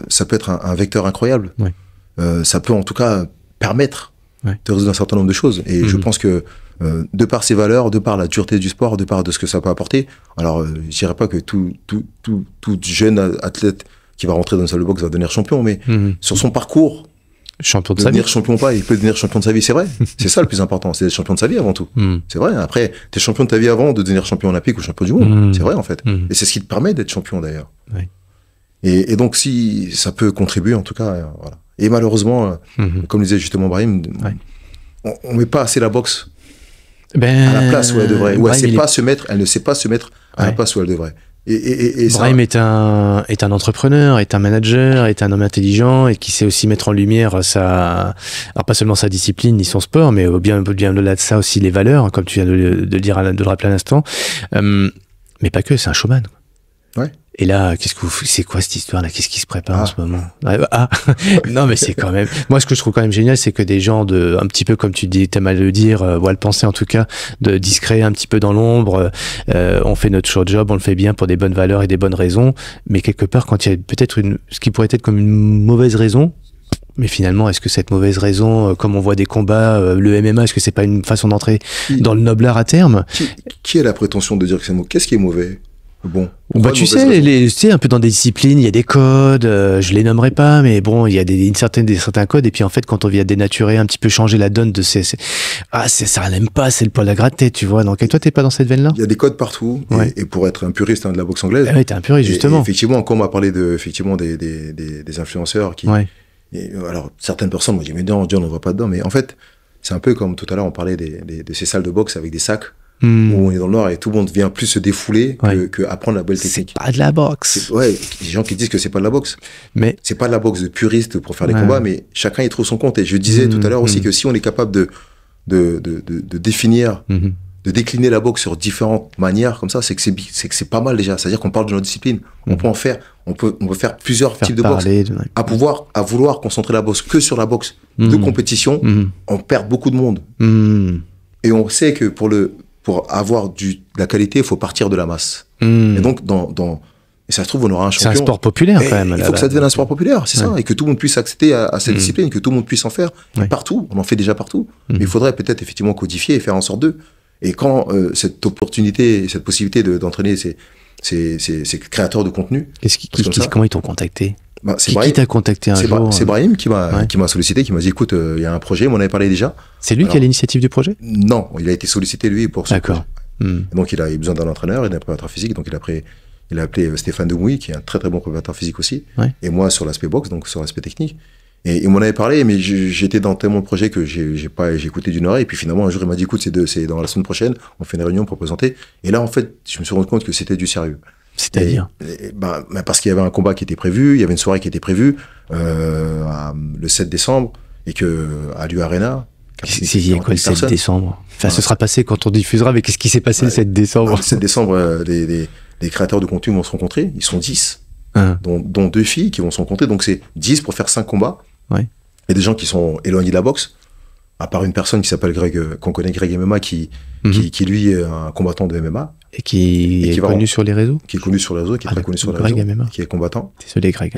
ça peut être un vecteur incroyable. Ça peut en tout cas permettre de résoudre un certain nombre de choses, et je pense que de par ses valeurs, de par la dureté du sport, de par de ce que ça peut apporter, alors je dirais pas que tout jeune athlète qui va rentrer dans une salle de boxe va devenir champion, mais sur son parcours, champion de sa vie. Devenir champion ou pas, il peut devenir champion de sa vie, c'est vrai. C'est ça le plus important, c'est d'être champion de sa vie avant tout. C'est vrai. Après, t'es champion de ta vie avant de devenir champion olympique ou champion du monde. C'est vrai, en fait. Et c'est ce qui te permet d'être champion, d'ailleurs. Et donc, si ça peut contribuer, en tout cas, voilà. Et malheureusement, comme le disait justement Brahim, on met pas assez la boxe à la place où elle devrait. Elle ne sait pas se mettre à la place où elle devrait. Brahim est un entrepreneur, est un manager, est un homme intelligent et qui sait aussi mettre en lumière alors pas seulement sa discipline ni son sport, mais bien au-delà de ça aussi les valeurs, comme tu viens de le rappeler à l'instant. Mais pas que, c'est un showman. Ouais. Et là, c'est quoi cette histoire-là? Qu'est-ce qui se prépare en ce moment? Non, mais c'est quand même. Moi, ce que je trouve quand même génial, c'est que des gens un petit peu comme tu dis, t'aimes à le dire, ou à le penser en tout cas, de discret, un petit peu dans l'ombre. On fait notre show job, on le fait bien pour des bonnes valeurs et des bonnes raisons. Mais quelque part, quand il y a peut-être ce qui pourrait être comme une mauvaise raison. Mais finalement, est-ce que cette mauvaise raison, comme on voit des combats, le MMA, est-ce que c'est pas une façon d'entrer dans le noble art à terme? Qui a la prétention de dire que c'est mauvais? Qu'est-ce qui est mauvais? Bon. Bah, tu sais, un peu dans des disciplines, il y a des codes, je les nommerai pas, mais bon, il y a certains codes, et puis en fait, quand on vient dénaturer, un petit peu changer la donne de ça n'aime pas, c'est le poil à gratter, tu vois. Donc, et toi, t'es pas dans cette veine-là? Il y a des codes partout, ouais. et pour être un puriste de la boxe anglaise. Ouais, t'es un puriste, justement. Et effectivement, quand on m'a parlé des influenceurs qui. Ouais. Alors, certaines personnes m'ont dit, mais non, John, on ne voit pas dedans, mais en fait, c'est un peu comme tout à l'heure, on parlait de ces salles de boxe avec des sacs. Où on est dans le noir et tout le monde vient plus se défouler que apprendre la belle technique. C'est pas de la boxe. Ouais, des gens qui disent que c'est pas de la boxe. Mais c'est pas de la boxe de puriste pour faire des combats, mais chacun y trouve son compte. Et je disais tout à l'heure aussi que si on est capable de définir, de décliner la boxe sur différentes manières comme ça, c'est que c'est pas mal déjà. C'est-à-dire qu'on parle de notre discipline. On peut en faire, on peut faire plusieurs types de boxe. À vouloir concentrer la boxe que sur la boxe de compétition, on perd beaucoup de monde. Et on sait que pour avoir de la qualité, il faut partir de la masse. Et donc, et ça se trouve, on aura un champion. C'est un sport populaire, quand même. Il faut que ça devienne un sport populaire, c'est ça. Et que tout le monde puisse accéder à cette discipline, que tout le monde puisse en faire. Partout, on en fait déjà partout. Mais il faudrait peut-être effectivement codifier et faire en sorte d'eux. Et quand cette opportunité, cette possibilité d'entraîner ces créateurs de contenu... Comment ils t'ont contacté? Qui t'a contacté un jour? C'est Brahim qui m'a sollicité, qui m'a dit, écoute, il y a un projet, on en avait parlé déjà. C'est lui qui a l'initiative du projet? Non, il a été sollicité lui pour ça. D'accord. Donc il a eu besoin d'un entraîneur et d'un préparateur physique, donc il a appelé Stéphane Demouy, qui est un très très bon préparateur physique aussi, et moi sur l'aspect boxe, donc sur l'aspect technique. Et il m'en avait parlé, mais j'étais dans tellement de projets que j'ai écouté d'une oreille, et puis finalement un jour il m'a dit, écoute, c'est dans la semaine prochaine, on fait une réunion pour présenter. Et là en fait, je me suis rendu compte que c'était du sérieux. C'est-à-dire parce qu'il y avait un combat qui était prévu, il y avait une soirée qui était prévue le 7 décembre, et à l'U Arena. C'est quoi le 7 décembre? Enfin, ce sera passé quand on diffusera, mais qu'est-ce qui s'est passé le 7 décembre? Le 7 décembre, les créateurs de contenu vont se rencontrer, ils sont 10, dont 2 filles qui vont se rencontrer, donc c'est 10 pour faire 5 combats. Et des gens qui sont éloignés de la boxe, à part une personne qui s'appelle qu'on connaît, Greg MMA, qui lui est un combattant de MMA. Et qui est connu sur les réseaux? Qui est connu sur les réseaux, qui est très connu sur les réseaux, qui est combattant. Désolé, Greg.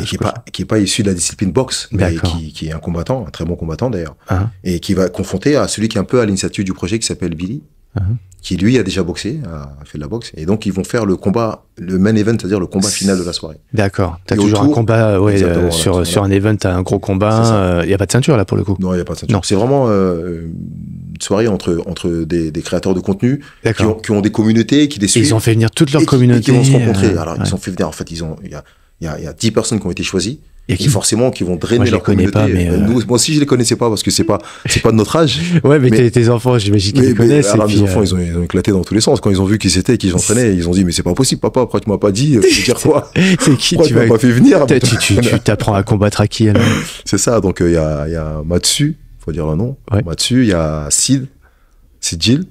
Qui est pas issu de la discipline boxe, mais qui est un combattant, un très bon combattant d'ailleurs. Et qui va confronter à celui qui est un peu à l'initiative du projet, qui s'appelle Billy, qui lui a déjà boxé, a fait de la boxe. Et donc ils vont faire le combat, le main event, c'est-à-dire le combat final de la soirée. D'accord. T'as toujours un combat, sur un event, t'as un gros combat. Il y a pas de ceinture là pour le coup? Non, il y a pas de ceinture. C'est vraiment une soirée entre des créateurs de contenu qui ont des communautés, qui les suivent. Ils ont fait venir toute leur communauté. Et qui vont se rencontrer. Alors ils ont fait venir, en fait, il y a 10 personnes qui ont été choisies. Et forcément, qui vont drainer leur communauté. Moi, aussi, je les connaissais pas parce que c'est pas de notre âge. Ouais, mais tes enfants, j'imagine qu'ils les connaissent. Alors, mes enfants, ils ont éclaté dans tous les sens. Quand ils ont vu qui c'était, qui j'entraînais, ils ont dit, mais c'est pas possible, papa, pourquoi tu m'as pas dit? Tu veux dire quoi? C'est qui? Pourquoi tu m'as pas fait venir? Tu t'apprends à combattre à qui, alors? C'est ça. Donc, il y a Matsu, faut dire le nom. Matsu, il y a Sid Jill.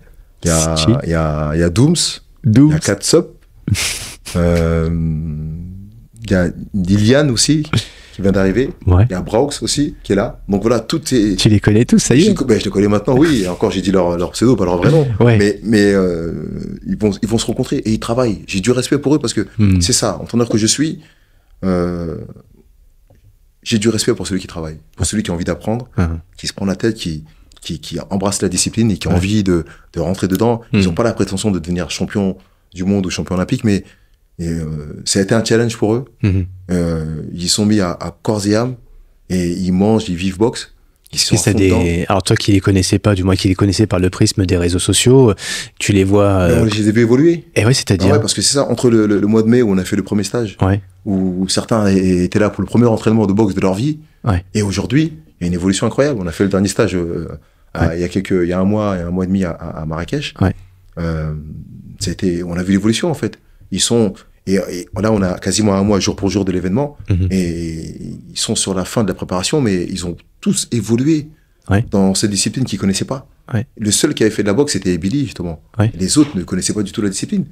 Il y a Dooms. Il y a Katsop. Il y a Liliane aussi, qui vient d'arriver. Il y a Braux aussi, qui est là. Donc voilà, tout est... Tu les connais tous, ça y est? Je les connais maintenant, oui. Et encore, j'ai dit leur pseudo, pas leur vrai nom. Mais ils vont se rencontrer et ils travaillent. J'ai du respect pour eux parce que c'est ça, entraîneur que je suis, j'ai du respect pour celui qui travaille, pour celui qui a envie d'apprendre, qui se prend la tête, qui embrasse la discipline et qui a envie de rentrer dedans. Ils n'ont pas la prétention de devenir champion du monde ou champion olympique, mais ça a été un challenge pour eux. Ils sont mis à corps et âme et ils mangent, ils vivent boxe. Alors toi qui les connaissais pas, du moins qui les connaissais par le prisme des réseaux sociaux, tu les vois... Je les ai vus évoluer. Et ouais, c'est-à-dire... parce que c'est ça, entre le mois de mai où on a fait le premier stage, où certains étaient là pour le premier entraînement de boxe de leur vie, et aujourd'hui, il y a une évolution incroyable. On a fait le dernier stage il y a un mois et demi à Marrakech. On a vu l'évolution en fait. Et là, on a quasiment un mois jour pour jour de l'événement. Et ils sont sur la fin de la préparation, mais ils ont tous évolué dans cette discipline qu'ils connaissaient pas. Le seul qui avait fait de la boxe, c'était Billy, justement. Les autres ne connaissaient pas du tout la discipline.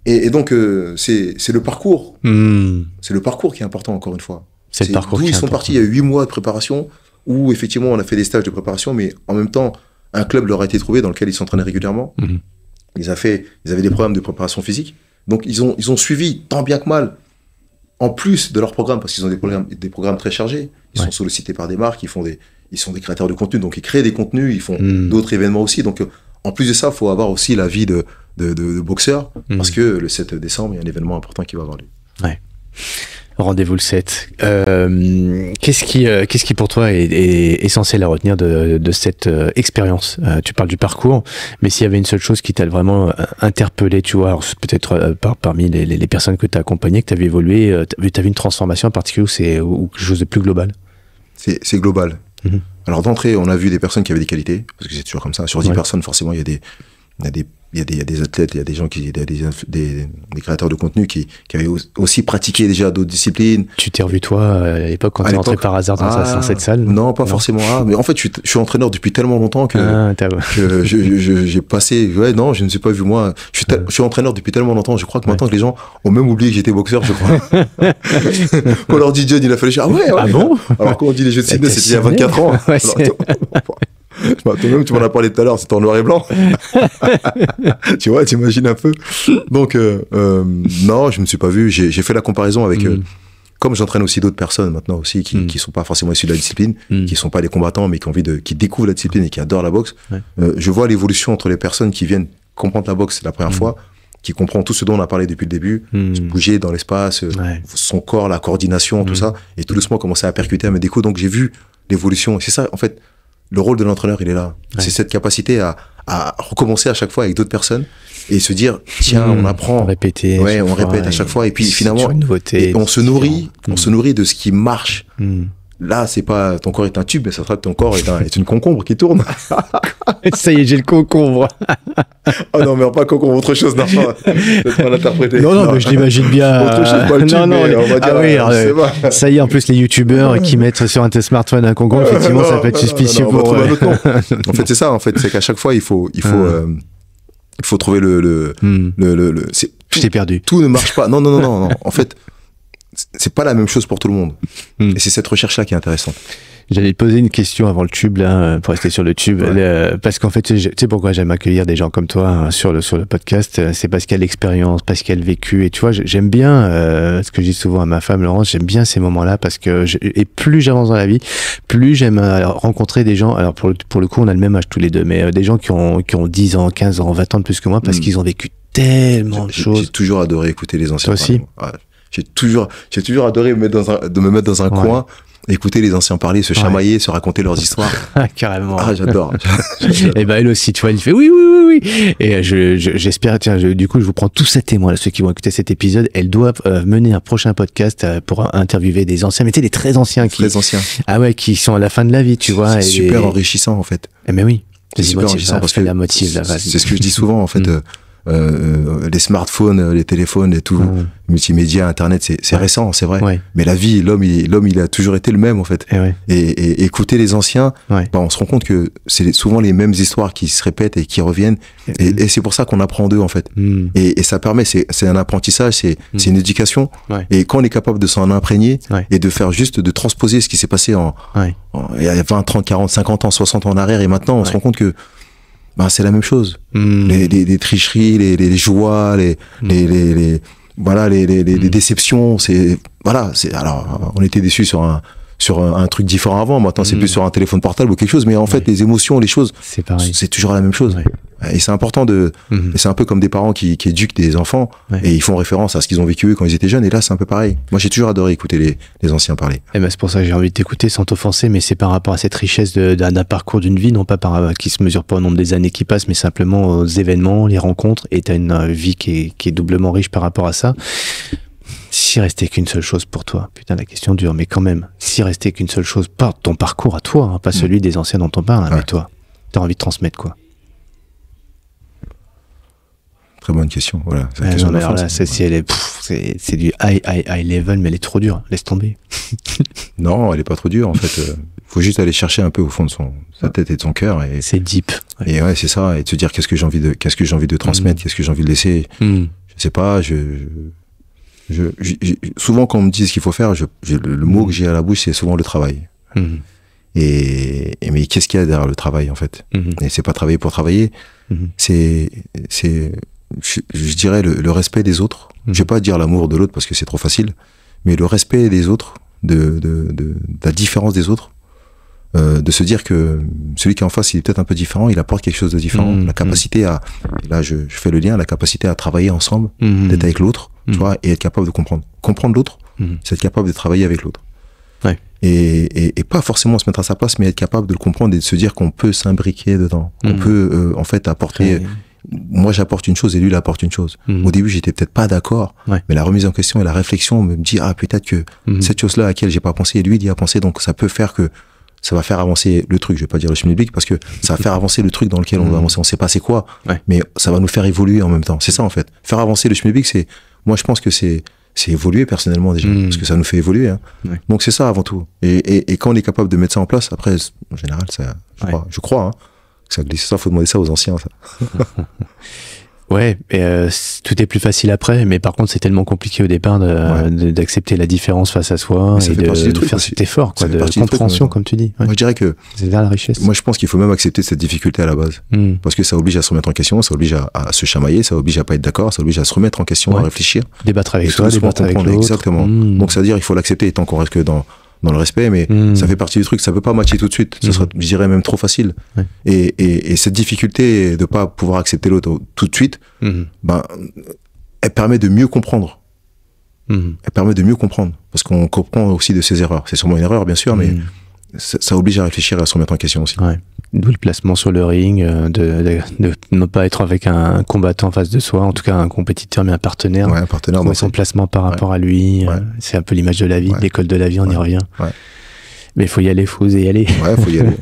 Et donc, c'est le parcours. C'est le parcours qui est important, encore une fois. C'est le parcours d'où ils sont partis. Il y a eu 8 mois de préparation, où effectivement, on a fait des stages de préparation, mais en même temps, un club leur a été trouvé dans lequel ils s'entraînaient régulièrement. Ils avaient des programmes de préparation physique. Donc, ils ont suivi tant bien que mal, en plus de leur programme, parce qu'ils ont des programmes très chargés. Ils sont sollicités par des marques, ils sont des créateurs de contenu, donc ils créent des contenus, ils font d'autres événements aussi. Donc, en plus de ça, il faut avoir aussi la vie de boxeur, parce que le 7 décembre, il y a un événement important qui va avoir lieu. Rendez-vous le 7. Qu'est-ce qui pour toi est essentiel à retenir de cette expérience? Tu parles du parcours, mais s'il y avait une seule chose qui t'a vraiment interpellé, tu vois, peut-être parmi les personnes que tu as accompagnées, que tu avais évolué, tu as vu une transformation en particulier ou quelque chose de plus global? C'est global. Alors d'entrée, on a vu des personnes qui avaient des qualités, parce que c'est toujours comme ça. Sur 10 personnes, forcément, il y a des athlètes, il y a des gens des créateurs de contenu qui avaient aussi pratiqué déjà d'autres disciplines. Tu t'es revu toi à l'époque quand tu es rentré par hasard dans cette salle? Non, pas forcément. Mais en fait, je suis entraîneur depuis tellement longtemps que j'ai passé. Non, je ne me suis pas vu moi. Je suis entraîneur depuis tellement longtemps. Je crois que maintenant que les gens ont même oublié que j'étais boxeur, je crois. Quand on leur dit John, il a fallu dire ah bon? Alors quand on dit les Jeux de Sydney, c'était il y a 24 ans. Toi-même, tu m'en as parlé tout à l'heure, c'était en noir et blanc. Tu vois, t'imagines un peu. Donc, non, je me suis pas vu. J'ai fait la comparaison avec... comme j'entraîne aussi d'autres personnes maintenant aussi qui sont pas forcément issues de la discipline, qui sont pas des combattants, mais qui découvrent la discipline et qui adorent la boxe. Je vois l'évolution entre les personnes qui viennent comprendre la boxe la première fois, qui comprend tout ce dont on a parlé depuis le début, se bouger dans l'espace, son corps, la coordination, tout ça, et tout doucement commencer à percuter, à mettre des coups. Donc j'ai vu l'évolution. Et c'est ça, en fait, le rôle de l'entraîneur, il est là. C'est cette capacité à recommencer à chaque fois avec d'autres personnes et se dire, tiens, on apprend. On répète à chaque fois. Et puis finalement, on se nourrit de ce qui marche. Là, c'est pas ton corps est un tube, mais ça sera que ton corps est une concombre qui tourne. Ça y est, j'ai le concombre. Oh non, mais pas concombre, autre chose, non. Peut-être mal interprété. Non, mais je l'imagine bien. Autre chose, pas le tube, on va dire. Ça y est, en plus, les youtubeurs qui mettent sur un smartphone un concombre, effectivement, ça peut être suspicieux pour eux. En fait, c'est ça, c'est qu'à chaque fois, il faut trouver Je t'ai perdu. Tout ne marche pas. Non. En fait, c'est pas la même chose pour tout le monde. Et c'est cette recherche-là qui est intéressante. J'allais te poser une question avant le tube, là, pour rester sur le tube. Parce qu'en fait, tu sais pourquoi j'aime accueillir des gens comme toi sur le podcast? C'est parce qu'il y a l'expérience, parce qu'il y a le vécu. Et tu vois, j'aime bien, ce que je dis souvent à ma femme, Laurence, j'aime bien ces moments-là parce que, et plus j'avance dans la vie, plus j'aime rencontrer des gens. Alors, pour le coup, on a le même âge tous les deux, mais des gens qui ont 10 ans, 15 ans, 20 ans de plus que moi parce qu'ils ont vécu tellement de choses. J'ai toujours adoré écouter les anciens. Toi aussi? J'ai toujours adoré me mettre dans un coin, écouter les anciens parler, se chamailler, se raconter leurs histoires. Carrément. J'adore. Et ben elle aussi, tu vois, elle fait oui. Et j'espère, tiens, du coup, je vous prends tous à témoin, là, ceux qui vont écouter cet épisode. Elle doit mener un prochain podcast pour interviewer des anciens, mais tu sais, des très anciens. Très anciens. Ah ouais, qui sont à la fin de la vie, tu vois. C'est super enrichissant, en fait. Mais oui. C'est super enrichissant parce que la motive, c'est ce que je dis souvent, en fait. Les smartphones, les téléphones et tout, multimédia, internet, c'est récent, c'est vrai. Mais la vie, l'homme, il a toujours été le même, en fait. Et écouter les anciens, on se rend compte que c'est souvent les mêmes histoires qui se répètent et qui reviennent. Et c'est pour ça qu'on apprend d'eux, en fait. Et ça permet, c'est un apprentissage, c'est une éducation. Et quand on est capable de s'en imprégner et de faire juste, de transposer ce qui s'est passé il y a 20, 30, 40, 50 ans, 60 ans en arrière, et maintenant, on se rend compte que c'est la même chose. Les tricheries, les joies, les déceptions, alors, on était déçus sur un truc différent avant. Maintenant, c'est plus sur un téléphone portable ou quelque chose. Mais en fait, les émotions, les choses, c'est toujours la même chose. Et c'est important et c'est un peu comme des parents qui éduquent des enfants et ils font référence à ce qu'ils ont vécu quand ils étaient jeunes. Et là, c'est un peu pareil. Moi, j'ai toujours adoré écouter les anciens parler. Et c'est pour ça que j'ai envie de t'écouter sans t'offenser, mais c'est par rapport à cette richesse d'un parcours d'une vie, non pas qui se mesure pas au nombre des années qui passent, mais simplement aux événements, les rencontres. Et t'as une vie qui est doublement riche par rapport à ça. S'il restait qu'une seule chose pour toi, putain, la question dure, mais quand même, s'il restait qu'une seule chose, pas ton parcours à toi, hein, pas celui des anciens dont on parle, mais toi, t'as envie de transmettre quoi? Très bonne question, voilà. Alors là, c'est du high level, mais elle est trop dure. Laisse tomber. Non, elle est pas trop dure, en fait. Faut juste aller chercher un peu au fond de sa tête et de son cœur. C'est deep. Ouais. Et ouais, c'est ça. Et de se dire qu'est-ce que j'ai envie de transmettre, qu'est-ce que j'ai envie de laisser. Je sais pas, souvent quand on me dit ce qu'il faut faire, le mot que j'ai à la bouche, c'est souvent le travail. Mais qu'est-ce qu'il y a derrière le travail, en fait? Et c'est pas travailler pour travailler. Je dirais le respect des autres. Je vais pas dire l'amour de l'autre parce que c'est trop facile, mais le respect des autres, de la différence des autres, de se dire que celui qui est en face, il est peut-être un peu différent, il apporte quelque chose de différent. La capacité à, et là je fais le lien, la capacité à travailler ensemble, d'être avec l'autre, tu vois, et être capable de comprendre. Comprendre l'autre, c'est être capable de travailler avec l'autre. Ouais. Et pas forcément se mettre à sa place, mais être capable de le comprendre et de se dire qu'on peut s'imbriquer dedans. On peut en fait apporter... Moi j'apporte une chose et lui il apporte une chose. Au début j'étais peut-être pas d'accord, mais la remise en question et la réflexion me dit peut-être que cette chose-là à laquelle j'ai pas pensé, lui il y a pensé, donc ça peut faire que ça va faire avancer le truc. Je vais pas dire le schmilblick parce que ça va faire avancer le truc dans lequel on va avancer. On sait pas c'est quoi, mais ça va nous faire évoluer en même temps. C'est ça en fait. Faire avancer le schmilblick, moi je pense que c'est évoluer personnellement déjà, parce que ça nous fait évoluer. Donc c'est ça avant tout. Et quand on est capable de mettre ça en place, après en général je crois que ça glisse. Ça, faut demander ça aux anciens, ça. Ouais, mais tout est plus facile après, mais par contre c'est tellement compliqué au départ d'accepter la différence face à soi et de faire cet effort, quoi, de compréhension, comme tu dis. Moi je dirais que c'est vers la richesse. Moi je pense qu'il faut même accepter cette difficulté à la base, parce que ça oblige à se remettre en question, ça oblige à se chamailler, ça oblige à pas être d'accord, ça oblige à se remettre en question, à réfléchir, débattre avec soi, débattre avec l'autre. Exactement. Donc ça veut dire il faut l'accepter tant qu'on reste que dans le respect, mais ça fait partie du truc, ça peut pas matcher tout de suite, ça sera, je dirais, même trop facile. Et cette difficulté de pas pouvoir accepter l'autre tout de suite, elle permet de mieux comprendre. Elle permet de mieux comprendre, parce qu'on comprend aussi de ses erreurs. C'est sûrement une erreur, bien sûr, mais ça oblige à réfléchir et à se remettre en question aussi. D'où le placement sur le ring, de ne pas être avec un combattant en face de soi, en tout cas un compétiteur, mais un partenaire. Un partenaire. Son placement par rapport à lui. C'est un peu l'image de la vie, l'école de la vie, on y revient. Mais il faut y aller, il faut oser y aller. Ouais, il faut y aller.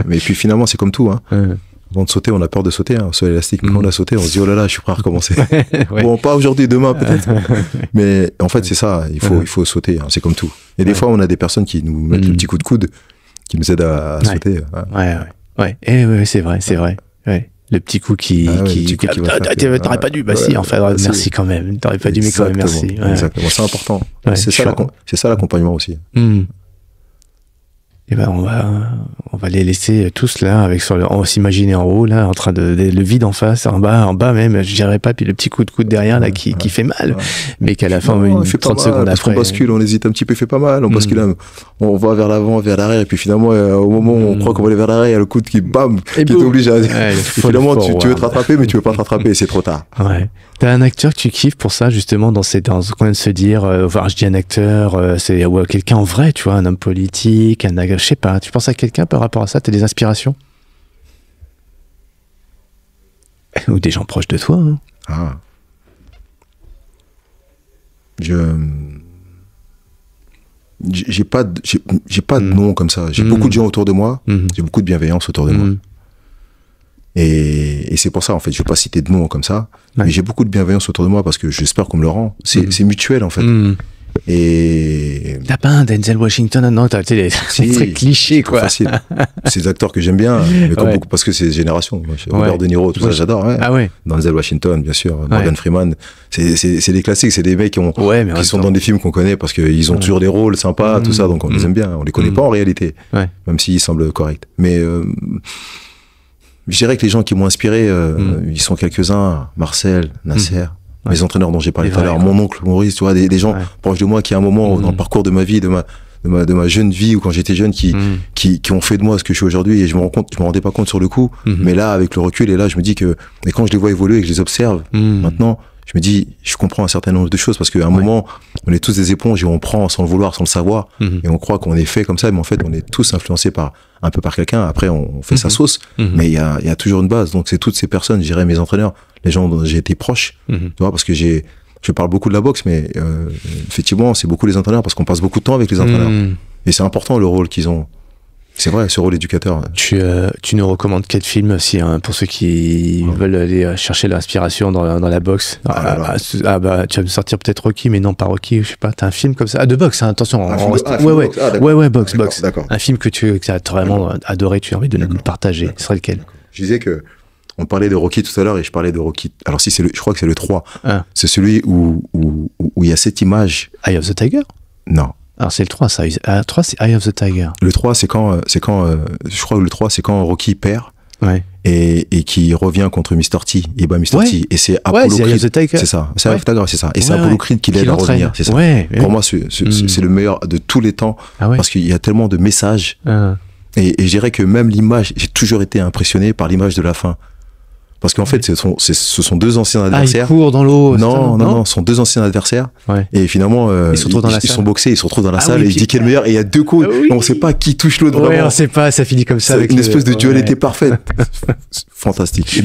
Mais puis finalement, c'est comme tout. Avant de sauter, on a peur de sauter. Sur l'élastique, quand on a sauté, on se dit oh là là, je suis prêt à recommencer. Bon, pas aujourd'hui, demain peut-être. Mais en fait, c'est ça. Il faut sauter. C'est comme tout. Et des fois, on a des personnes qui nous mettent le petit coup de coude, qui nous aident à sauter. C'est vrai. Le petit coup qui t'aurais pas dû, si, enfin, merci quand même. T'aurais pas dû, mais quand même, merci. Exactement, c'est important. C'est ça l'accompagnement aussi. Et ben on va les laisser tous là on va s'imaginer en haut là en train le vide en face, en bas même, je dirais pas, puis le petit coup de coude derrière là qui fait mal, mais qu'à la fin 30 secondes après on bascule, on hésite un petit peu, il fait pas mal, on bascule, on va vers l'avant, vers l'arrière, et puis finalement au moment où on croit qu'on va aller vers l'arrière, il y a le coude qui t'oblige à finalement tu veux te rattraper, mais tu veux pas te rattraper, c'est trop tard. T'as un acteur que tu kiffes pour ça, justement, dans ce qu'on vient de se dire, je dis un acteur, c'est quelqu'un en vrai, tu vois, un homme politique, je sais pas, tu penses à quelqu'un par rapport à ça, t'as des inspirations? Ou des gens proches de toi, J'ai pas de nom comme ça, j'ai beaucoup de gens autour de moi, j'ai beaucoup de bienveillance autour de moi. Et c'est pour ça, en fait, je vais pas citer de noms comme ça, mais j'ai beaucoup de bienveillance autour de moi parce que j'espère qu'on me le rend. C'est mutuel, en fait. Et t'as pas un Denzel Washington? Non, t'as les très clichés, quoi. Facile. C'est des acteurs que j'aime bien, mais comme beaucoup, parce que c'est génération. Robert De Niro, tout ça, j'adore. Denzel Washington, bien sûr. Morgan Freeman. C'est des classiques, c'est des mecs qui sont dans des films qu'on connaît parce qu'ils ont toujours des rôles sympas, tout ça, donc on les aime bien. On les connaît pas en réalité, même s'ils semblent corrects. Mais je dirais que les gens qui m'ont inspiré, ils sont quelques-uns, Marcel, Nasser, mes entraîneurs dont j'ai parlé tout à l'heure, mon oncle Maurice, tu vois, des gens proches de moi qui à un moment dans le parcours de ma vie, de ma jeune vie ou quand j'étais jeune, qui ont fait de moi ce que je suis aujourd'hui, et je me rendais pas compte sur le coup, mais là avec le recul, et là je me dis que, et quand je les vois évoluer et que je les observe maintenant, je me dis, je comprends un certain nombre de choses, parce qu'à un moment, on est tous des éponges et on prend sans le vouloir, sans le savoir, et on croit qu'on est fait comme ça, mais en fait, on est tous influencés un peu par quelqu'un. Après, on fait sa sauce, mais il y a toujours une base. Donc, c'est toutes ces personnes, je dirais mes entraîneurs, les gens dont j'ai été proche, tu vois, parce que je parle beaucoup de la boxe, mais effectivement, c'est beaucoup les entraîneurs, parce qu'on passe beaucoup de temps avec les entraîneurs. Et c'est important le rôle qu'ils ont. C'est vrai, ce rôle d'éducateur. Tu nous recommandes quel film si, pour ceux qui veulent aller chercher l'inspiration dans la boxe? Tu vas me sortir peut-être Rocky, mais non, pas Rocky, je sais pas, t'as un film comme ça. Ah, de boxe, hein, attention. Boxe. D'accord. Un film que tu as vraiment adoré, tu as envie de nous partager. Ce serait lequel? Je disais que on parlait de Rocky tout à l'heure et je parlais de Rocky. Alors, je crois que c'est le 3. C'est celui où il y a cette image. Eye of the Tiger? Non. Alors c'est le 3, ça. Le 3, c'est Eye of the Tiger. Le 3, je crois que le 3, c'est quand Rocky perd. Ouais. Et qui revient contre Mr. T. Et bah, Mr. T. Et c'est Apollo Creed. C'est ça. C'est Eye of the Tiger, c'est ça. Et c'est Apollo Creed qui l'aide à revenir. C'est ça. Pour moi, c'est le meilleur de tous les temps. Parce qu'il y a tellement de messages. Et je dirais que même l'image, j'ai toujours été impressionné par l'image de la fin. Parce qu'en fait, ce sont deux anciens adversaires. Ils courent dans l'eau. Non, ce sont deux anciens adversaires. Et finalement, ils sont boxés, ils se retrouvent dans la salle et il dit qui est le meilleur. Et il y a deux coups, on ne sait pas qui touche l'autre vraiment. On ne sait pas, ça finit comme ça. Avec une espèce de dualité parfaite. Fantastique.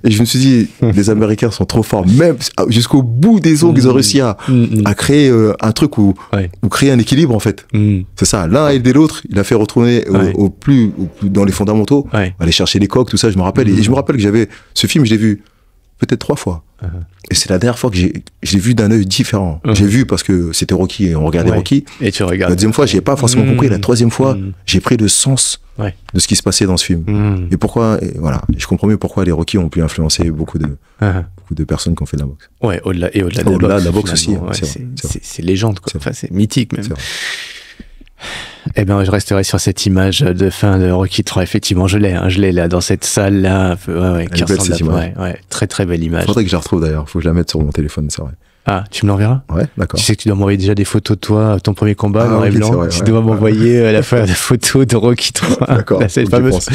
Et je me suis dit, les Américains sont trop forts. Même jusqu'au bout des ongles, ils ont réussi à créer un truc où créer un équilibre, en fait. C'est ça. L'un a aidé l'autre. Il a fait retourner au plus dans les fondamentaux. Aller chercher les coques, tout ça, je me rappelle. Et je me rappelle que j'avais ce film, je l'ai vu peut-être 3 fois. Et c'est la dernière fois que je l'ai vu d'un œil différent. J'ai vu parce que c'était Rocky et on regardait Rocky. Et tu regardes. La deuxième fois, j'ai pas forcément compris. La troisième fois, j'ai pris le sens de ce qui se passait dans ce film. Et pourquoi, voilà, je comprends mieux pourquoi les Rocky ont pu influencer beaucoup de personnes qui ont fait de la boxe. Ouais, au-delà de la boxe aussi. C'est légende, quoi. Enfin, c'est mythique même. Eh ben, je resterai sur cette image de fin de Rocky 3. Effectivement, je l'ai là, dans cette salle-là. Qui ressemble cette image. Très très belle image. Faudrait que je la retrouve d'ailleurs. Faut que je la mette sur mon téléphone, c'est vrai. Ah, tu me l'enverras? Ouais, d'accord. Tu sais que tu dois m'envoyer déjà des photos de toi, ton premier combat, noir et blanc. Vrai, tu dois m'envoyer à la fois des photos de Rocky 3. D'accord. Cette fameuse.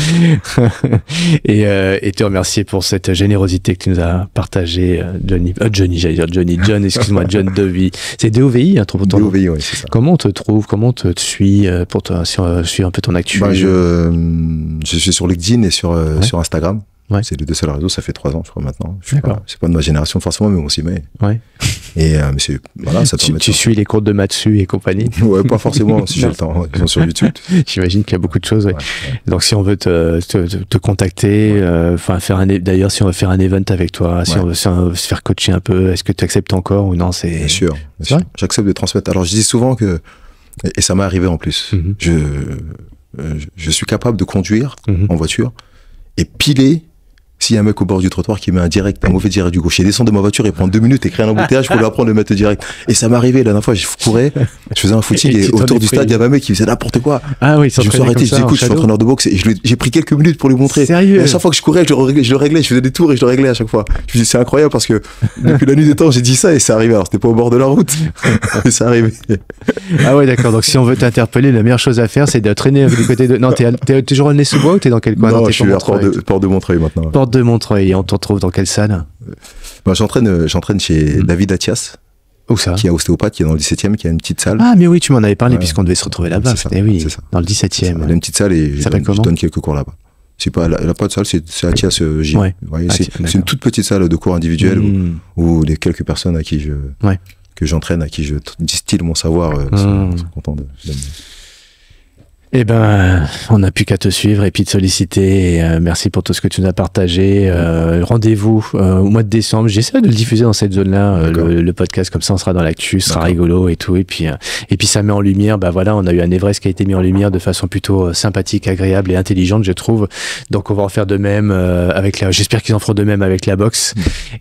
Et te remercier pour cette générosité que tu nous as partagée, John, excuse-moi, John Dovie. C'est DOVI, hein, ton DOVI, oui, c'est ça. Comment on te trouve, comment on te suit, pour toi, si on suit un peu ton actu? Je suis sur LinkedIn et sur Instagram. C'est les deux seuls réseaux, ça fait 3 ans, je crois, maintenant. C'est pas de ma génération, forcément, mais on s'y met. Et, mais voilà, ça permet tu suis les cours de Matsu et compagnie? Ouais, pas forcément, si j'ai le temps. Ils sont sur YouTube. J'imagine qu'il y a beaucoup de choses, Donc, si on veut te contacter, d'ailleurs, si on veut faire un event avec toi, si on veut se faire coacher un peu, est-ce que tu acceptes encore ou non? Bien sûr. J'accepte de transmettre. Alors, je dis souvent que, et ça m'est arrivé en plus, je suis capable de conduire en voiture et piler. S'il y a un mec au bord du trottoir qui met un mauvais direct du gaucher, descend de ma voiture et prend 2 minutes et crée un embouteillage pour lui apprendre de mettre le direct. Et ça m'est arrivé la dernière fois, je courais, je faisais un footing et autour du stade, il y avait un mec qui faisait n'importe quoi. Ah oui, je me suis arrêté, je dis écoute, je suis entraîneur de boxe et j'ai pris quelques minutes pour lui montrer. Sérieux? Et à chaque fois que je courais, je le réglais, je faisais des tours et je le réglais à chaque fois. Je me dis c'est incroyable parce que depuis la nuit des temps, j'ai dit ça et c'est arrivé. Alors c'était pas au bord de la route, mais c'est arrivé. Ah ouais, d'accord. Donc si on veut t'interpeller, la meilleure chose à faire, c'est de traîner du côté de. Non, t'es toujours à Nez-sous-Bois ou t'es dans quel coin? Non, je suis à Porte de Montreuil maintenant. Porte de Montreuil. On te retrouve dans quelle salle? J'entraîne chez David Athias. Où ça? Qui est ostéopathe, qui est dans le 17e, qui a une petite salle. Ah, mais oui, tu m'en avais parlé puisqu'on devait se retrouver là-bas. Oui, dans le 17e. Il a une petite salle et je donne quelques cours là-bas. Elle n'a pas de salle, c'est Athias J. C'est une toute petite salle de cours individuels où les quelques personnes à qui que j'entraîne, à qui je distille mon savoir, sont contents de Eh ben, on n'a plus qu'à te suivre et puis te solliciter. Et, merci pour tout ce que tu nous as partagé. Rendez-vous au mois de décembre. J'essaie de le diffuser dans cette zone-là, le podcast, comme ça on sera dans l'actu, ce sera rigolo et tout. Et puis ça met en lumière, on a eu un Everest qui a été mis en lumière de façon plutôt sympathique, agréable et intelligente, je trouve. Donc on va en faire de même j'espère qu'ils en feront de même avec la boxe.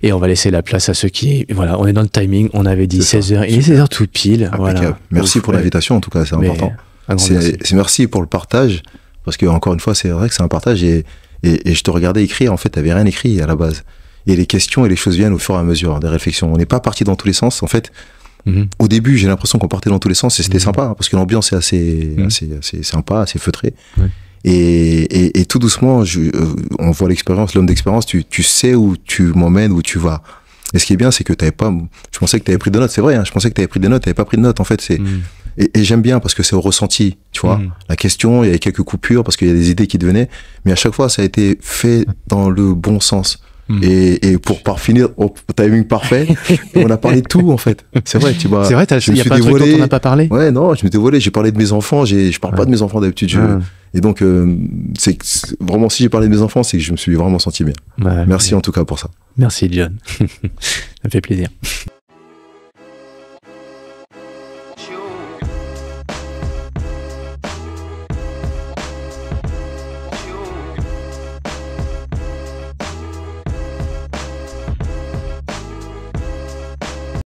Et on va laisser la place à ceux qui, on est dans le timing. On avait dit 16h. Il est 16h tout pile. Voilà. Merci pour l'invitation, en tout cas, c'est important. C'est merci pour le partage, parce que encore une fois, c'est vrai que c'est un partage et je te regardais écrire, en fait, t'avais rien écrit à la base. Et les questions et les choses viennent au fur et à mesure, des réflexions. On n'est pas parti dans tous les sens, en fait. Au début, j'ai l'impression qu'on partait dans tous les sens et c'était sympa, parce que l'ambiance est assez sympa, assez feutrée. Et tout doucement, on voit l'expérience, l'homme d'expérience, tu sais où tu m'emmènes, où tu vas. Et ce qui est bien, c'est que je pensais que t'avais pris des notes, c'est vrai, hein, je pensais que t'avais pris des notes, t'avais pas pris de notes, en fait, Et j'aime bien parce que c'est au ressenti, tu vois. La question, il y avait quelques coupures parce qu'il y a des idées qui devenaient, mais à chaque fois, ça a été fait dans le bon sens. Et pour finir au timing parfait, on a parlé de tout en fait. C'est vrai, tu vois. C'est vrai, il n'y a pas de truc dont on n'a pas parlé. Ouais, non, je m'étais volé. J'ai parlé de mes enfants. Je parle pas de mes enfants d'habitude. Et donc, c'est vraiment, si j'ai parlé de mes enfants, c'est que je me suis vraiment senti bien. Merci en tout cas pour ça. Merci John. Ça me fait plaisir.